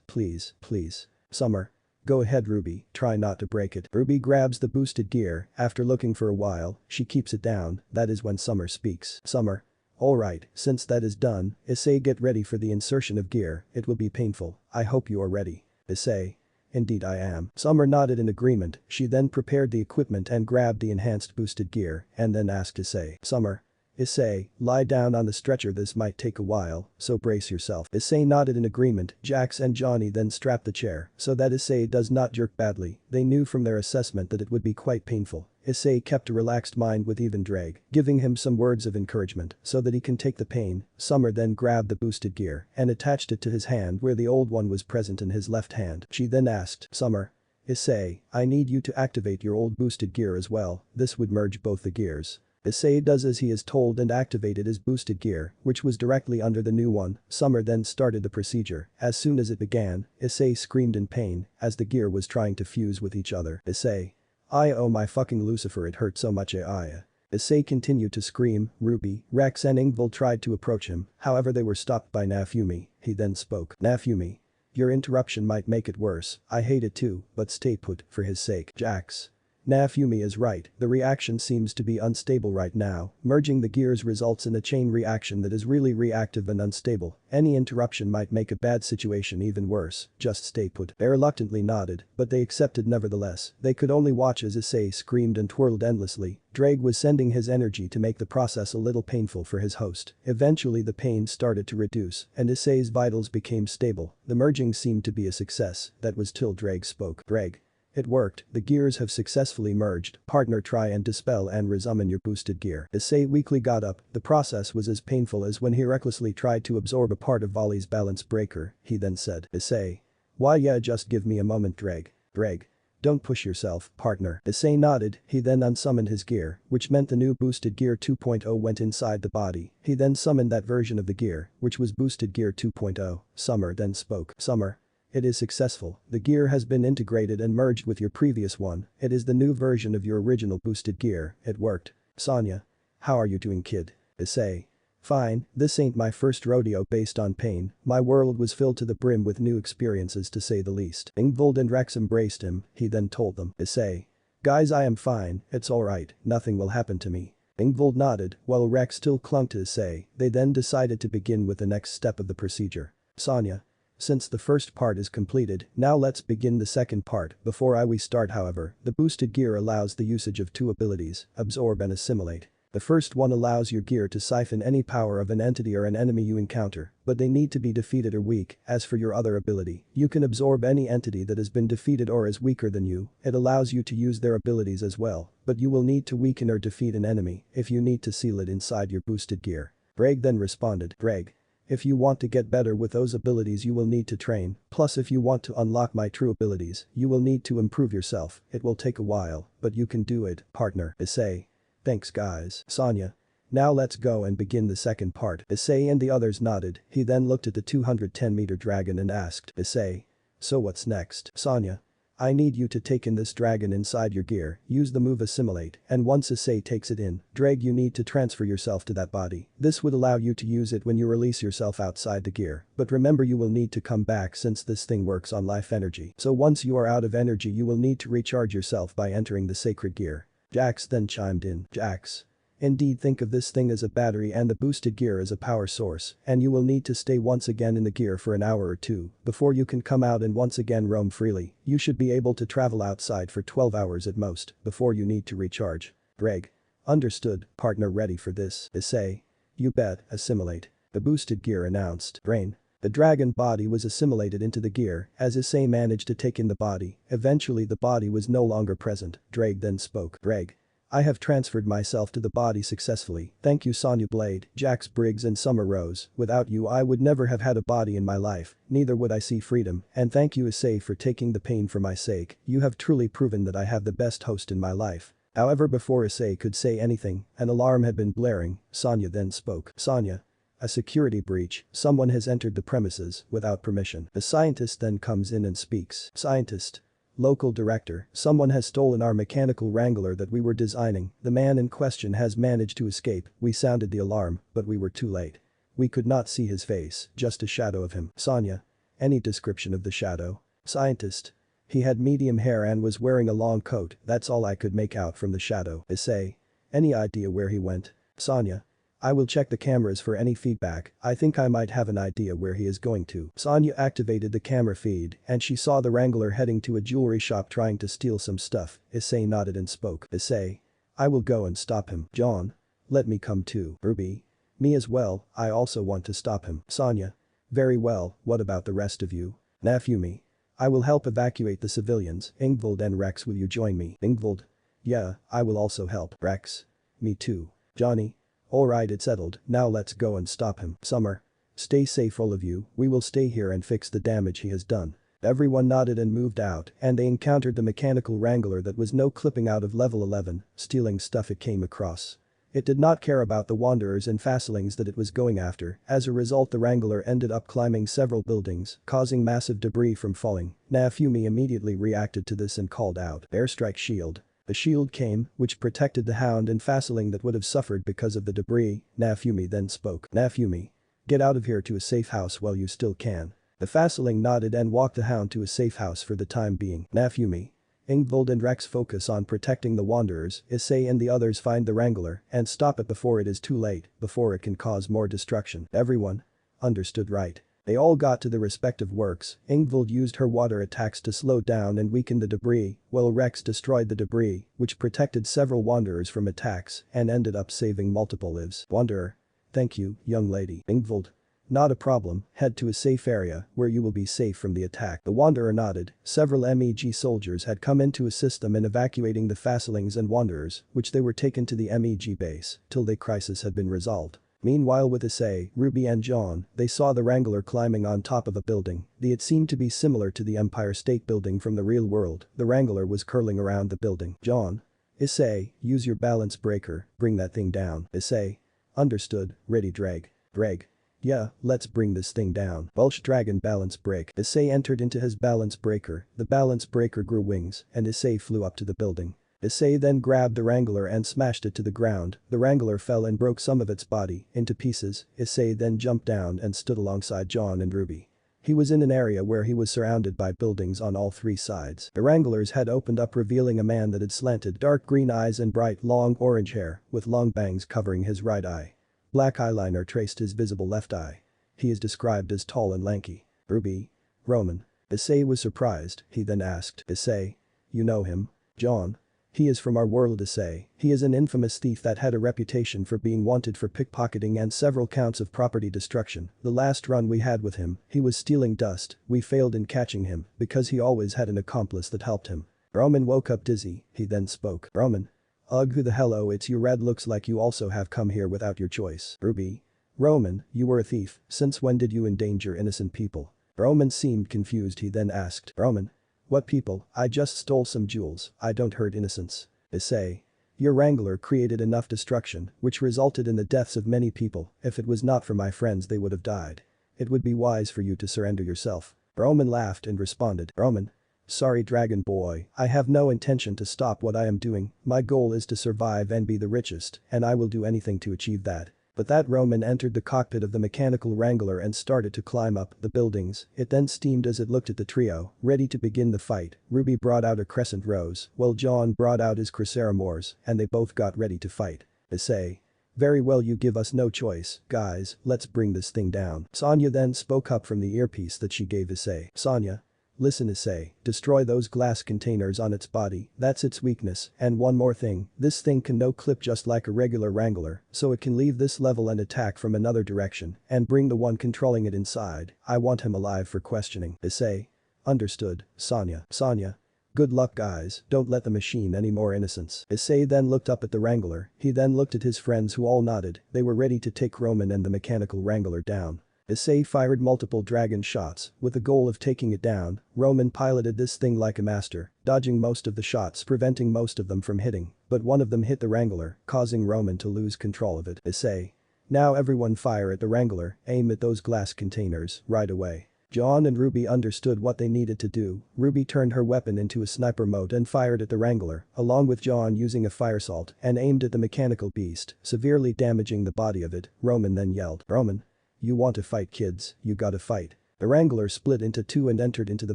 S1: please, please. Summer. Go ahead, Ruby, try not to break it. Ruby grabs the boosted gear. After looking for a while, she keeps it down. That is when Summer speaks. Summer. Alright, since that is done, Issei, get ready for the insertion of gear. It will be painful. I hope you are ready. Issei. Indeed I am. Summer nodded in agreement. She then prepared the equipment and grabbed the enhanced boosted gear and then asked Issei. Summer. Issei, lie down on the stretcher, this might take a while, so brace yourself. Issei nodded in agreement. Jax and Johnny then strapped the chair so that Issei does not jerk badly. They knew from their assessment that it would be quite painful. Issei kept a relaxed mind with even Drake, giving him some words of encouragement so that he can take the pain. Summer then grabbed the boosted gear and attached it to his hand where the old one was present in his left hand. She then asked, Summer. Issei, I need you to activate your old boosted gear as well. This would merge both the gears. Issei does as he is told and activated his boosted gear, which was directly under the new one. Summer then started the procedure. As soon as it began, Issei screamed in pain as the gear was trying to fuse with each other. Issei. Oh my fucking Lucifer, it hurt so much. Issei continued to scream. Ruby, Rex and Ingvild tried to approach him, however they were stopped by Naofumi. He then spoke. Naofumi. Your interruption might make it worse. I hate it too, but stay put, for his sake. Jax. Naofumi is right, the reaction seems to be unstable right now. Merging the gears results in a chain reaction that is really reactive and unstable. Any interruption might make a bad situation even worse. Just stay put. They reluctantly nodded, but they accepted nevertheless. They could only watch as Issei screamed and twirled endlessly. Drake was sending his energy to make the process a little painful for his host. Eventually the pain started to reduce, and Issei's vitals became stable. The merging seemed to be a success. That was till Drake spoke. Drake. It worked, the gears have successfully merged. Partner, try and dispel and resummon your boosted gear. Issei weakly got up. The process was as painful as when he recklessly tried to absorb a part of Volley's balance breaker. He then said. Issei. Why yeah, just give me a moment, Drake. Drake. Don't push yourself, partner. Issei nodded. He then unsummoned his gear, which meant the new boosted gear 2.0 went inside the body. He then summoned that version of the gear, which was boosted gear 2.0. Summer then spoke. Summer. It is successful. The gear has been integrated and merged with your previous one. It is the new version of your original boosted gear. It worked. Sonya. How are you doing, kid? Issei. Fine, this ain't my first rodeo based on pain. My world was filled to the brim with new experiences, to say the least. Ingvild and Rex embraced him. He then told them. Issei. Guys, I am fine. It's alright. Nothing will happen to me. Ingvild nodded, while Rex still clung to Issei. They then decided to begin with the next step of the procedure. Sonya. Since the first part is completed, now let's begin the second part. Before we start, however, the boosted gear allows the usage of two abilities, absorb and assimilate. The first one allows your gear to siphon any power of an entity or an enemy you encounter, but they need to be defeated or weak. As for your other ability, you can absorb any entity that has been defeated or is weaker than you. It allows you to use their abilities as well, but you will need to weaken or defeat an enemy if you need to seal it inside your boosted gear. Greg then responded. Greg. If you want to get better with those abilities, you will need to train, plus if you want to unlock my true abilities, you will need to improve yourself. It will take a while, but you can do it, partner. Issei. Thanks guys. Sonya. Now let's go and begin the second part. Issei and the others nodded. He then looked at the 210-meter dragon and asked. Issei. So what's next? Sonya. I need you to take in this dragon inside your gear, use the move assimilate, and once Issei takes it in, Drag, you need to transfer yourself to that body. This would allow you to use it when you release yourself outside the gear, but remember you will need to come back since this thing works on life energy. So once you are out of energy you will need to recharge yourself by entering the sacred gear. Jax then chimed in. Jax. Indeed, think of this thing as a battery and the boosted gear as a power source, and you will need to stay once again in the gear for an hour or two before you can come out and once again roam freely. You should be able to travel outside for 12 hours at most before you need to recharge. Greg. Understood, partner. Ready for this? Issei. You bet. Assimilate. The boosted gear announced. Rain. The dragon body was assimilated into the gear as Issei managed to take in the body. Eventually the body was no longer present. Drake then spoke. Greg. I have transferred myself to the body successfully. Thank you, Sonya Blade, Jax Briggs and Summer Rose. Without you I would never have had a body in my life, neither would I see freedom. And thank you, Issei, for taking the pain for my sake. You have truly proven that I have the best host in my life. However, before Issei could say anything, an alarm had been blaring. Sonya then spoke. Sonya. A security breach. Someone has entered the premises without permission. The scientist then comes in and speaks. Scientist. Local director, someone has stolen our mechanical wrangler that we were designing. The man in question has managed to escape. We sounded the alarm, but we were too late. We could not see his face, just a shadow of him. Sonya. Any description of the shadow? Scientist. He had medium hair and was wearing a long coat. That's all I could make out from the shadow. Issei. Any idea where he went? Sonya. I will check the cameras for any feedback. I think I might have an idea where he is going to. Sonya activated the camera feed and she saw the wrangler heading to a jewelry shop trying to steal some stuff. Issei nodded and spoke. Issei. I will go and stop him. John. Let me come too. Ruby. Me as well, I also want to stop him. Sonya. Very well, what about the rest of you? Naofumi. I will help evacuate the civilians. Ingvild and Rex, will you join me? Ingvild. Yeah, I will also help. Rex. Me too. Johnny. Alright, it's settled, now let's go and stop him. Summer. Stay safe, all of you, we will stay here and fix the damage he has done. Everyone nodded and moved out, and they encountered the mechanical wrangler that was no clipping out of level 11, stealing stuff it came across. It did not care about the wanderers and facelings that it was going after. As a result, the Wrangler ended up climbing several buildings, causing massive debris from falling. Naofumi immediately reacted to this and called out, "Airstrike shield." The shield came, which protected the hound and faceling that would have suffered because of the debris. Naofumi then spoke. "Naofumi, get out of here to a safe house while you still can." The faceling nodded and walked the hound to a safe house for the time being. Naofumi, Ingvild and Rex focus on protecting the wanderers. Issei and the others find the Wrangler and stop it before it is too late, before it can cause more destruction. Everyone? Understood, right? They all got to their respective works. Ingvild used her water attacks to slow down and weaken the debris, while Rex destroyed the debris, which protected several wanderers from attacks and ended up saving multiple lives. Wanderer. Thank you, young lady. Ingvild. Not a problem, head to a safe area where you will be safe from the attack. The wanderer nodded. Several MEG soldiers had come in to assist them in evacuating the facelings and wanderers, which they were taken to the MEG base till the crisis had been resolved. Meanwhile, with Issei, Ruby and John, they saw the Wrangler climbing on top of a building. It seemed to be similar to the Empire State Building from the real world. The Wrangler was curling around the building. John. Issei, use your balance breaker, bring that thing down. Issei. Understood, ready drag. Drag. Yeah, let's bring this thing down. Welsh Dragon balance break. Issei entered into his balance breaker. The balance breaker grew wings and Issei flew up to the building. Issei then grabbed the Wrangler and smashed it to the ground. The Wrangler fell and broke some of its body into pieces. Issei then jumped down and stood alongside John and Ruby. He was in an area where he was surrounded by buildings on all three sides. The Wrangler's head opened up, revealing a man that had slanted dark green eyes and bright long orange hair with long bangs covering his right eye. Black eyeliner traced his visible left eye. He is described as tall and lanky. Ruby. Roman. Issei was surprised. He then asked, "Issei, you know him?" John. "He is from our world, Issei. He is an infamous thief that had a reputation for being wanted for pickpocketing and several counts of property destruction. The last run we had with him, he was stealing dust. We failed in catching him because he always had an accomplice that helped him." Roman woke up dizzy. He then spoke. Roman. Ugh, who the hello, it's you. Red, looks like you also have come here without your choice. Ruby. Roman, you were a thief. Since when did you endanger innocent people? Roman seemed confused. He then asked. Roman. What people? I just stole some jewels. I don't hurt innocents. Issei. Your Wrangler created enough destruction, which resulted in the deaths of many people. If it was not for my friends, they would have died. It would be wise for you to surrender yourself. Roman laughed and responded. Roman. Sorry, Dragon Boy, I have no intention to stop what I am doing. My goal is to survive and be the richest, and I will do anything to achieve that. But that Roman entered the cockpit of the mechanical Wrangler and started to climb up the buildings. It then steamed as it looked at the trio, ready to begin the fight. Ruby brought out a crescent rose, while John brought out his Cruceramores, and they both got ready to fight. Issei. Very well, you give us no choice, guys, let's bring this thing down. Sonya then spoke up from the earpiece that she gave Issei. Sonya. Listen, Issei, destroy those glass containers on its body, that's its weakness, and one more thing, this thing can no-clip just like a regular Wrangler, so it can leave this level and attack from another direction, and bring the one controlling it inside. I want him alive for questioning. Issei. Understood, Sonya. Sonya. Good luck, guys, don't let the machine any more innocents. Issei then looked up at the Wrangler. He then looked at his friends who all nodded. They were ready to take Roman and the mechanical Wrangler down. Issei fired multiple dragon shots with the goal of taking it down. Roman piloted this thing like a master, dodging most of the shots, preventing most of them from hitting, but one of them hit the Wrangler, causing Roman to lose control of it. Issei. Now everyone fire at the Wrangler, aim at those glass containers, right away. John and Ruby understood what they needed to do. Ruby turned her weapon into a sniper mode and fired at the Wrangler, along with John using a fire salt and aimed at the mechanical beast, severely damaging the body of it. Roman then yelled, Roman. You want to fight, kids, you gotta fight. The Wrangler split into two and entered into the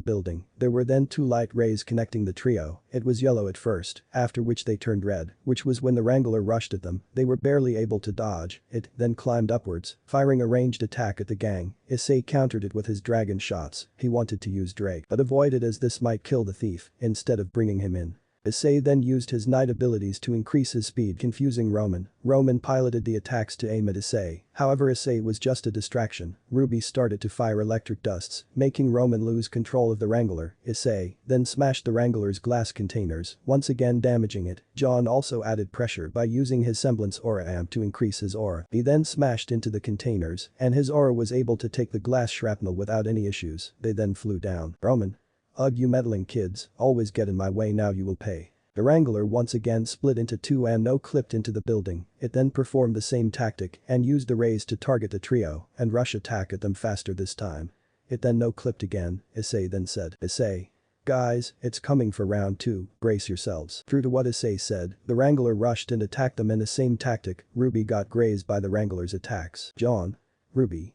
S1: building. There were then two light rays connecting the trio. It was yellow at first, after which they turned red, which was when the Wrangler rushed at them. They were barely able to dodge. It then climbed upwards, firing a ranged attack at the gang. Issei countered it with his dragon shots. He wanted to use Drake, but avoided as this might kill the thief, instead of bringing him in. Issei then used his knight abilities to increase his speed, confusing Roman. Roman piloted the attacks to aim at Issei. However, Issei was just a distraction. Ruby started to fire electric dusts, making Roman lose control of the Wrangler. Issei then smashed the Wrangler's glass containers, once again damaging it. John also added pressure by using his semblance aura amp to increase his aura. He then smashed into the containers, and his aura was able to take the glass shrapnel without any issues. They then flew down. Roman. Ugh, you meddling kids, always get in my way, now you will pay. The Wrangler once again split into two and no-clipped into the building. It then performed the same tactic and used the rays to target the trio and rush attack at them faster this time. It then no-clipped again, Issei then said. Issei. Guys, it's coming for round 2, brace yourselves. True to what Issei said, the Wrangler rushed and attacked them in the same tactic. Ruby got grazed by the Wrangler's attacks. John. Ruby.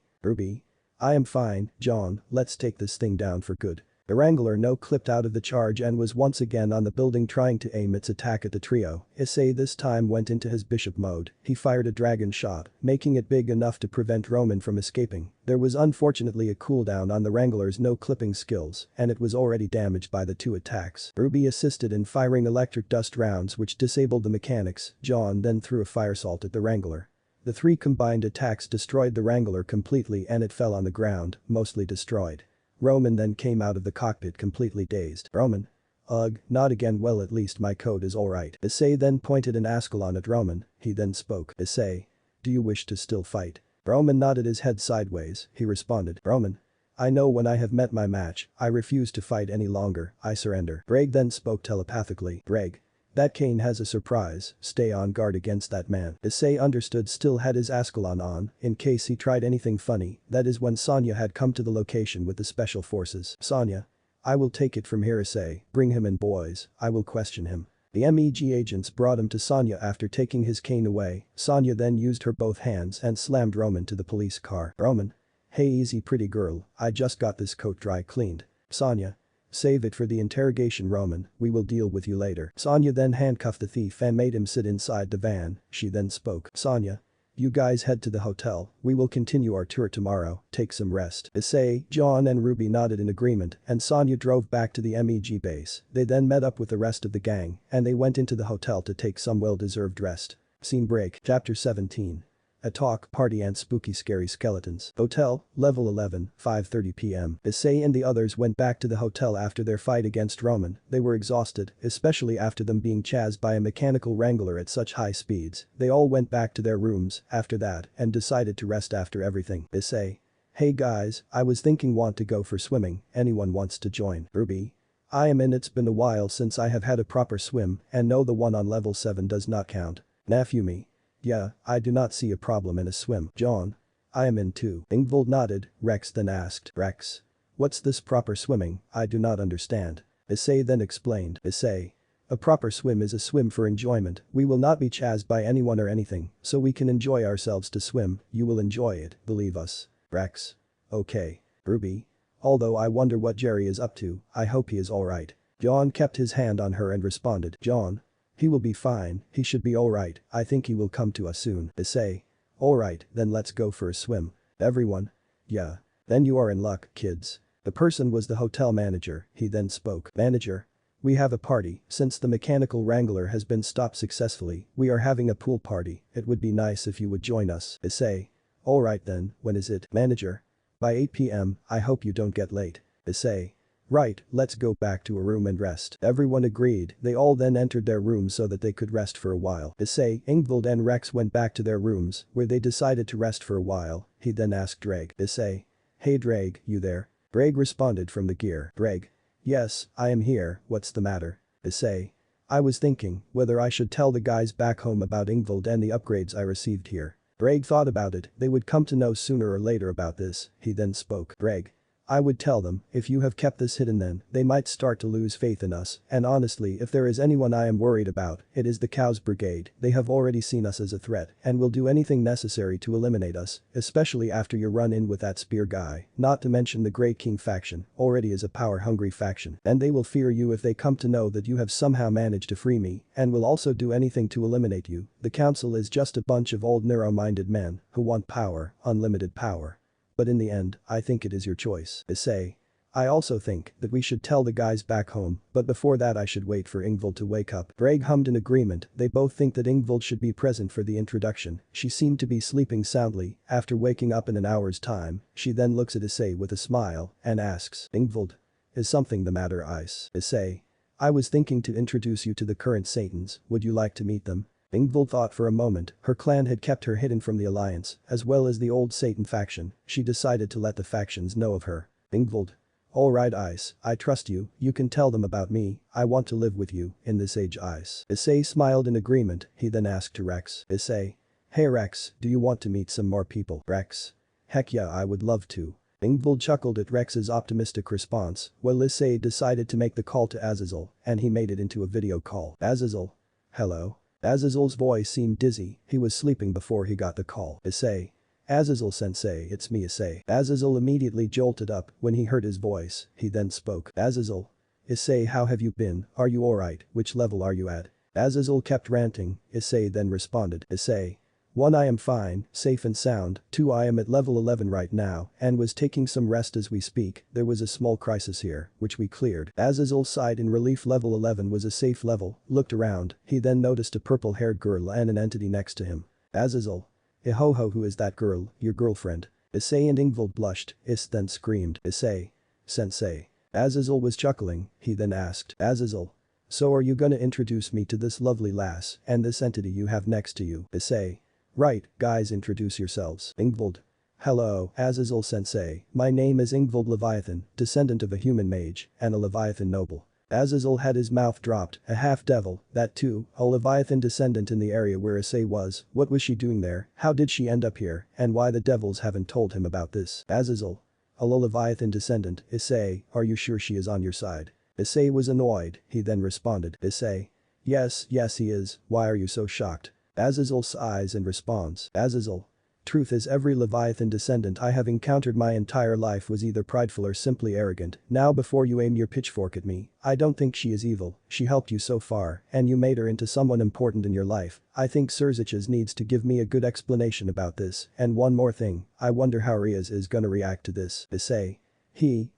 S1: I am fine, John, let's take this thing down for good. The Wrangler no-clipped out of the charge and was once again on the building trying to aim its attack at the trio. Issei this time went into his bishop mode. He fired a dragon shot, making it big enough to prevent Roman from escaping. There was unfortunately a cooldown on the Wrangler's no-clipping skills, and it was already damaged by the 2 attacks. Ruby assisted in firing electric dust rounds which disabled the mechanics. John then threw a fire salt at the Wrangler. The 3 combined attacks destroyed the Wrangler completely and it fell on the ground, mostly destroyed. Roman then came out of the cockpit completely dazed. Roman? Ugh, not again. Well, at least my code is alright. Issei then pointed an Ascalon at Roman. He then spoke. Issei. Do you wish to still fight? Roman nodded his head sideways. He responded. Roman. I know when I have met my match, I refuse to fight any longer, I surrender. Greg then spoke telepathically. Greg. That Kane has a surprise, stay on guard against that man. Issei understood still had his Ascalon on, in case he tried anything funny, that is when Sonya had come to the location with the special forces. Sonya. I will take it from here Issei, bring him in boys, I will question him. The MEG agents brought him to Sonya after taking his cane away. Sonya then used her both hands and slammed Roman to the police car. Roman. Hey easy pretty girl, I just got this coat dry cleaned. Sonya. Save it for the interrogation Roman, we will deal with you later. Sonya then handcuffed the thief and made him sit inside the van. She then spoke. Sonya. You guys head to the hotel, we will continue our tour tomorrow, take some rest. Issei, John and Ruby nodded in agreement and Sonya drove back to the MEG base. They then met up with the rest of the gang and they went into the hotel to take some well-deserved rest. Scene break. Chapter 17. A talk, party and spooky scary skeletons. Hotel, level 11, 5:30 p.m. Issei and the others went back to the hotel after their fight against Roman. They were exhausted, especially after them being chased by a mechanical wrangler at such high speeds. They all went back to their rooms after that and decided to rest after everything. Issei. Hey guys, I was thinking want to go for swimming, anyone wants to join? Ruby. I am in, it's been a while since I have had a proper swim and no, the one on level 7 does not count. Nafumi. Yeah, I do not see a problem in a swim. John. I am in too. Ingvild nodded. Rex then asked. Rex. What's this proper swimming? I do not understand. Issei then explained. Issei. A proper swim is a swim for enjoyment. We will not be chased by anyone or anything, so we can enjoy ourselves to swim. You will enjoy it, believe us. Rex. Okay. Ruby. Although I wonder what Jerry is up to, I hope he is alright. John kept his hand on her and responded. John. He will be fine, he should be alright, I think he will come to us soon. Issei. Alright, then let's go for a swim. Everyone. Yeah. Then you are in luck, kids. The person was the hotel manager, he then spoke. Manager. We have a party, since the mechanical wrangler has been stopped successfully, we are having a pool party, it would be nice if you would join us. Issei. Alright then, when is it? Manager. By 8 p.m, I hope you don't get late. Issei. Right, let's go back to a room and rest. Everyone agreed. They all then entered their rooms so that they could rest for a while. Issei, Ingvild and Rex went back to their rooms, where they decided to rest for a while. He then asked Dreg. Issei. Hey Dreg, you there? Dreg responded from the gear. Dreg. Yes, I am here, what's the matter? Issei. I was thinking whether I should tell the guys back home about Ingvild and the upgrades I received here. Dreg thought about it, they would come to know sooner or later about this. He then spoke. Dreg. I would tell them, if you have kept this hidden then, they might start to lose faith in us, and honestly if there is anyone I am worried about, it is the Cows Brigade, they have already seen us as a threat, and will do anything necessary to eliminate us, especially after your run-in with that spear guy, not to mention the Grey King faction, already is a power-hungry faction, and they will fear you if they come to know that you have somehow managed to free me, and will also do anything to eliminate you. The council is just a bunch of old narrow-minded men, who want power, unlimited power. But in the end, I think it is your choice. Issei. I also think that we should tell the guys back home, but before that I should wait for Ingvild to wake up. Dreg hummed in agreement, they both think that Ingvild should be present for the introduction. She seemed to be sleeping soundly, after waking up in an hour's time, she then looks at Issei with a smile, and asks. Ingvild. Is something the matter Ice? Issei. I was thinking to introduce you to the current Satans, would you like to meet them? Ingvild thought for a moment, her clan had kept her hidden from the Alliance, as well as the old Satan faction, she decided to let the factions know of her. Ingvild. Alright Ice, I trust you, you can tell them about me, I want to live with you, in this age Ice. Issei smiled in agreement, he then asked to Rex. Issei. Hey Rex, do you want to meet some more people? Rex. Heck yeah, I would love to. Ingvild chuckled at Rex's optimistic response, while Issei decided to make the call to Azazel, and he made it into a video call. Azazel. Hello. Azazel's voice seemed dizzy, he was sleeping before he got the call. Issei. Azazel-sensei, it's me Issei. Azazel immediately jolted up when he heard his voice, he then spoke. Azazel. Issei, how have you been, are you alright, which level are you at? Azazel kept ranting, Issei then responded. Issei. 1. I am fine, safe and sound, 2. I am at level 11 right now and was taking some rest as we speak, there was a small crisis here, which we cleared. Azazel sighed in relief. Level 11 was a safe level, looked around, he then noticed a purple-haired girl and an entity next to him. Azazel. Ihoho, who is that girl, your girlfriend? Issei and Ingvild blushed, Is then screamed. Issei. Sensei. Azazel was chuckling, he then asked. Azazel. So are you gonna introduce me to this lovely lass and this entity you have next to you? Issei. Right, guys, introduce yourselves. Ingvild. Hello, Azazel-sensei, my name is Ingvild Leviathan, descendant of a human mage and a Leviathan noble. Azazel had his mouth dropped, a half-devil, that too, a Leviathan descendant in the area where Issei was, what was she doing there, how did she end up here, and why the devils haven't told him about this? Azazel. A Leviathan descendant, Issei, are you sure she is on your side? Issei was annoyed, he then responded. Issei. Yes, he is, why are you so shocked? Azazel sighs and responds. Azazel. Truth is, every Leviathan descendant I have encountered my entire life was either prideful or simply arrogant. Now before you aim your pitchfork at me, I don't think she is evil, she helped you so far and you made her into someone important in your life. I think Surziches needs to give me a good explanation about this, and one more thing, I wonder how Rias is gonna react to this. Issei.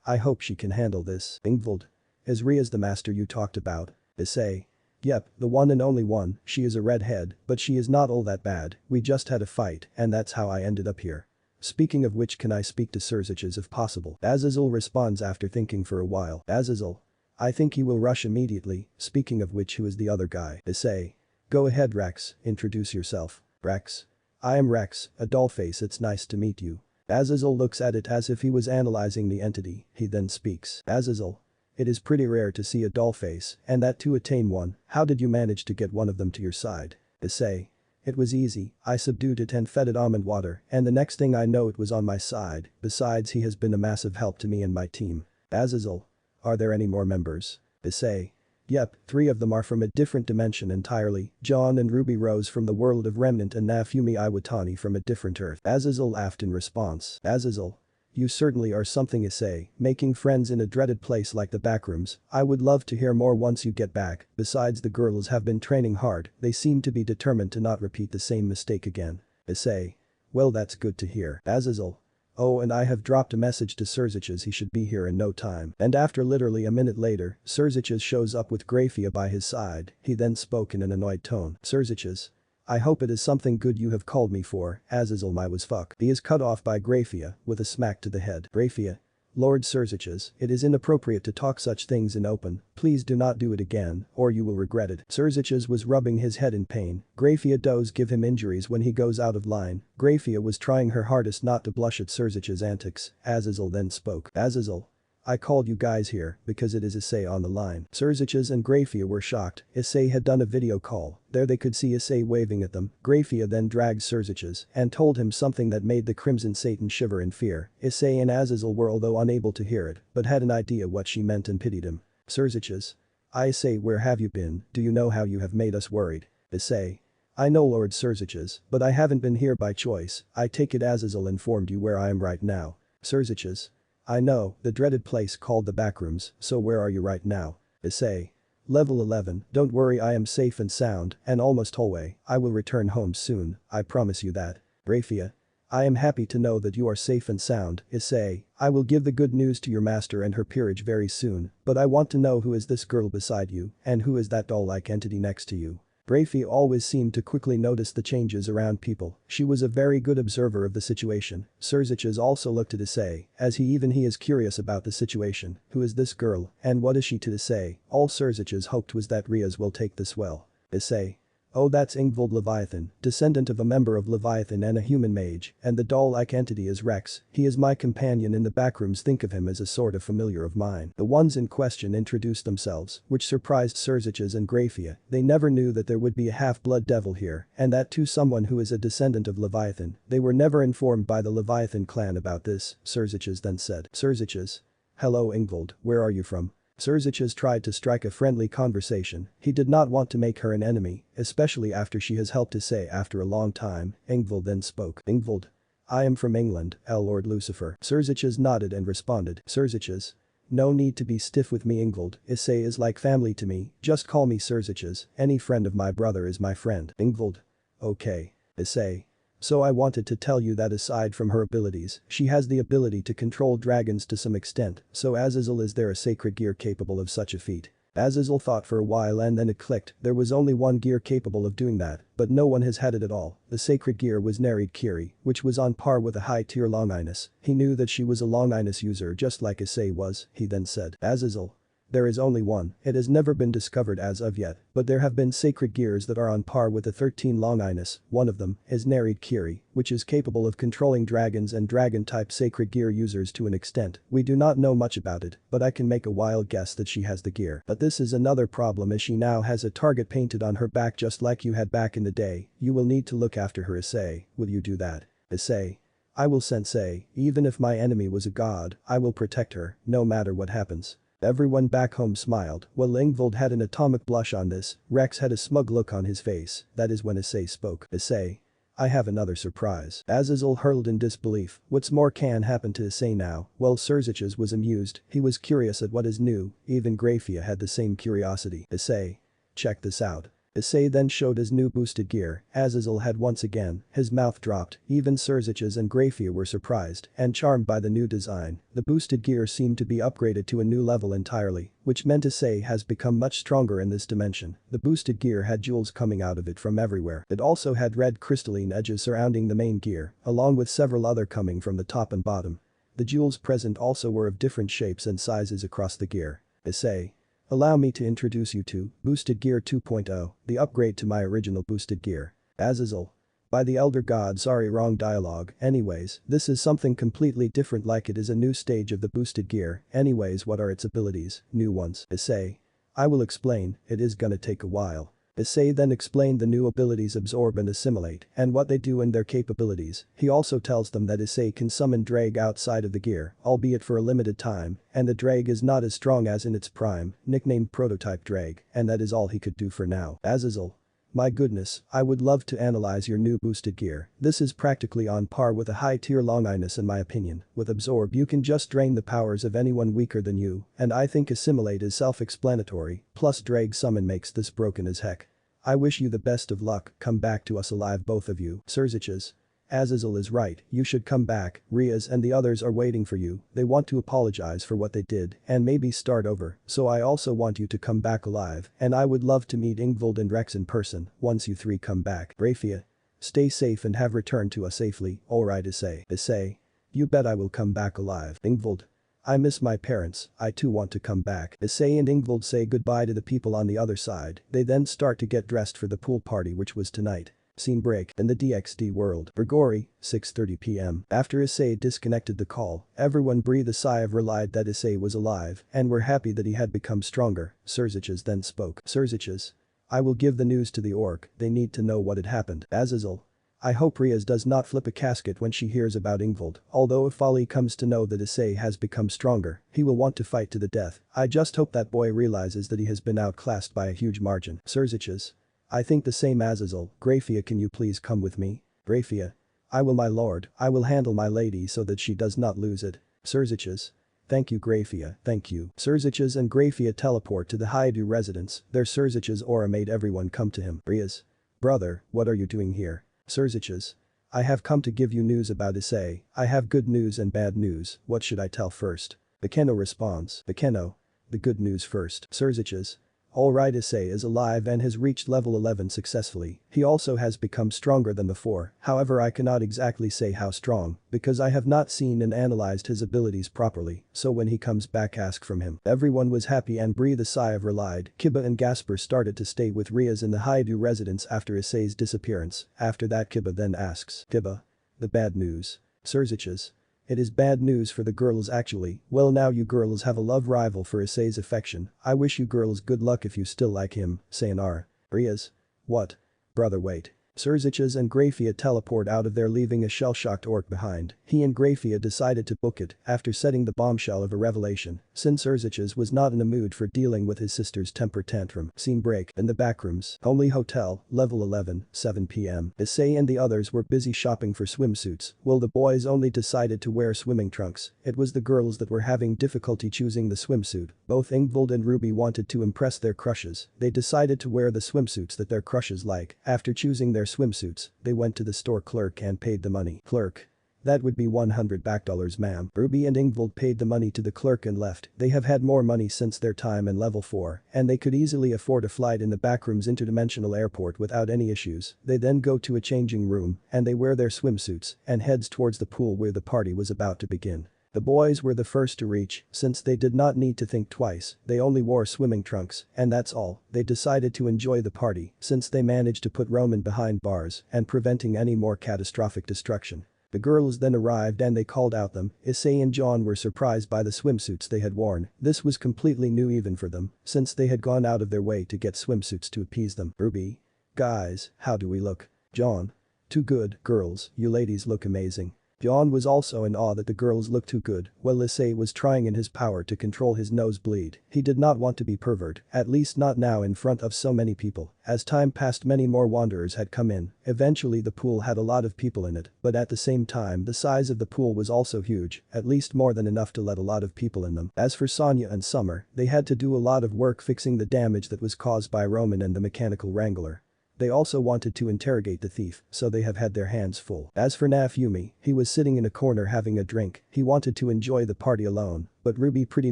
S1: I hope she can handle this. Ingvild. Is Rias the master you talked about? Issei. Yep, the one and only one, she is a redhead, but she is not all that bad, we just had a fight and that's how I ended up here. Speaking of which, can I speak to Surziches if possible? Azazel responds after thinking for a while. Azazel. I think he will rush immediately, speaking of which, who is the other guy? Issei. Go ahead Rex, introduce yourself. Rex. I am Rex, a dollface, it's nice to meet you. Azazel looks at it as if he was analyzing the entity, he then speaks. Azazel. It is pretty rare to see a dollface, and that too a tame one, how did you manage to get one of them to your side? Issei. It was easy, I subdued it and fed it almond water, and the next thing I know it was on my side, besides he has been a massive help to me and my team. Azazel. Are there any more members? Issei. Yep, 3 of them are from a different dimension entirely, John and Ruby Rose from the world of Remnant and Nafumi Iwatani from a different earth. Azazel laughed in response. Azazel. You certainly are something Issei, making friends in a dreaded place like the Backrooms, I would love to hear more once you get back, besides the girls have been training hard, they seem to be determined to not repeat the same mistake again. Issei. Well, that's good to hear. Azazel. Oh, and I have dropped a message to Surziches, he should be here in no time. And after literally a minute later, Surziches shows up with Grafia by his side, he then spoke in an annoyed tone. Surziches. I hope it is something good you have called me for, Azazel my was fuck. He is cut off by Grafia with a smack to the head. Grafia. Lord Surziches, it is inappropriate to talk such things in open, please do not do it again, or you will regret it. Surziches was rubbing his head in pain, Grafia does give him injuries when he goes out of line, Grafia was trying her hardest not to blush at Surziches' antics, Azazel then spoke. Azazel. I called you guys here because it is Issei on the line. Surziches and Grafia were shocked, Issei had done a video call, there they could see Issei waving at them, Grafia then dragged Surziches and told him something that made the Crimson Satan shiver in fear, Issei and Azazel were although unable to hear it, but had an idea what she meant and pitied him. Surziches. Issei, where have you been, do you know how you have made us worried? Issei. I know Lord Surziches, but I haven't been here by choice, I take it Azazel informed you where I am right now. Surziches. I know, the dreaded place called the Backrooms, so where are you right now? Issei. Level 11, don't worry I am safe and sound, and almost hallway, I will return home soon, I promise you that. Grafia. I am happy to know that you are safe and sound, Issei, I will give the good news to your master and her peerage very soon, but I want to know who is this girl beside you, and who is that doll-like entity next to you. Grafia always seemed to quickly notice the changes around people, she was a very good observer of the situation. Surziches also looked at Issei, as he is curious about the situation, who is this girl, and what is she to Issei, all Surziches hoped was that Rias will take this well. Issei. Oh, that's Ingvild Leviathan, descendant of a member of Leviathan and a human mage, and the doll-like entity is Rex. He is my companion in the backrooms. Think of him as a sort of familiar of mine. The ones in question introduced themselves, which surprised Surziches and Graphia. They never knew that there would be a half-blood devil here, and that too someone who is a descendant of Leviathan. They were never informed by the Leviathan clan about this, Surziches then said. Surziches. Hello Ingvild, where are you from? Surziches tried to strike a friendly conversation. He did not want to make her an enemy, especially after she has helped Issei after a long time. Ingvild then spoke. Ingvild. I am from England, Lord Lucifer. Surziches nodded and responded. Surziches. No need to be stiff with me Ingvild, Issei is like family to me, just call me Surziches, any friend of my brother is my friend. Ingvild. Okay. Issei. So I wanted to tell you that aside from her abilities, she has the ability to control dragons to some extent, so Azazel, is there a sacred gear capable of such a feat? Azazel thought for a while and then it clicked, there was only one gear capable of doing that, but no one has had it at all. The sacred gear was Nereid Kiri, which was on par with a high-tier Longinus. He knew that she was a Longinus user just like Issei was, he then said. Azazel. There is only one, it has never been discovered as of yet, but there have been sacred gears that are on par with the 13 Longinus. One of them is Nereid Kiri, which is capable of controlling dragons and dragon-type sacred gear users to an extent. We do not know much about it, but I can make a wild guess that she has the gear. But this is another problem as she now has a target painted on her back just like you had back in the day. You will need to look after her Issei, will you do that? Issei. I will sensei, even if my enemy was a god, I will protect her, no matter what happens. Everyone back home smiled. While Ingvild had an atomic blush on this, Rex had a smug look on his face. That is when Issei spoke. Issei. I have another surprise. Azazel hurled in disbelief. What's more can happen to Issei now? Well, Surziches was amused. He was curious at what is new. Even Graphia had the same curiosity. Issei. Check this out. Issei then showed his new boosted gear. Azazel had once again, his mouth dropped. Even Surziches and Graphia were surprised and charmed by the new design. The boosted gear seemed to be upgraded to a new level entirely, which meant Issei has become much stronger in this dimension. The boosted gear had jewels coming out of it from everywhere. It also had red crystalline edges surrounding the main gear, along with several other coming from the top and bottom. The jewels present also were of different shapes and sizes across the gear. Issei. Allow me to introduce you to Boosted Gear 2.0, the upgrade to my original boosted gear. Azazel. By the elder god, sorry, wrong dialogue. Anyways, this is something completely different, like it is a new stage of the boosted gear. Anyways, what are its abilities? New ones. Issei. I will explain, it is gonna take a while. Issei then explained the new abilities Absorb and Assimilate and what they do and their capabilities. He also tells them that Issei can summon Drag outside of the gear, albeit for a limited time, and the Drag is not as strong as in its prime, nicknamed Prototype Drag, and that is all he could do for now. Azazel. My goodness, I would love to analyze your new boosted gear. This is practically on par with a high-tier Longinus in my opinion. With Absorb you can just drain the powers of anyone weaker than you, and I think Assimilate is self-explanatory, plus Drag Summon makes this broken as heck. I wish you the best of luck, come back to us alive both of you. Surziches. Azazel is right, you should come back. Rias and the others are waiting for you. They want to apologize for what they did and maybe start over, so I also want you to come back alive, and I would love to meet Ingvild and Rex in person once you three come back. Graphia. Stay safe and have returned to us safely. Alright Issei. Issei. You bet I will come back alive. Ingvild. I miss my parents, I too want to come back. Issei and Ingvild say goodbye to the people on the other side. They then start to get dressed for the pool party which was tonight. Scene break in the DXD world. Bergori, 6:30 p.m. After Issei disconnected the call, everyone breathed a sigh of relief that Issei was alive and were happy that he had become stronger. Surziches then spoke. Surziches. I will give the news to the orc, they need to know what had happened. Azazel. I hope Rias does not flip a casket when she hears about Ingvild, although if Ali comes to know that Issei has become stronger, he will want to fight to the death. I just hope that boy realizes that he has been outclassed by a huge margin. Surziches. I think the same. Azazel. Graphia, can you please come with me? Graphia. I will, my lord, I will handle my lady so that she does not lose it. Surziches. Thank you Graphia, thank you. Surziches and Graphia teleport to the Haidu residence. Their Surziches aura made everyone come to him. Rias. Brother, what are you doing here? Surziches. I have come to give you news about Issei. I have good news and bad news, what should I tell first? Bekeno responds. Bekeno. The good news first. Surziches. Alright, Issei is alive and has reached level 11 successfully. He also has become stronger than before, however I cannot exactly say how strong, because I have not seen and analyzed his abilities properly, so when he comes back ask from him. Everyone was happy and breathed a sigh of relief. Kiba and Gasper started to stay with Rias in the Haidu residence after Issei's disappearance. After that Kiba then asks, Kiba. The bad news. Surziches. It is bad news for the girls actually. Well, now you girls have a love rival for Issei's affection. I wish you girls good luck if you still like him. Sayonara. Rias. What? Brother, wait. Surziches and Grafia teleport out of there, leaving a shell-shocked orc behind. He and Grafia decided to book it after setting the bombshell of a revelation, since Surziches was not in a mood for dealing with his sister's temper tantrum. Scene break in the Backrooms. Homely Hotel, level 11, 7 p.m. Issei and the others were busy shopping for swimsuits, while the boys only decided to wear swimming trunks. It was the girls that were having difficulty choosing the swimsuit. Both Ingvild and Ruby wanted to impress their crushes. They decided to wear the swimsuits that their crushes like. After choosing their swimsuits, they went to the store clerk and paid the money. Clerk. That would be $100 ma'am. Ruby and Ingvild paid the money to the clerk and left. They have had more money since their time in level 4, and they could easily afford a flight in the Backrooms interdimensional airport without any issues. They then go to a changing room, and they wear their swimsuits, and heads towards the pool where the party was about to begin. The boys were the first to reach, since they did not need to think twice, they only wore swimming trunks, and that's all. They decided to enjoy the party, since they managed to put Roman behind bars and preventing any more catastrophic destruction. The girls then arrived and they called out them. Issei and John were surprised by the swimsuits they had worn. This was completely new even for them, since they had gone out of their way to get swimsuits to appease them. Ruby. Guys, how do we look? John. Too good, girls, you ladies look amazing. John was also in awe that the girls looked too good, while Issei was trying in his power to control his nosebleed. He did not want to be pervert, at least not now in front of so many people. As time passed, many more wanderers had come in. Eventually the pool had a lot of people in it, but at the same time the size of the pool was also huge, at least more than enough to let a lot of people in them. As for Sonia and Summer, they had to do a lot of work fixing the damage that was caused by Roman and the mechanical wrangler. They also wanted to interrogate the thief, so they have had their hands full. As for Naofumi, he was sitting in a corner having a drink. He wanted to enjoy the party alone, but Ruby pretty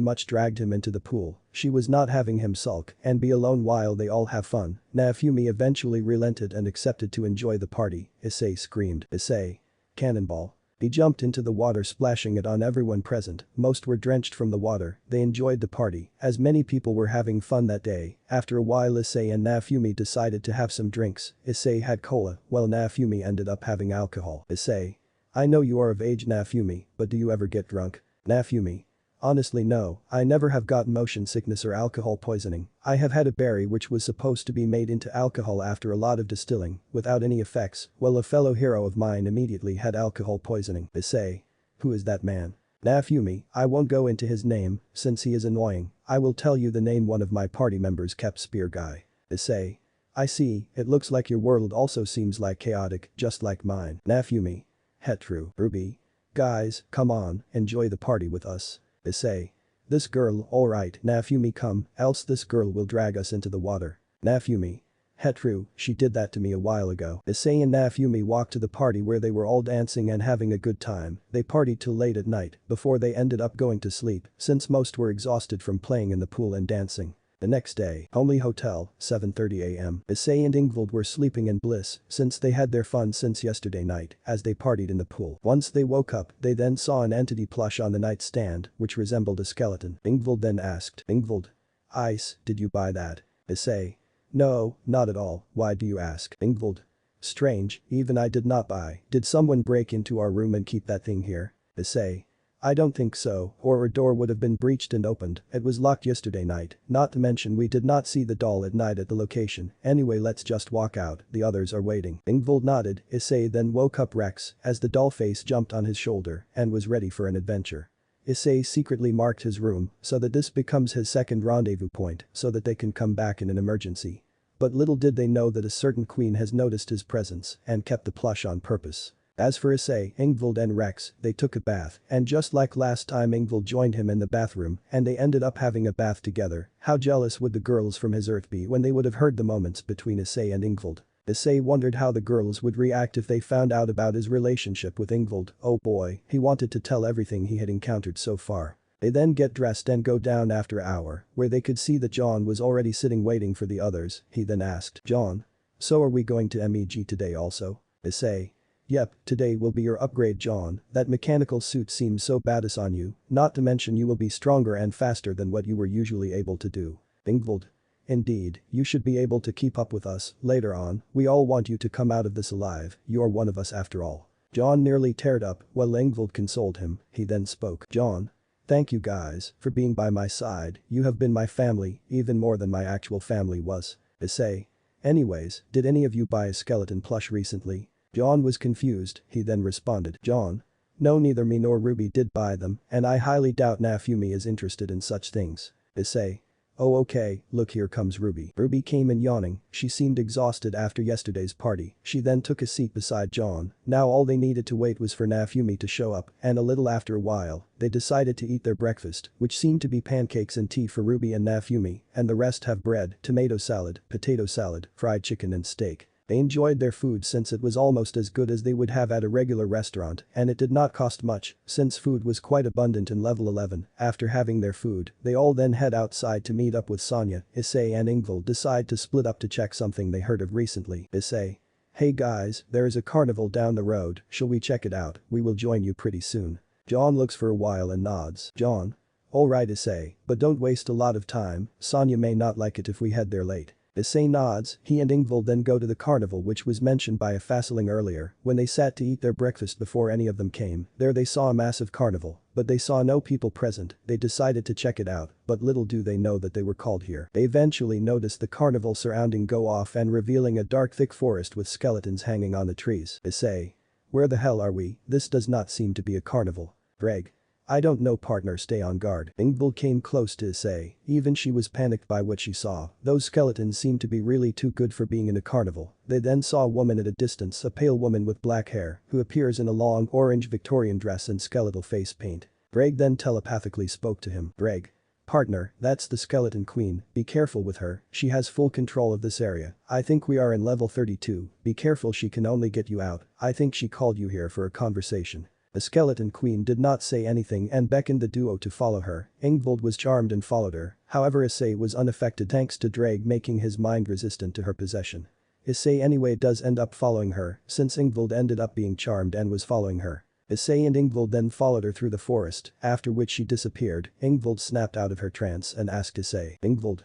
S1: much dragged him into the pool. She was not having him sulk and be alone while they all have fun. Naofumi eventually relented and accepted to enjoy the party. Issei screamed. Issei. Cannonball. He jumped into the water, splashing it on everyone present. Most were drenched from the water. They enjoyed the party, as many people were having fun that day. After a while Issei and Naofumi decided to have some drinks. Issei had cola, while Naofumi ended up having alcohol. Issei. I know you are of age, Naofumi, but do you ever get drunk? Naofumi. Honestly no, I never have got motion sickness or alcohol poisoning. I have had a berry which was supposed to be made into alcohol after a lot of distilling, without any effects, while a fellow hero of mine immediately had alcohol poisoning. Issei. Who is that man? Naofumi, I won't go into his name, since he is annoying. I will tell you the name one of my party members kept, Spear Guy. Issei. I see, it looks like your world also seems like chaotic, just like mine. Naofumi. Hetru. Ruby. Guys, come on, enjoy the party with us. Issei. This girl, alright, Naofumi, come, else this girl will drag us into the water. Naofumi. Hetru, she did that to me a while ago. Issei and Naofumi walked to the party where they were all dancing and having a good time. They partied till late at night, before they ended up going to sleep, since most were exhausted from playing in the pool and dancing. The next day, Homely Hotel, 7:30 a.m. Issei and Ingvild were sleeping in bliss, since they had their fun since yesterday night, as they partied in the pool. Once they woke up, they then saw an entity plush on the nightstand, which resembled a skeleton. Ingvild then asked, Ingvild. Ice, did you buy that? Issei. No, not at all, why do you ask? Ingvild. Strange, even I did not buy. Did someone break into our room and keep that thing here? Issei. I don't think so, or a door would have been breached and opened. It was locked yesterday night, not to mention we did not see the doll at night at the location. Anyway, let's just walk out, the others are waiting. Ingvild nodded. Issei then woke up Rex as the doll face jumped on his shoulder and was ready for an adventure. Issei secretly marked his room so that this becomes his second rendezvous point so that they can come back in an emergency. But little did they know that a certain queen has noticed his presence and kept the plush on purpose. As for Issei, Ingvild and Rex, they took a bath, and just like last time Ingvild joined him in the bathroom and they ended up having a bath together. How jealous would the girls from his Earth be when they would have heard the moments between Issei and Ingvild? Issei wondered how the girls would react if they found out about his relationship with Ingvild. Oh boy, he wanted to tell everything he had encountered so far. They then get dressed and go down after an hour, where they could see that John was already sitting waiting for the others. He then asked, "John? So are we going to MEG today also?" Issei. "Yep, today will be your upgrade, John. That mechanical suit seems so badass on you, not to mention you will be stronger and faster than what you were usually able to do." Ingvild. "Indeed, you should be able to keep up with us. Later on, we all want you to come out of this alive. You're one of us after all." John nearly teared up while Ingvild consoled him. He then spoke. "John. Thank you guys for being by my side. You have been my family, even more than my actual family was." Issei. "Anyways, did any of you buy a skeleton plush recently?" John was confused. He then responded. "John. No, neither me nor Ruby did buy them, and I highly doubt Nafumi is interested in such things." Issei. "Oh okay, look, here comes Ruby." Ruby came in yawning. She seemed exhausted after yesterday's party. She then took a seat beside John. Now all they needed to wait was for Nafumi to show up, and a little after a while, they decided to eat their breakfast, which seemed to be pancakes and tea for Ruby and Nafumi, and the rest have bread, tomato salad, potato salad, fried chicken and steak. They enjoyed their food since it was almost as good as they would have at a regular restaurant, and it did not cost much, since food was quite abundant in level 11. After having their food, they all then head outside to meet up with Sonia. Issei and Ingvild decide to split up to check something they heard of recently. Issei. "Hey guys, there is a carnival down the road, shall we check it out? We will join you pretty soon." John looks for a while and nods. John. "Alright Issei, but don't waste a lot of time, Sonia may not like it if we head there late." Issei nods. He and Ingvild then go to the carnival, which was mentioned by a Fassling earlier. When they sat to eat their breakfast before any of them came, there they saw a massive carnival, but they saw no people present. They decided to check it out, but little do they know that they were called here. They eventually noticed the carnival surrounding go off and revealing a dark thick forest with skeletons hanging on the trees. Issei. "Where the hell are we? This does not seem to be a carnival." Greg. "I don't know, partner, stay on guard." Ingvild came close to Issei. Even she was panicked by what she saw. Those skeletons seemed to be really too good for being in a carnival. They then saw a woman at a distance, a pale woman with black hair, who appears in a long orange Victorian dress and skeletal face paint. Greg then telepathically spoke to him. Greg. "Partner, that's the skeleton queen, be careful with her, she has full control of this area. I think we are in level 32, be careful, she can only get you out. I think she called you here for a conversation." The skeleton queen did not say anything and beckoned the duo to follow her. Ingvild was charmed and followed her. However, Issei was unaffected thanks to Drake making his mind resistant to her possession. Issei anyway does end up following her, since Ingvild ended up being charmed and was following her. Issei and Ingvild then followed her through the forest, after which she disappeared. Ingvild snapped out of her trance and asked Issei. "Ingvild.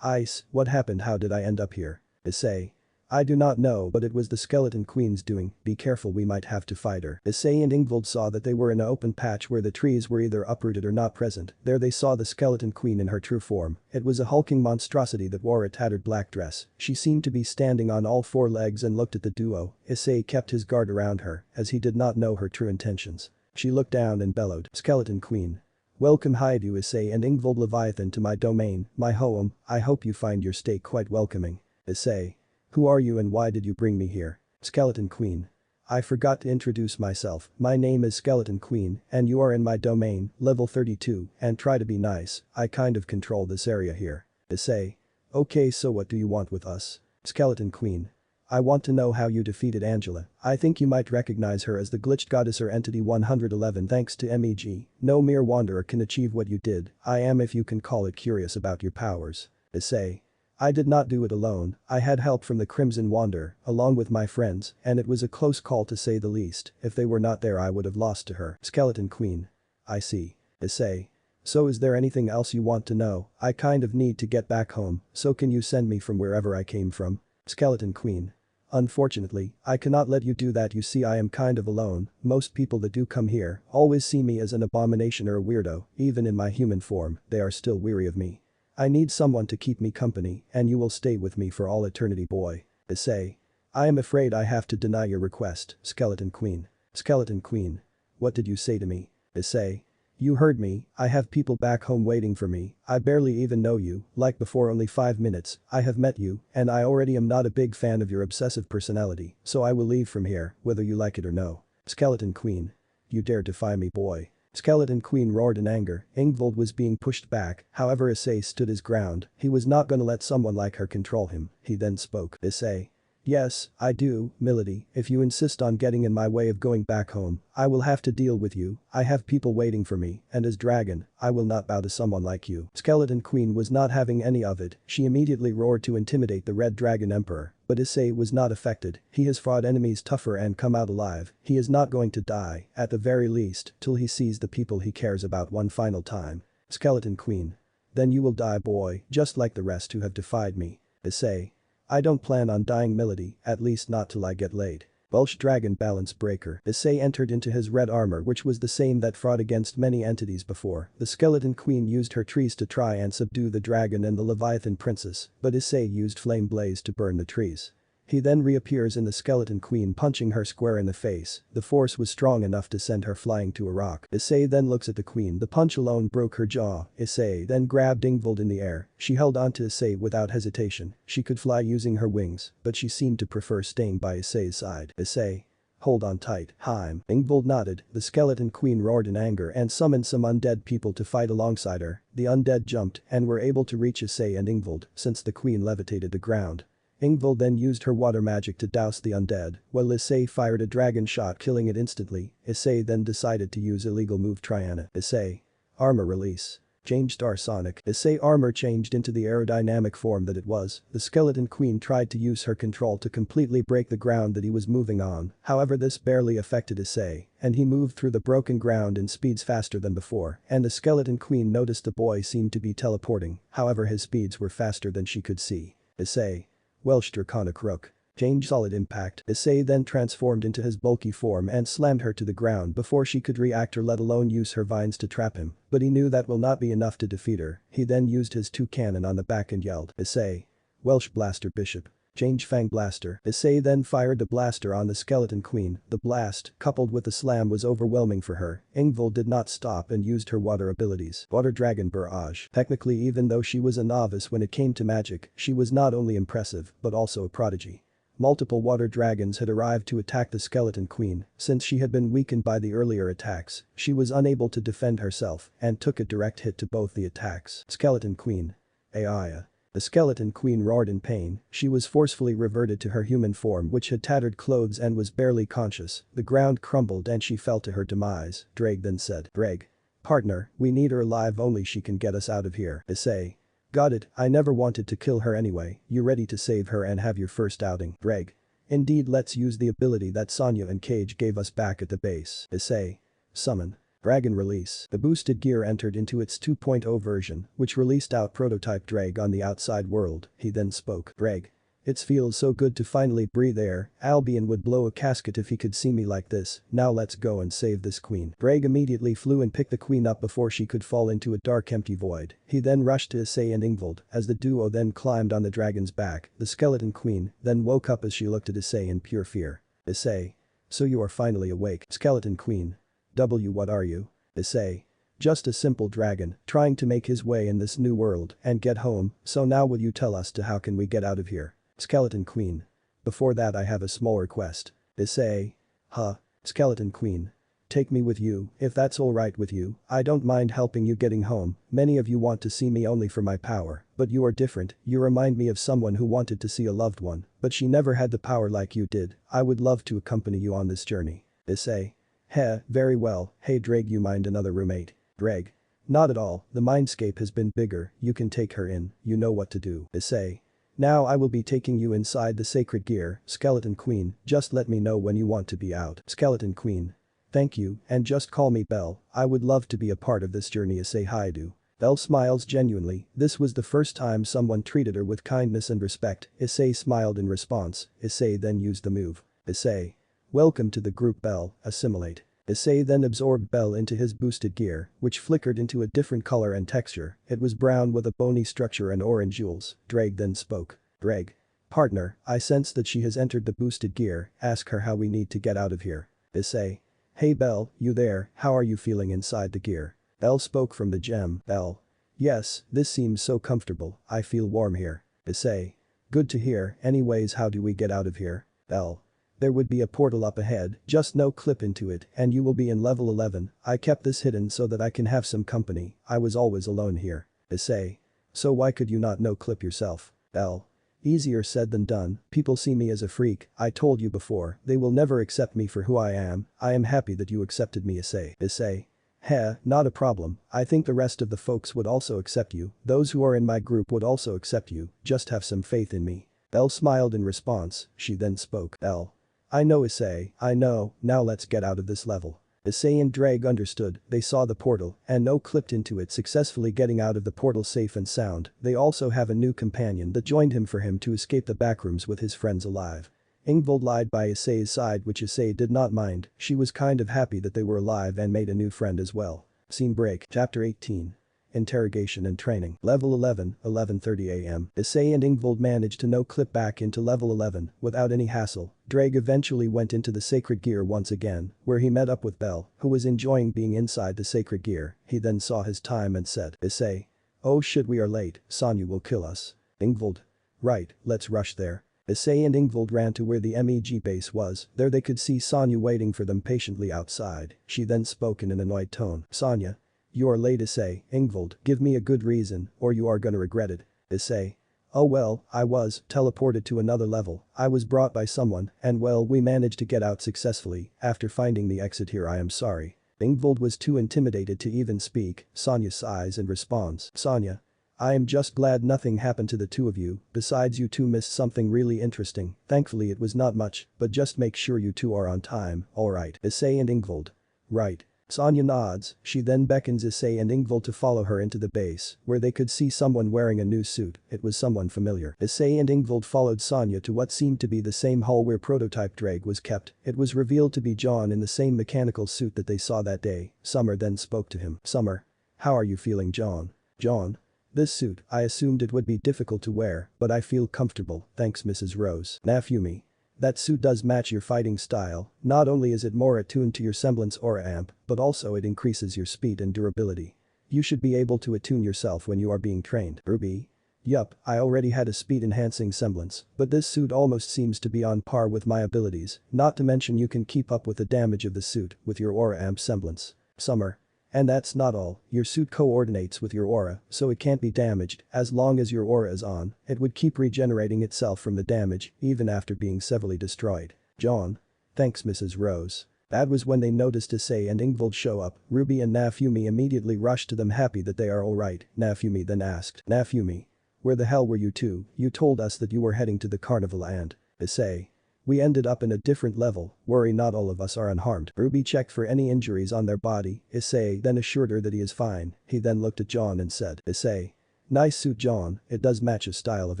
S1: Ice, what happened, how did I end up here?" Issei. "I do not know, but it was the skeleton queen's doing, be careful, we might have to fight her." Issei and Ingvild saw that they were in an open patch where the trees were either uprooted or not present. There they saw the skeleton queen in her true form. It was a hulking monstrosity that wore a tattered black dress. She seemed to be standing on all four legs and looked at the duo. Issei kept his guard around her, as he did not know her true intentions. She looked down and bellowed, "Skeleton queen. Welcome Haidu Issei and Ingvild Leviathan to my domain, my home, I hope you find your stay quite welcoming." Issei. "Who are you and why did you bring me here?" Skeleton Queen. "I forgot to introduce myself, my name is Skeleton Queen, and you are in my domain, level 32, and try to be nice, I kind of control this area here." Issei. "Okay, so what do you want with us?" Skeleton Queen. "I want to know how you defeated Angela. I think you might recognize her as the glitched goddess or entity 111 thanks to MEG. No mere wanderer can achieve what you did. I am, if you can call it, curious about your powers." Issei. "I did not do it alone, I had help from the Crimson Wanderer, along with my friends, and it was a close call to say the least. If they were not there I would have lost to her." Skeleton Queen. "I see." Issei. "So is there anything else you want to know? I kind of need to get back home, so can you send me from wherever I came from?" Skeleton Queen. "Unfortunately, I cannot let you do that, you see I am kind of alone, most people that do come here always see me as an abomination or a weirdo, even in my human form, they are still weary of me. I need someone to keep me company, and you will stay with me for all eternity, boy." Issei. "I am afraid I have to deny your request." Skeleton Queen. Skeleton Queen. "What did you say to me?" Issei. "You heard me, I have people back home waiting for me, I barely even know you, like before only 5 minutes, I have met you, and I already am not a big fan of your obsessive personality, so I will leave from here, whether you like it or no." Skeleton Queen. "You dare defy me, boy." Skeleton Queen roared in anger. Ingvild was being pushed back, however Issei stood his ground. He was not gonna let someone like her control him. He then spoke. Issei. Yes, I do, Milady, if you insist on getting in my way of going back home, I will have to deal with you, I have people waiting for me, and as dragon, I will not bow to someone like you. Skeleton Queen was not having any of it, she immediately roared to intimidate the Red Dragon Emperor, but Issei was not affected, he has fought enemies tougher and come out alive, he is not going to die, at the very least, till he sees the people he cares about one final time. Skeleton Queen. Then you will die, boy, just like the rest who have defied me. Issei. I don't plan on dying, Milady, at least not till I get laid. Welsh Dragon Balance Breaker. Issei entered into his red armor, which was the same that fought against many entities before. The Skeleton Queen used her trees to try and subdue the dragon and the Leviathan Princess, but Issei used Flame Blaze to burn the trees. He then reappears in the Skeleton Queen, punching her square in the face. The force was strong enough to send her flying to a rock. Issei then looks at the queen, the punch alone broke her jaw. Issei then grabbed Ingvild in the air, she held onto Issei without hesitation, she could fly using her wings, but she seemed to prefer staying by Issei's side. Issei. Hold on tight, Heim. Ingvild nodded, the Skeleton Queen roared in anger and summoned some undead people to fight alongside her. The undead jumped and were able to reach Issei and Ingvild since the queen levitated the ground. Ingvild then used her water magic to douse the undead, while Issei fired a dragon shot killing it instantly. Issei then decided to use illegal move Triana. Issei. Armor release. Change Star Sonic. Issei armor changed into the aerodynamic form that it was. The Skeleton Queen tried to use her control to completely break the ground that he was moving on, however this barely affected Issei, and he moved through the broken ground in speeds faster than before, and the Skeleton Queen noticed the boy seemed to be teleporting, however his speeds were faster than she could see. Issei. Welsh Draconic Rook. Change Solid Impact. Issei then transformed into his bulky form and slammed her to the ground before she could react or let alone use her vines to trap him, but he knew that will not be enough to defeat her. He then used his 2 cannon on the back and yelled, Issei. Welsh Blaster Bishop. Change Fang Blaster. Issei then fired the blaster on the Skeleton Queen. The blast, coupled with the slam, was overwhelming for her. Ingvild did not stop and used her water abilities. Water Dragon Barrage. Technically, even though she was a novice when it came to magic, she was not only impressive, but also a prodigy. Multiple water dragons had arrived to attack the Skeleton Queen. Since she had been weakened by the earlier attacks, she was unable to defend herself and took a direct hit to both the attacks. Skeleton Queen. Aya. The Skeleton Queen roared in pain, she was forcefully reverted to her human form which had tattered clothes and was barely conscious. The ground crumbled and she fell to her demise. Drake then said, Drake. Partner, we need her alive, only she can get us out of here. Issei. Got it, I never wanted to kill her anyway, you ready to save her and have your first outing? Drake. Indeed, let's use the ability that Sonya and Cage gave us back at the base. Issei. Summon. Dragon Release. The boosted gear entered into its 2.0 version, which released out prototype Drake on the outside world. He then spoke. Drake. It feels so good to finally breathe air, Albion would blow a casket if he could see me like this, now let's go and save this queen. Drake immediately flew and picked the queen up before she could fall into a dark empty void. He then rushed to Issei and Ingvild, as the duo then climbed on the dragon's back. The Skeleton Queen then woke up as she looked at Issei in pure fear. Issei. So you are finally awake. Skeleton Queen. What are you? Issei. Just a simple dragon, trying to make his way in this new world and get home, so now will you tell us to how can we get out of here? Skeleton Queen. Before that I have a small request. Issei. Huh. Skeleton Queen. Take me with you, if that's alright with you, I don't mind helping you getting home, many of you want to see me only for my power, but you are different, you remind me of someone who wanted to see a loved one, but she never had the power like you did, I would love to accompany you on this journey. Issei. Heh, very well, hey Drake, you mind another roommate? Drake. Not at all, the mindscape has been bigger, you can take her in, you know what to do. Issei. Now I will be taking you inside the sacred gear, Skeleton Queen, just let me know when you want to be out. Skeleton Queen. Thank you, and just call me Belle, I would love to be a part of this journey. Issei hi do. Belle smiles genuinely, this was the first time someone treated her with kindness and respect. Issei smiled in response, Issei then used the move. Issei. Welcome to the group Belle, assimilate. Issei then absorbed Belle into his boosted gear, which flickered into a different color and texture, it was brown with a bony structure and orange jewels. Drake then spoke. Drake. Partner, I sense that she has entered the boosted gear, ask her how we need to get out of here. Issei. Hey Belle, you there, how are you feeling inside the gear? Belle spoke from the gem. Belle. Yes, this seems so comfortable, I feel warm here. Issei. Good to hear, anyways how do we get out of here? Belle. There would be a portal up ahead, just no clip into it and you will be in level 11, I kept this hidden so that I can have some company, I was always alone here. Issei. So why could you not no clip yourself? Belle. Easier said than done, people see me as a freak, I told you before, they will never accept me for who I am happy that you accepted me Issei. Issei. Heh, not a problem, I think the rest of the folks would also accept you, those who are in my group would also accept you, just have some faith in me. Elle smiled in response, she then spoke. Elle. I know Issei, I know, now let's get out of this level. Issei and Drake understood, they saw the portal, and no clipped into it successfully getting out of the portal safe and sound, they also have a new companion that joined him for him to escape the backrooms with his friends alive. Ingvild lied by Issei's side which Issei did not mind, she was kind of happy that they were alive and made a new friend as well. Scene break. Chapter 18. Interrogation and training. Level 11, 11:30 am. Issei and Ingvild managed to no-clip back into level 11 without any hassle. Drake eventually went into the sacred gear once again, where he met up with Belle, who was enjoying being inside the sacred gear. He then saw his time and said, Issei. Oh shit, we are late, Sonya will kill us. Ingvild. Right, let's rush there. Issei and Ingvild ran to where the MEG base was, there they could see Sonya waiting for them patiently outside. She then spoke in an annoyed tone. Sonya. You are late Issei, Ingvild, give me a good reason, or you are gonna regret it. Issei. Oh well, I was teleported to another level, I was brought by someone, and well we managed to get out successfully, after finding the exit here I am sorry. Ingvild was too intimidated to even speak, Sonya sighs and responds. Sonya. I am just glad nothing happened to the two of you, besides you two missed something really interesting, thankfully it was not much, but just make sure you two are on time, alright. Issei and Ingvild. Right. Sonya nods, she then beckons Issei and Ingvild to follow her into the base, where they could see someone wearing a new suit, it was someone familiar. Issei and Ingvild followed Sonya to what seemed to be the same hall where prototype Drake was kept, it was revealed to be John in the same mechanical suit that they saw that day. Summer then spoke to him. Summer. How are you feeling John? John. This suit, I assumed it would be difficult to wear, but I feel comfortable, thanks Mrs. Rose. Nafumi. That suit does match your fighting style, not only is it more attuned to your semblance aura amp, but also it increases your speed and durability. You should be able to attune yourself when you are being trained. Ruby. Yup, I already had a speed enhancing semblance, but this suit almost seems to be on par with my abilities, not to mention you can keep up with the damage of the suit with your aura amp semblance. Summer. And that's not all, your suit coordinates with your aura, so it can't be damaged, as long as your aura is on, it would keep regenerating itself from the damage, even after being severely destroyed. John. Thanks Mrs. Rose. That was when they noticed Issei and Ingvild show up, Ruby and Nafumi immediately rushed to them happy that they are alright, Nafumi then asked. Nafumi. Where the hell were you two, you told us that you were heading to the carnival and. Issei. We ended up in a different level, worry not all of us are unharmed. Ruby checked for any injuries on their body, Issei then assured her that he is fine, he then looked at John and said. Issei. Nice suit John, it does match a style of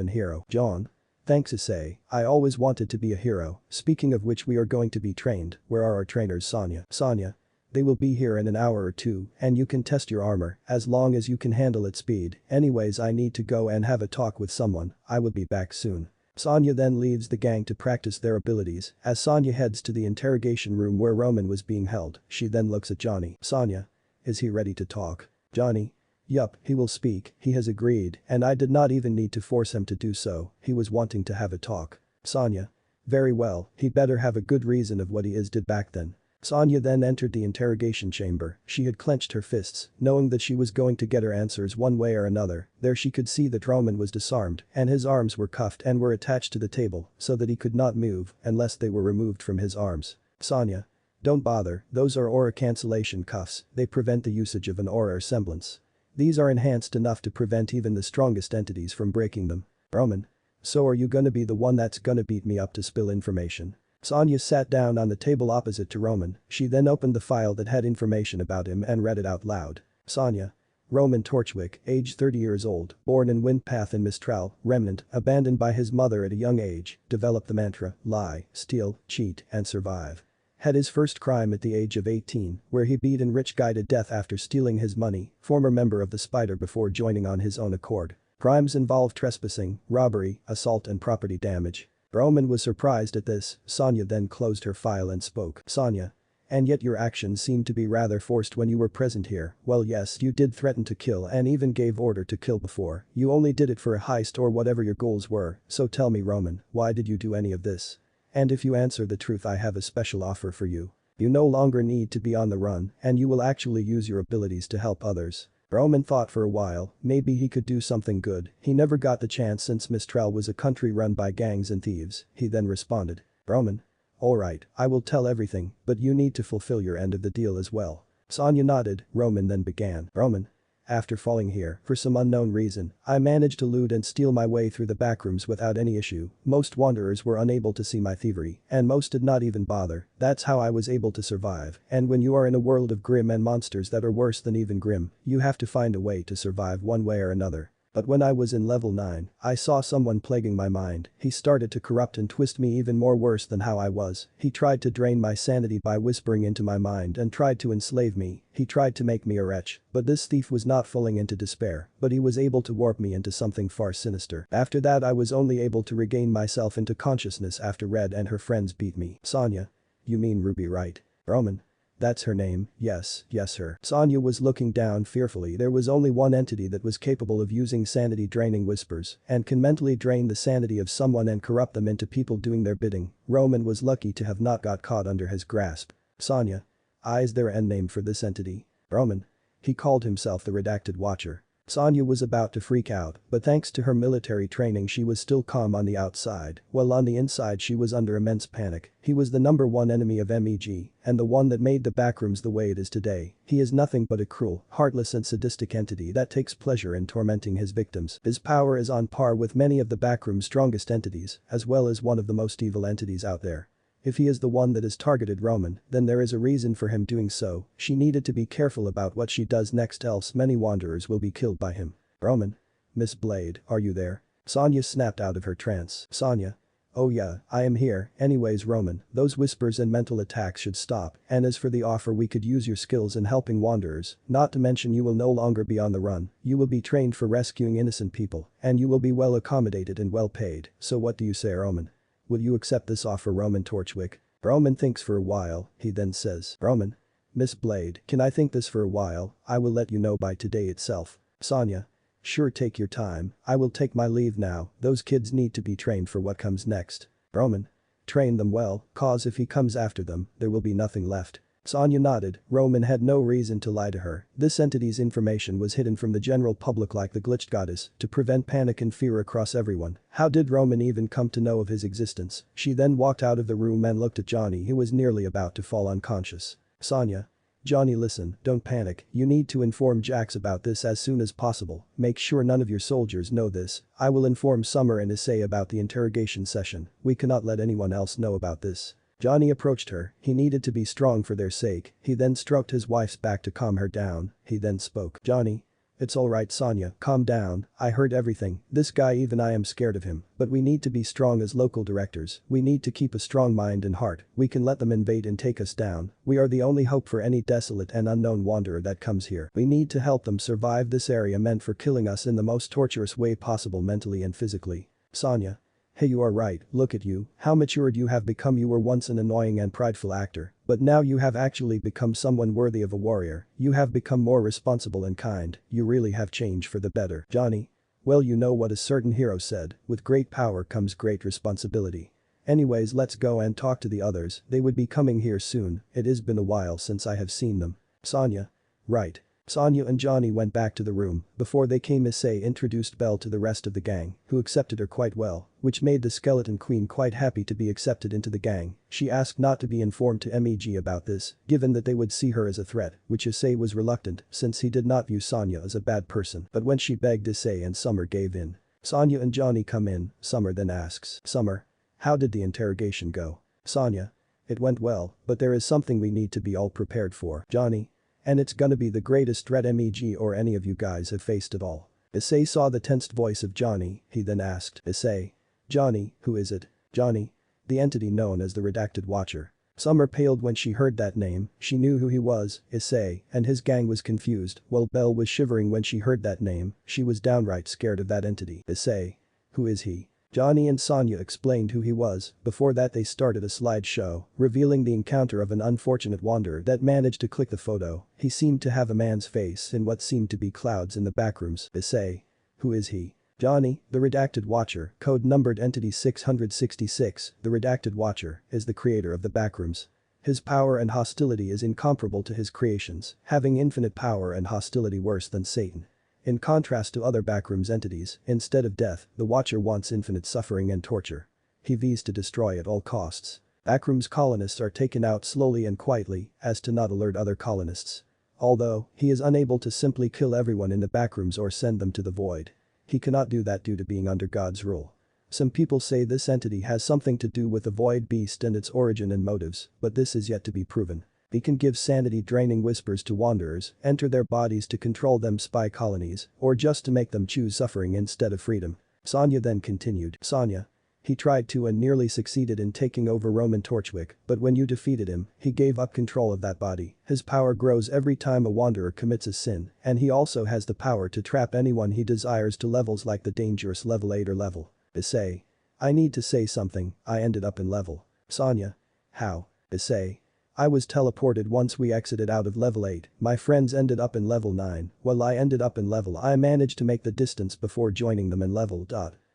S1: an hero. John. Thanks Issei, I always wanted to be a hero, speaking of which we are going to be trained, where are our trainers Sonya? Sonya. They will be here in an hour or two, and you can test your armor, as long as you can handle its speed, anyways I need to go and have a talk with someone, I will be back soon. Sonya then leaves the gang to practice their abilities, as Sonya heads to the interrogation room where Roman was being held, she then looks at Johnny. Sonya. Is he ready to talk? Johnny. Yup, he will speak, he has agreed, and I did not even need to force him to do so, he was wanting to have a talk. Sonya. Very well, he better have a good reason of what he did back then. Sonya then entered the interrogation chamber, she had clenched her fists, knowing that she was going to get her answers one way or another, there she could see that Roman was disarmed and his arms were cuffed and were attached to the table so that he could not move unless they were removed from his arms. Sonya. Don't bother, those are aura cancellation cuffs, they prevent the usage of an aura or semblance. These are enhanced enough to prevent even the strongest entities from breaking them. Roman. So are you gonna be the one that's gonna beat me up to spill information? Sonya sat down on the table opposite to Roman, she then opened the file that had information about him and read it out loud. Sonya. Roman Torchwick, age 30 years old, born in Windpath in Mistral, Remnant, abandoned by his mother at a young age, developed the mantra, lie, steal, cheat, and survive. Had his first crime at the age of 18, where he beat and Rich Guy to death after stealing his money, former member of the Spider before joining on his own accord. Crimes involved trespassing, robbery, assault and property damage. Roman was surprised at this, Sonya then closed her file and spoke. Sonya. And yet your actions seem to be rather forced when you were present here, well yes you did threaten to kill and even gave order to kill before, you only did it for a heist or whatever your goals were, so tell me Roman, why did you do any of this? And if you answer the truth I have a special offer for you. You no longer need to be on the run and you will actually use your abilities to help others. Roman thought for a while, maybe he could do something good, he never got the chance since Mistral was a country run by gangs and thieves, he then responded. Roman. Alright, I will tell everything, but you need to fulfill your end of the deal as well. Sonia nodded, Roman then began. Roman. After falling here, for some unknown reason, I managed to loot and steal my way through the backrooms without any issue, most wanderers were unable to see my thievery, and most did not even bother, that's how I was able to survive, and when you are in a world of grim and monsters that are worse than even grim, you have to find a way to survive one way or another. But when I was in level 9, I saw someone plaguing my mind, he started to corrupt and twist me even more worse than how I was, he tried to drain my sanity by whispering into my mind and tried to enslave me, he tried to make me a wretch, but this thief was not falling into despair, but he was able to warp me into something far sinister. After that I was only able to regain myself into consciousness after Red and her friends beat me. Sonia. You mean Ruby, right? Roman. That's her name, yes her. Sonia was looking down fearfully. There was only one entity that was capable of using sanity draining whispers and can mentally drain the sanity of someone and corrupt them into people doing their bidding. Roman was lucky to have not got caught under his grasp. Sonia. Is there an endname for this entity? Roman. He called himself the Redacted Watcher. Sonia was about to freak out, but thanks to her military training she was still calm on the outside, while on the inside she was under immense panic. He was the #1 enemy of MEG, and the one that made the backrooms the way it is today. He is nothing but a cruel, heartless and sadistic entity that takes pleasure in tormenting his victims. His power is on par with many of the backroom's strongest entities, as well as one of the most evil entities out there. If he is the one that has targeted Roman, then there is a reason for him doing so, she needed to be careful about what she does next else many wanderers will be killed by him. Roman. Miss Blade, are you there? Sonia snapped out of her trance. Sonia. Oh yeah, I am here, anyways Roman, those whispers and mental attacks should stop, and as for the offer we could use your skills in helping wanderers, not to mention you will no longer be on the run, you will be trained for rescuing innocent people, and you will be well accommodated and well paid, so what do you say Roman? Will you accept this offer Roman Torchwick? Roman thinks for a while, he then says. Roman. Miss Blade, can I think this for a while? I will let you know by today itself. Sonia. Sure, take your time, I will take my leave now, those kids need to be trained for what comes next. Roman. Train them well, cause if he comes after them, there will be nothing left. Sonia nodded, Roman had no reason to lie to her, this entity's information was hidden from the general public like the glitched goddess, to prevent panic and fear across everyone. How did Roman even come to know of his existence? She then walked out of the room and looked at Johnny who was nearly about to fall unconscious. Sonia. Johnny listen, don't panic, you need to inform Jax about this as soon as possible, make sure none of your soldiers know this, I will inform Summer and Issei about the interrogation session, we cannot let anyone else know about this. Johnny approached her, he needed to be strong for their sake, he then stroked his wife's back to calm her down, he then spoke. Johnny. It's alright Sonia, calm down, I heard everything, this guy even I am scared of him, but we need to be strong as local directors, we need to keep a strong mind and heart, we can let them invade and take us down, we are the only hope for any desolate and unknown wanderer that comes here, we need to help them survive this area meant for killing us in the most torturous way possible mentally and physically. Sonia. Hey you are right, look at you, how matured you have become you were once an annoying and prideful actor, but now you have actually become someone worthy of a warrior, you have become more responsible and kind, you really have changed for the better. Johnny. Well you know what a certain hero said, with great power comes great responsibility. Anyways let's go and talk to the others, they would be coming here soon, it has been a while since I have seen them. Sonia. Right. Sonia and Johnny went back to the room, before they came Issei introduced Belle to the rest of the gang, who accepted her quite well, which made the Skeleton Queen quite happy to be accepted into the gang, she asked not to be informed to MEG about this, given that they would see her as a threat, which Issei was reluctant since he did not view Sonia as a bad person, but when she begged Issei and Summer gave in. Sonia and Johnny come in, Summer then asks. Summer. How did the interrogation go? Sonia. It went well, but there is something we need to be all prepared for. Johnny. And it's gonna be the greatest threat MEG or any of you guys have faced at all. Issei saw the tensed voice of Johnny, he then asked. Issei. Johnny, who is it? Johnny. The entity known as the Redacted Watcher. Summer paled when she heard that name, she knew who he was, Issei, and his gang was confused, while Belle was shivering when she heard that name, she was downright scared of that entity. Issei. Who is he? Johnny and Sonia explained who he was, before that they started a slideshow, revealing the encounter of an unfortunate wanderer that managed to click the photo, he seemed to have a man's face in what seemed to be clouds in the backrooms. Issei. Who is he? Johnny, the Redacted Watcher, code numbered entity 666, the Redacted Watcher, is the creator of the backrooms. His power and hostility is incomparable to his creations, having infinite power and hostility worse than Satan. In contrast to other Backrooms entities, instead of death, the Watcher wants infinite suffering and torture. He vows to destroy at all costs. Backrooms colonists are taken out slowly and quietly, as to not alert other colonists. Although, he is unable to simply kill everyone in the Backrooms or send them to the void. He cannot do that due to being under God's rule. Some people say this entity has something to do with the void beast and its origin and motives, but this is yet to be proven. He can give sanity-draining whispers to wanderers, enter their bodies to control them spy colonies, or just to make them choose suffering instead of freedom. Sonia then continued. Sonia. He tried to and nearly succeeded in taking over Roman Torchwick, but when you defeated him, he gave up control of that body. His power grows every time a wanderer commits a sin, and he also has the power to trap anyone he desires to levels like the dangerous level 8 or level. Issei. I need to say something, I ended up in level. Sonia. How? Issei. I was teleported once we exited out of level 8, my friends ended up in level 9, while I ended up in level I managed to make the distance before joining them in level.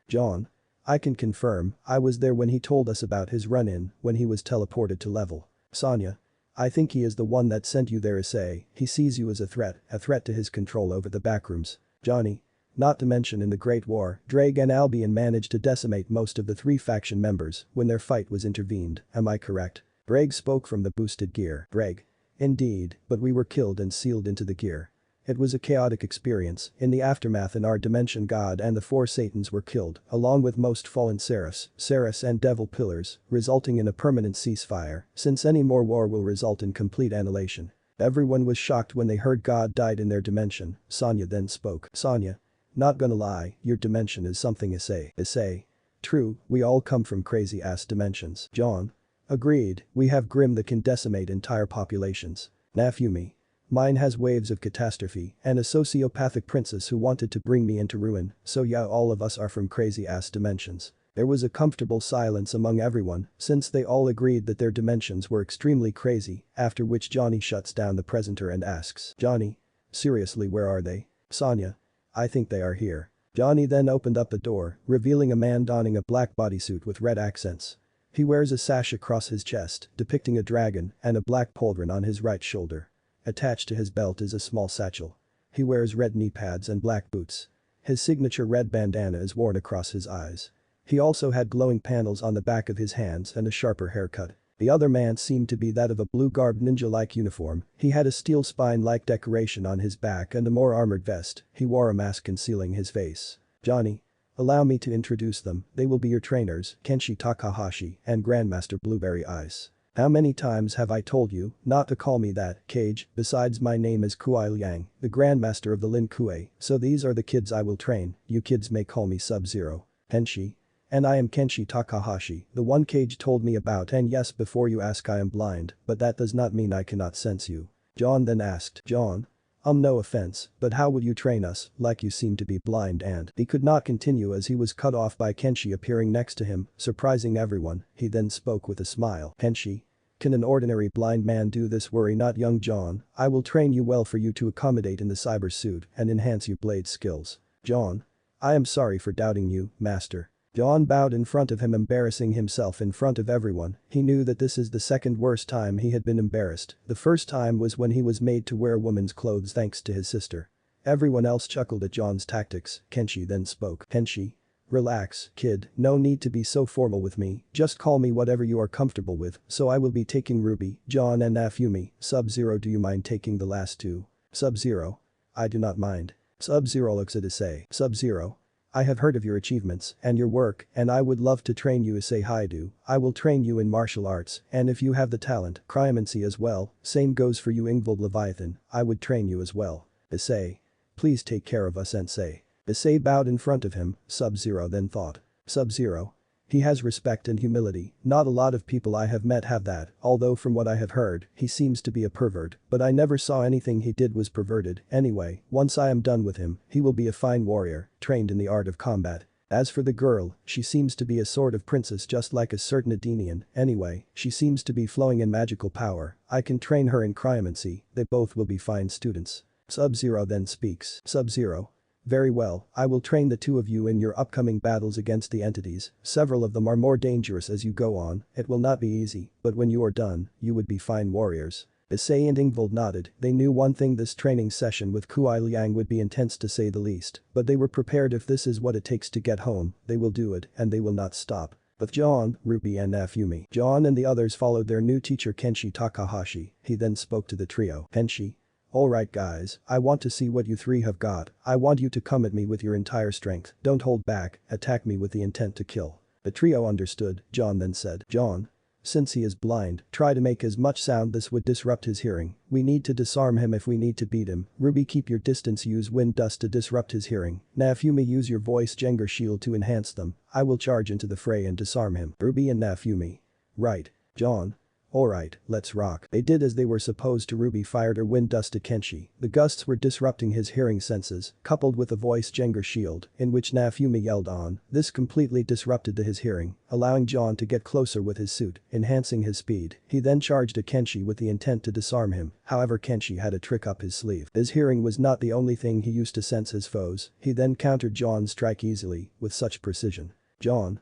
S1: John. I can confirm, I was there when he told us about his run-in, when he was teleported to level. Sonia. I think he is the one that sent you there. Issei. He sees you as a threat to his control over the Backrooms. Johnny. Not to mention in the Great War, Drake and Albion managed to decimate most of the 3 faction members when their fight was intervened, am I correct? Drake spoke from the boosted gear. Drake. Indeed, but we were killed and sealed into the gear. It was a chaotic experience. In the aftermath in our dimension, God and the 4 Satans were killed, along with most fallen seraphs and devil pillars, resulting in a permanent ceasefire, since any more war will result in complete annihilation. Everyone was shocked when they heard God died in their dimension. Sonia then spoke. Sonia. Not gonna lie, your dimension is something. Issei. Issei. True, we all come from crazy-ass dimensions. John. Agreed, we have Grim that can decimate entire populations. Nafumi. Mine has waves of catastrophe and a sociopathic princess who wanted to bring me into ruin, so yeah, all of us are from crazy-ass dimensions. There was a comfortable silence among everyone since they all agreed that their dimensions were extremely crazy, after which Johnny shuts down the presenter and asks. Johnny. Seriously, where are they? Sonia. I think they are here. Johnny then opened up a door, revealing a man donning a black bodysuit with red accents. He wears a sash across his chest, depicting a dragon, and a black pauldron on his right shoulder. Attached to his belt is a small satchel. He wears red knee pads and black boots. His signature red bandana is worn across his eyes. He also had glowing panels on the back of his hands and a sharper haircut. The other man seemed to be that of a blue-garbed ninja-like uniform. He had a steel spine-like decoration on his back and a more armored vest. He wore a mask concealing his face. Johnny. Allow me to introduce them, they will be your trainers, Kenshi Takahashi and Grandmaster Blueberry Ice. How many times have I told you not to call me that, Cage? Besides, my name is Kuai Liang, the Grandmaster of the Lin Kuei, so these are the kids I will train. You kids may call me Sub-Zero. Kenshi. And I am Kenshi Takahashi, the one Cage told me about, and yes, before you ask, I am blind, but that does not mean I cannot sense you. John then asked. John. No offense, but how will you train us, like you seem to be blind? And he could not continue as he was cut off by Kenshi appearing next to him, surprising everyone. He then spoke with a smile. Kenshi. Can an ordinary blind man do this? Worry not, young John, I will train you well for you to accommodate in the cyber suit and enhance your blade skills. John. I am sorry for doubting you, master. John bowed in front of him, embarrassing himself in front of everyone. He knew that this is the second worst time he had been embarrassed. The first time was when he was made to wear woman's clothes thanks to his sister. Everyone else chuckled at John's tactics. Kenshi then spoke. Kenshi. Relax, kid, no need to be so formal with me, just call me whatever you are comfortable with, so I will be taking Ruby, John and Nafumi. Sub-Zero, do you mind taking the last 2? Sub-Zero. I do not mind. Sub-Zero looks at Issei. Sub-Zero. I have heard of your achievements and your work, and I would love to train you. Issei. Haidu. I will train you in martial arts, and if you have the talent, cryomancy as well, same goes for you, Ingvild Leviathan, I would train you as well. Issei. Please take care of us, Sensei. Issei bowed in front of him. Sub-Zero then thought. Sub-Zero. He has respect and humility, not a lot of people I have met have that, although from what I have heard, he seems to be a pervert, but I never saw anything he did was perverted. Anyway, once I am done with him, he will be a fine warrior, trained in the art of combat. As for the girl, she seems to be a sort of princess just like a certain Adenian. Anyway, she seems to be flowing in magical power. I can train her in cryomancy, they both will be fine students. Sub-Zero then speaks. Sub-Zero. Very well, I will train the two of you in your upcoming battles against the entities, several of them are more dangerous as you go on, it will not be easy, but when you are done, you would be fine warriors. Issei and Ingvild nodded, they knew one thing, this training session with Kuai Liang would be intense to say the least, but they were prepared. If this is what it takes to get home, they will do it and they will not stop. With John, Ruby and Naofumi, John and the others followed their new teacher Kenshi Takahashi. He then spoke to the trio. Kenshi. Alright guys, I want to see what you three have got. I want you to come at me with your entire strength. Don't hold back, attack me with the intent to kill. The trio understood. John then said, John. Since he is blind, try to make as much sound, this would disrupt his hearing. We need to disarm him if we need to beat him. Ruby, keep your distance, use wind dust to disrupt his hearing. Naofumi, use your voice Jengar shield to enhance them. I will charge into the fray and disarm him. Ruby and Naofumi. Right. John. Alright, let's rock. They did as they were supposed to. Ruby fired her wind dust to Kenshi. The gusts were disrupting his hearing senses, coupled with a voice Jengar shield, in which Naofumi yelled on. This completely disrupted his hearing, allowing John to get closer with his suit, enhancing his speed. He then charged at Kenshi with the intent to disarm him, however Kenshi had a trick up his sleeve. His hearing was not the only thing he used to sense his foes, he then countered John's strike easily, with such precision. John.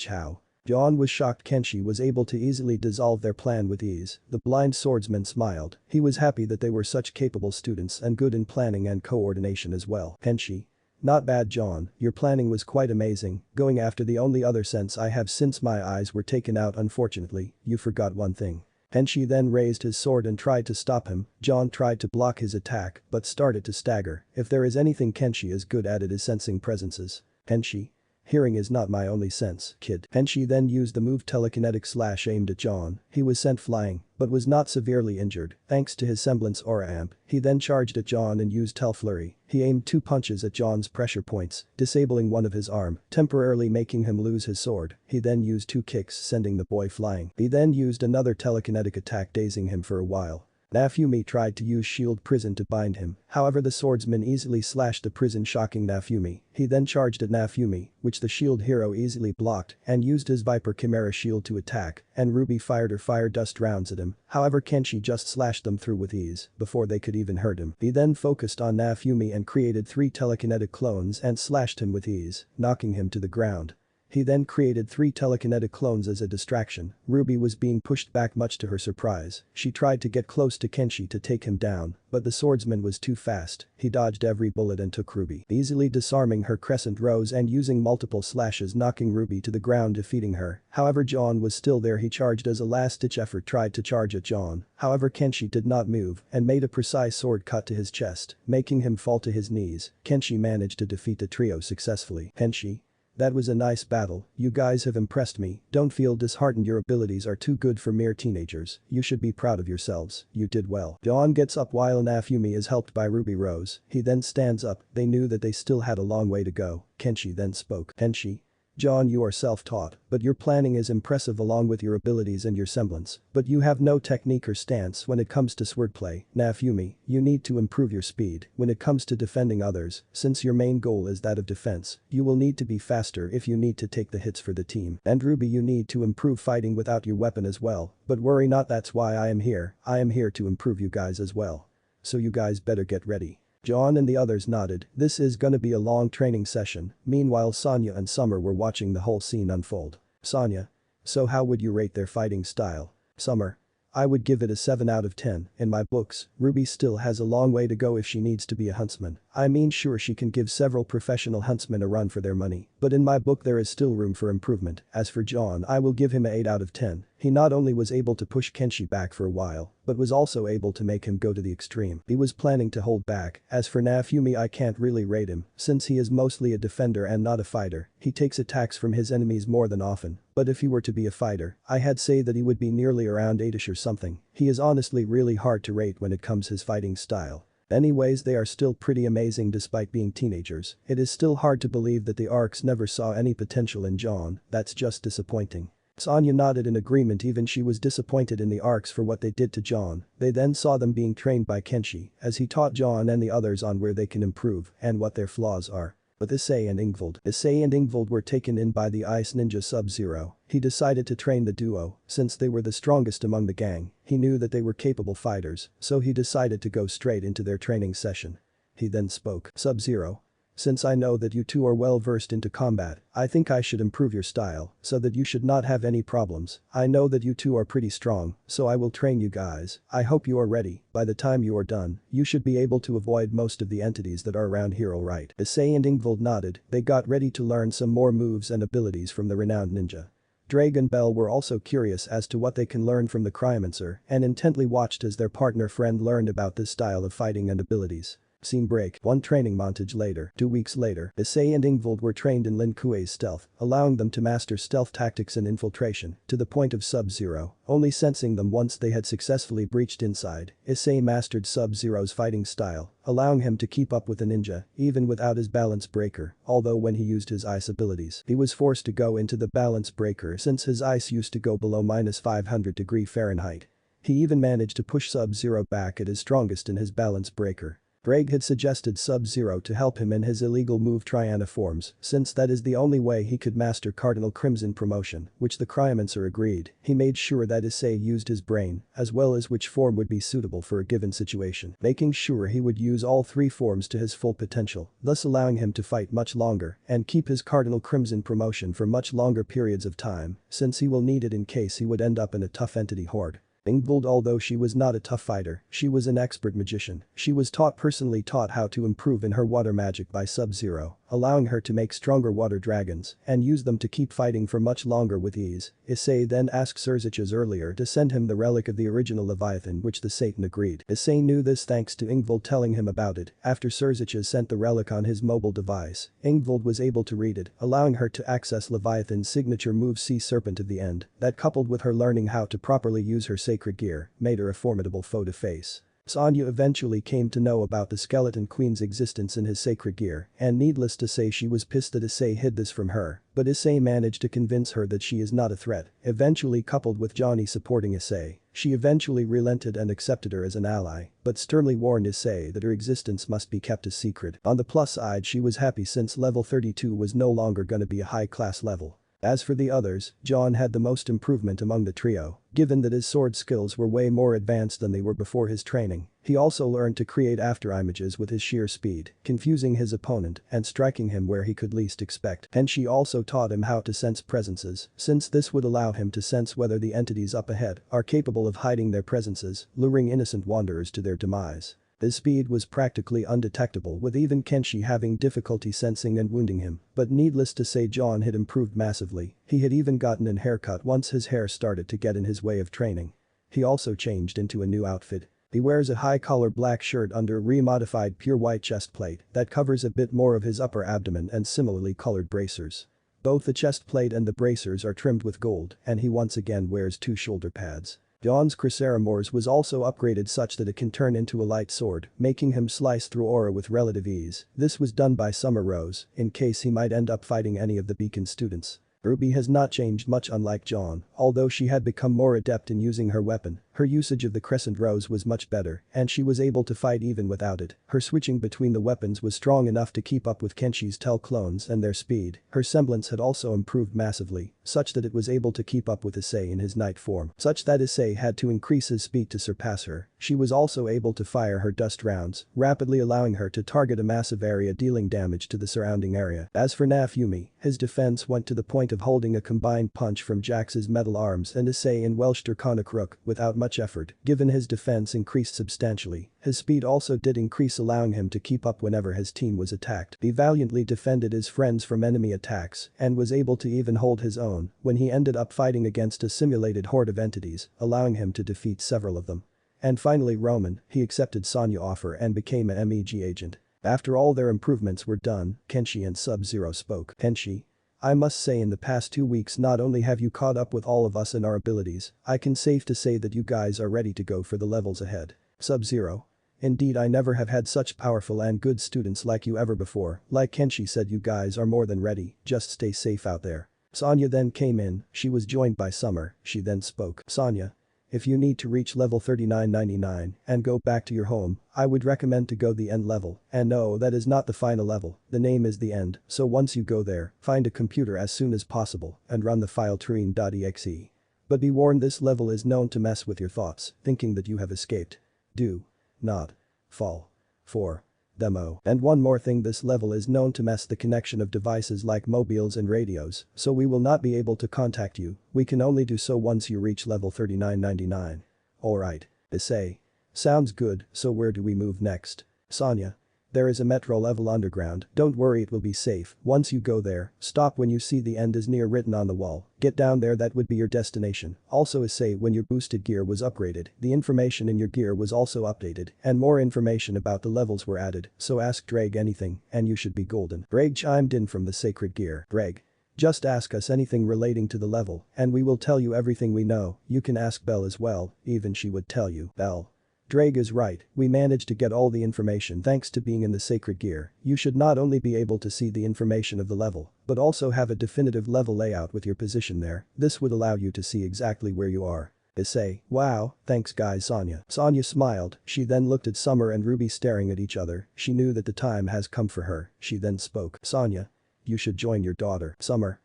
S1: How? John was shocked Kenshi was able to easily dissolve their plan with ease. The blind swordsman smiled. He was happy that they were such capable students and good in planning and coordination as well. Kenshi. Not bad John, your planning was quite amazing, going after the only other sense I have since my eyes were taken out. Unfortunately, you forgot one thing. Kenshi then raised his sword and tried to stop him. John tried to block his attack but started to stagger. If there is anything Kenshi is good at, it is sensing presences. Kenshi. Hearing is not my only sense, kid. Kenshi then used the move telekinetic slash aimed at John. He was sent flying, but was not severely injured, thanks to his semblance aura amp. He then charged at John and used Tel Flurry. He aimed 2 punches at John's pressure points, disabling one of his arm, temporarily making him lose his sword. He then used 2 kicks sending the boy flying. He then used another telekinetic attack dazing him for a while. Naofumi tried to use shield prison to bind him, however the swordsman easily slashed the prison shocking Naofumi. He then charged at Naofumi, which the shield hero easily blocked and used his Viper Chimera shield to attack, and Ruby fired her fire dust rounds at him, however Kenshi just slashed them through with ease before they could even hurt him. He then focused on Naofumi and created 3 telekinetic clones and slashed him with ease, knocking him to the ground. He then created 3 telekinetic clones as a distraction. Ruby was being pushed back much to her surprise. She tried to get close to Kenshi to take him down, but the swordsman was too fast. He dodged every bullet and took Ruby, easily disarming her crescent rose and using multiple slashes knocking Ruby to the ground, defeating her. However John was still there. He charged as a last-ditch effort, tried to charge at John. However Kenshi did not move and made a precise sword cut to his chest, making him fall to his knees. Kenshi managed to defeat the trio successfully. Kenshi. That was a nice battle, you guys have impressed me, don't feel disheartened, your abilities are too good for mere teenagers, you should be proud of yourselves, you did well. John gets up while Naofumi is helped by Ruby Rose, he then stands up, they knew that they still had a long way to go. Kenshi then spoke. Kenshi. John, you are self-taught, but your planning is impressive along with your abilities and your semblance, but you have no technique or stance when it comes to swordplay. Naofumi, you need to improve your speed when it comes to defending others, since your main goal is that of defense, you will need to be faster if you need to take the hits for the team. And Ruby, you need to improve fighting without your weapon as well, but worry not, that's why I am here to improve you guys as well. So you guys better get ready. John and the others nodded. This is gonna be a long training session. Meanwhile Sonya and Summer were watching the whole scene unfold. Sonya. So how would you rate their fighting style? Summer. I would give it a 7 out of 10. In my books, Ruby still has a long way to go if she needs to be a huntsman. I mean, sure, she can give several professional huntsmen a run for their money, but in my book there is still room for improvement. As for John, I will give him a 8 out of 10. He not only was able to push Kenshi back for a while, but was also able to make him go to the extreme. He was planning to hold back. As for Naofumi, I can't really rate him, since he is mostly a defender and not a fighter. He takes attacks from his enemies more than often, but if he were to be a fighter, I had say that he would be nearly around 8ish or something. He is honestly really hard to rate when it comes his fighting style. Anyways, they are still pretty amazing despite being teenagers. It is still hard to believe that the ARCs never saw any potential in John, that's just disappointing. Sonya nodded in agreement, even she was disappointed in the ARCs for what they did to John. They then saw them being trained by Kenshi, as he taught John and the others on where they can improve and what their flaws are. With Issei and Ingvild were taken in by the Ice Ninja Sub-Zero. He decided to train the duo, since they were the strongest among the gang. He knew that they were capable fighters, so he decided to go straight into their training session. He then spoke. Sub-Zero. Since I know that you two are well versed into combat, I think I should improve your style so that you should not have any problems. I know that you two are pretty strong, so I will train you guys. I hope you are ready. By the time you are done, you should be able to avoid most of the entities that are around here, alright? Issei and Ingvild nodded. They got ready to learn some more moves and abilities from the renowned ninja. Drake and Bell were also curious as to what they can learn from the cryomancer and intently watched as their partner friend learned about this style of fighting and abilities. Scene break. One training montage later. 2 weeks later, Issei and Ingvild were trained in Lin Kuei's stealth, allowing them to master stealth tactics and infiltration to the point of Sub-Zero, only sensing them once they had successfully breached inside. Issei mastered Sub-Zero's fighting style, allowing him to keep up with a ninja, even without his balance breaker, although when he used his ice abilities, he was forced to go into the balance breaker since his ice used to go below -500°F. He even managed to push Sub-Zero back at his strongest in his balance breaker. Greg had suggested Sub-Zero to help him in his illegal move Trianiforms, since that is the only way he could master Cardinal Crimson promotion, which the cryomancer agreed. He made sure that Issei used his brain, as well as which form would be suitable for a given situation, making sure he would use all 3 forms to his full potential, thus allowing him to fight much longer and keep his Cardinal Crimson promotion for much longer periods of time, since he will need it in case he would end up in a tough entity horde. Ingvild, although she was not a tough fighter, she was an expert magician. She was personally taught how to improve in her water magic by Sub-Zero, allowing her to make stronger water dragons and use them to keep fighting for much longer with ease. Issei then asked Serziches earlier to send him the relic of the original Leviathan, which the Satan agreed. Issei knew this thanks to Ingvild telling him about it. After Serziches sent the relic on his mobile device, Ingvild was able to read it, allowing her to access Leviathan's signature move Sea Serpent at the end. That, coupled with her learning how to properly use her sacred gear, made her a formidable foe to face. Sonya eventually came to know about the Skeleton Queen's existence in his sacred gear, and needless to say she was pissed that Issei hid this from her, but Issei managed to convince her that she is not a threat. Eventually, coupled with Johnny supporting Issei, she eventually relented and accepted her as an ally, but sternly warned Issei that her existence must be kept a secret. On the plus side, she was happy since level 32 was no longer gonna be a high-class level. As for the others, John had the most improvement among the trio, given that his sword skills were way more advanced than they were before his training. He also learned to create afterimages with his sheer speed, confusing his opponent and striking him where he could least expect. And she also taught him how to sense presences, since this would allow him to sense whether the entities up ahead are capable of hiding their presences, luring innocent wanderers to their demise. His speed was practically undetectable, with even Kenshi having difficulty sensing and wounding him, but needless to say John had improved massively. He had even gotten a haircut once his hair started to get in his way of training. He also changed into a new outfit. He wears a high-collar black shirt under a remodified pure white chest plate that covers a bit more of his upper abdomen and similarly colored bracers. Both the chest plate and the bracers are trimmed with gold, and he once again wears 2 shoulder pads. John's Cruceramors was also upgraded such that it can turn into a light sword, making him slice through aura with relative ease. This was done by Summer Rose, in case he might end up fighting any of the Beacon students. Ruby has not changed much, unlike John, although she had become more adept in using her weapon. Her usage of the Crescent Rose was much better, and she was able to fight even without it. Her switching between the weapons was strong enough to keep up with Kenshi's Tell clones and their speed. Her semblance had also improved massively, such that it was able to keep up with Issei in his night form, such that Issei had to increase his speed to surpass her. She was also able to fire her dust rounds, rapidly allowing her to target a massive area, dealing damage to the surrounding area. As for Nafumi, his defense went to the point of holding a combined punch from Jax's metal arms and Issei in Welsh Draconic Rook without much effort, given his defense increased substantially. His speed also did increase, allowing him to keep up whenever his team was attacked. He valiantly defended his friends from enemy attacks and was able to even hold his own when he ended up fighting against a simulated horde of entities, allowing him to defeat several of them. And finally Roman, he accepted Sonya's offer and became an MEG agent. After all their improvements were done, Kenshi and Sub-Zero spoke. Kenshi, I must say in the past 2 weeks not only have you caught up with all of us and our abilities, I can safe to say that you guys are ready to go for the levels ahead. Sub-Zero. Indeed, I never have had such powerful and good students like you ever before. Like Kenshi said, you guys are more than ready, just stay safe out there. Sonya then came in, she was joined by Summer, she then spoke. Sonya. If you need to reach level 3999 and go back to your home, I would recommend to go the end level, and no, that is not the final level, the name is the end, so once you go there, find a computer as soon as possible and run the file trine.exe. But be warned, this level is known to mess with your thoughts, thinking that you have escaped. Do not fall for Demo. And one more thing, this level is known to mess the connection of devices like mobiles and radios, so we will not be able to contact you, we can only do so once you reach level 3999. Alright. Issei. Sounds good, so where do we move next? Sonia. There is a metro level underground, don't worry, it will be safe. Once you go there, stop when you see the end is near written on the wall. Get down there, that would be your destination. Also Issei, when your boosted gear was upgraded, the information in your gear was also updated, and more information about the levels were added, so ask Drake anything, and you should be golden. Drake chimed in from the sacred gear. Drake. Just ask us anything relating to the level, and we will tell you everything we know. You can ask Belle as well, even she would tell you. Belle. Drake is right, we managed to get all the information thanks to being in the sacred gear. You should not only be able to see the information of the level, but also have a definitive level layout with your position there. This would allow you to see exactly where you are. Issei. Wow, thanks guys. Sonia. Sonia smiled, she then looked at Summer and Ruby staring at each other. She knew that the time has come for her. She then spoke. Sonia. You should join your daughter. Summer.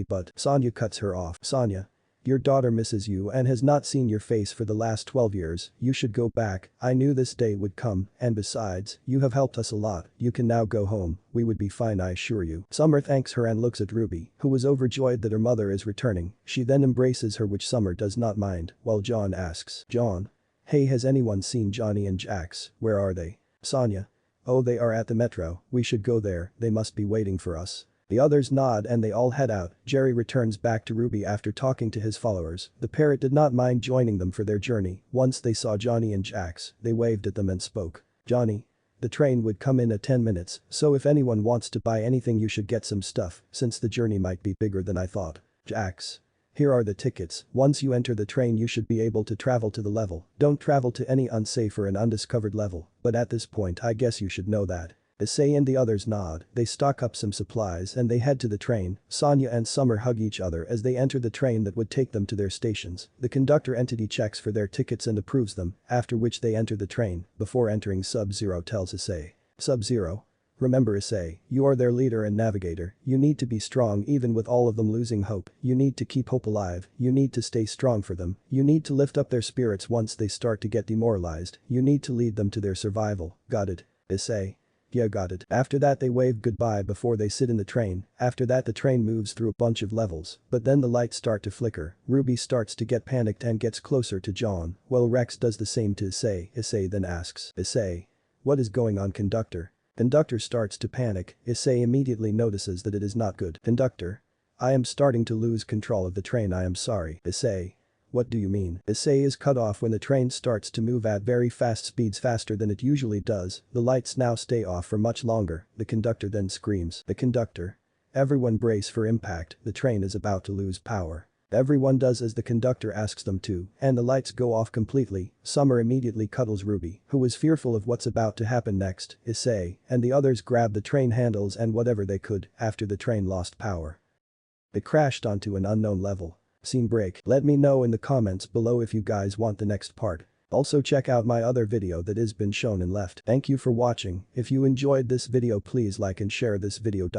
S1: But Sonia cuts her off. Sonia. Your daughter misses you and has not seen your face for the last 12 years, you should go back. I knew this day would come, and besides, you have helped us a lot, you can now go home, we would be fine, I assure you. Summer thanks her and looks at Ruby, who was overjoyed that her mother is returning. She then embraces her, which Summer does not mind, while John asks. John. Hey, has anyone seen Johnny and Jax? Where are they? Sonia. Oh, they are at the metro, we should go there, they must be waiting for us. The others nod and they all head out. Jerry returns back to Ruby after talking to his followers. The parrot did not mind joining them for their journey. Once they saw Johnny and Jax, they waved at them and spoke. Johnny. The train would come in at 10 minutes, so if anyone wants to buy anything you should get some stuff, since the journey might be bigger than I thought. Jax. Here are the tickets. Once you enter the train you should be able to travel to the level. Don't travel to any unsafe or an undiscovered level, but at this point I guess you should know that. Issei and the others nod, they stock up some supplies and they head to the train. Sonia and Summer hug each other as they enter the train that would take them to their stations. The conductor entity checks for their tickets and approves them, after which they enter the train. Before entering, Sub-Zero tells Issei. Sub-Zero. Remember Issei, you are their leader and navigator, you need to be strong even with all of them losing hope, you need to keep hope alive, you need to stay strong for them, you need to lift up their spirits once they start to get demoralized, you need to lead them to their survival. Got it? Issei. Yeah, got it. After that they wave goodbye before they sit in the train. After that the train moves through a bunch of levels, but then the lights start to flicker. Ruby starts to get panicked and gets closer to John, while Rex does the same to Issei. Issei then asks. Issei. What is going on, conductor? Conductor starts to panic. Issei immediately notices that it is not good. Conductor. I am starting to lose control of the train, I am sorry. Issei. What do you mean? Issei is cut off when the train starts to move at very fast speeds, faster than it usually does. The lights now stay off for much longer. The conductor then screams. The conductor. Everyone brace for impact, the train is about to lose power. Everyone does as the conductor asks them to, and the lights go off completely. Summer immediately cuddles Ruby, who is fearful of what's about to happen next. Issei and the others grab the train handles and whatever they could after the train lost power. It crashed onto an unknown level. Scene break. Let me know in the comments below if you guys want the next part. Also check out my other video that has been shown and left. Thank you for watching. If you enjoyed this video please like and share this video.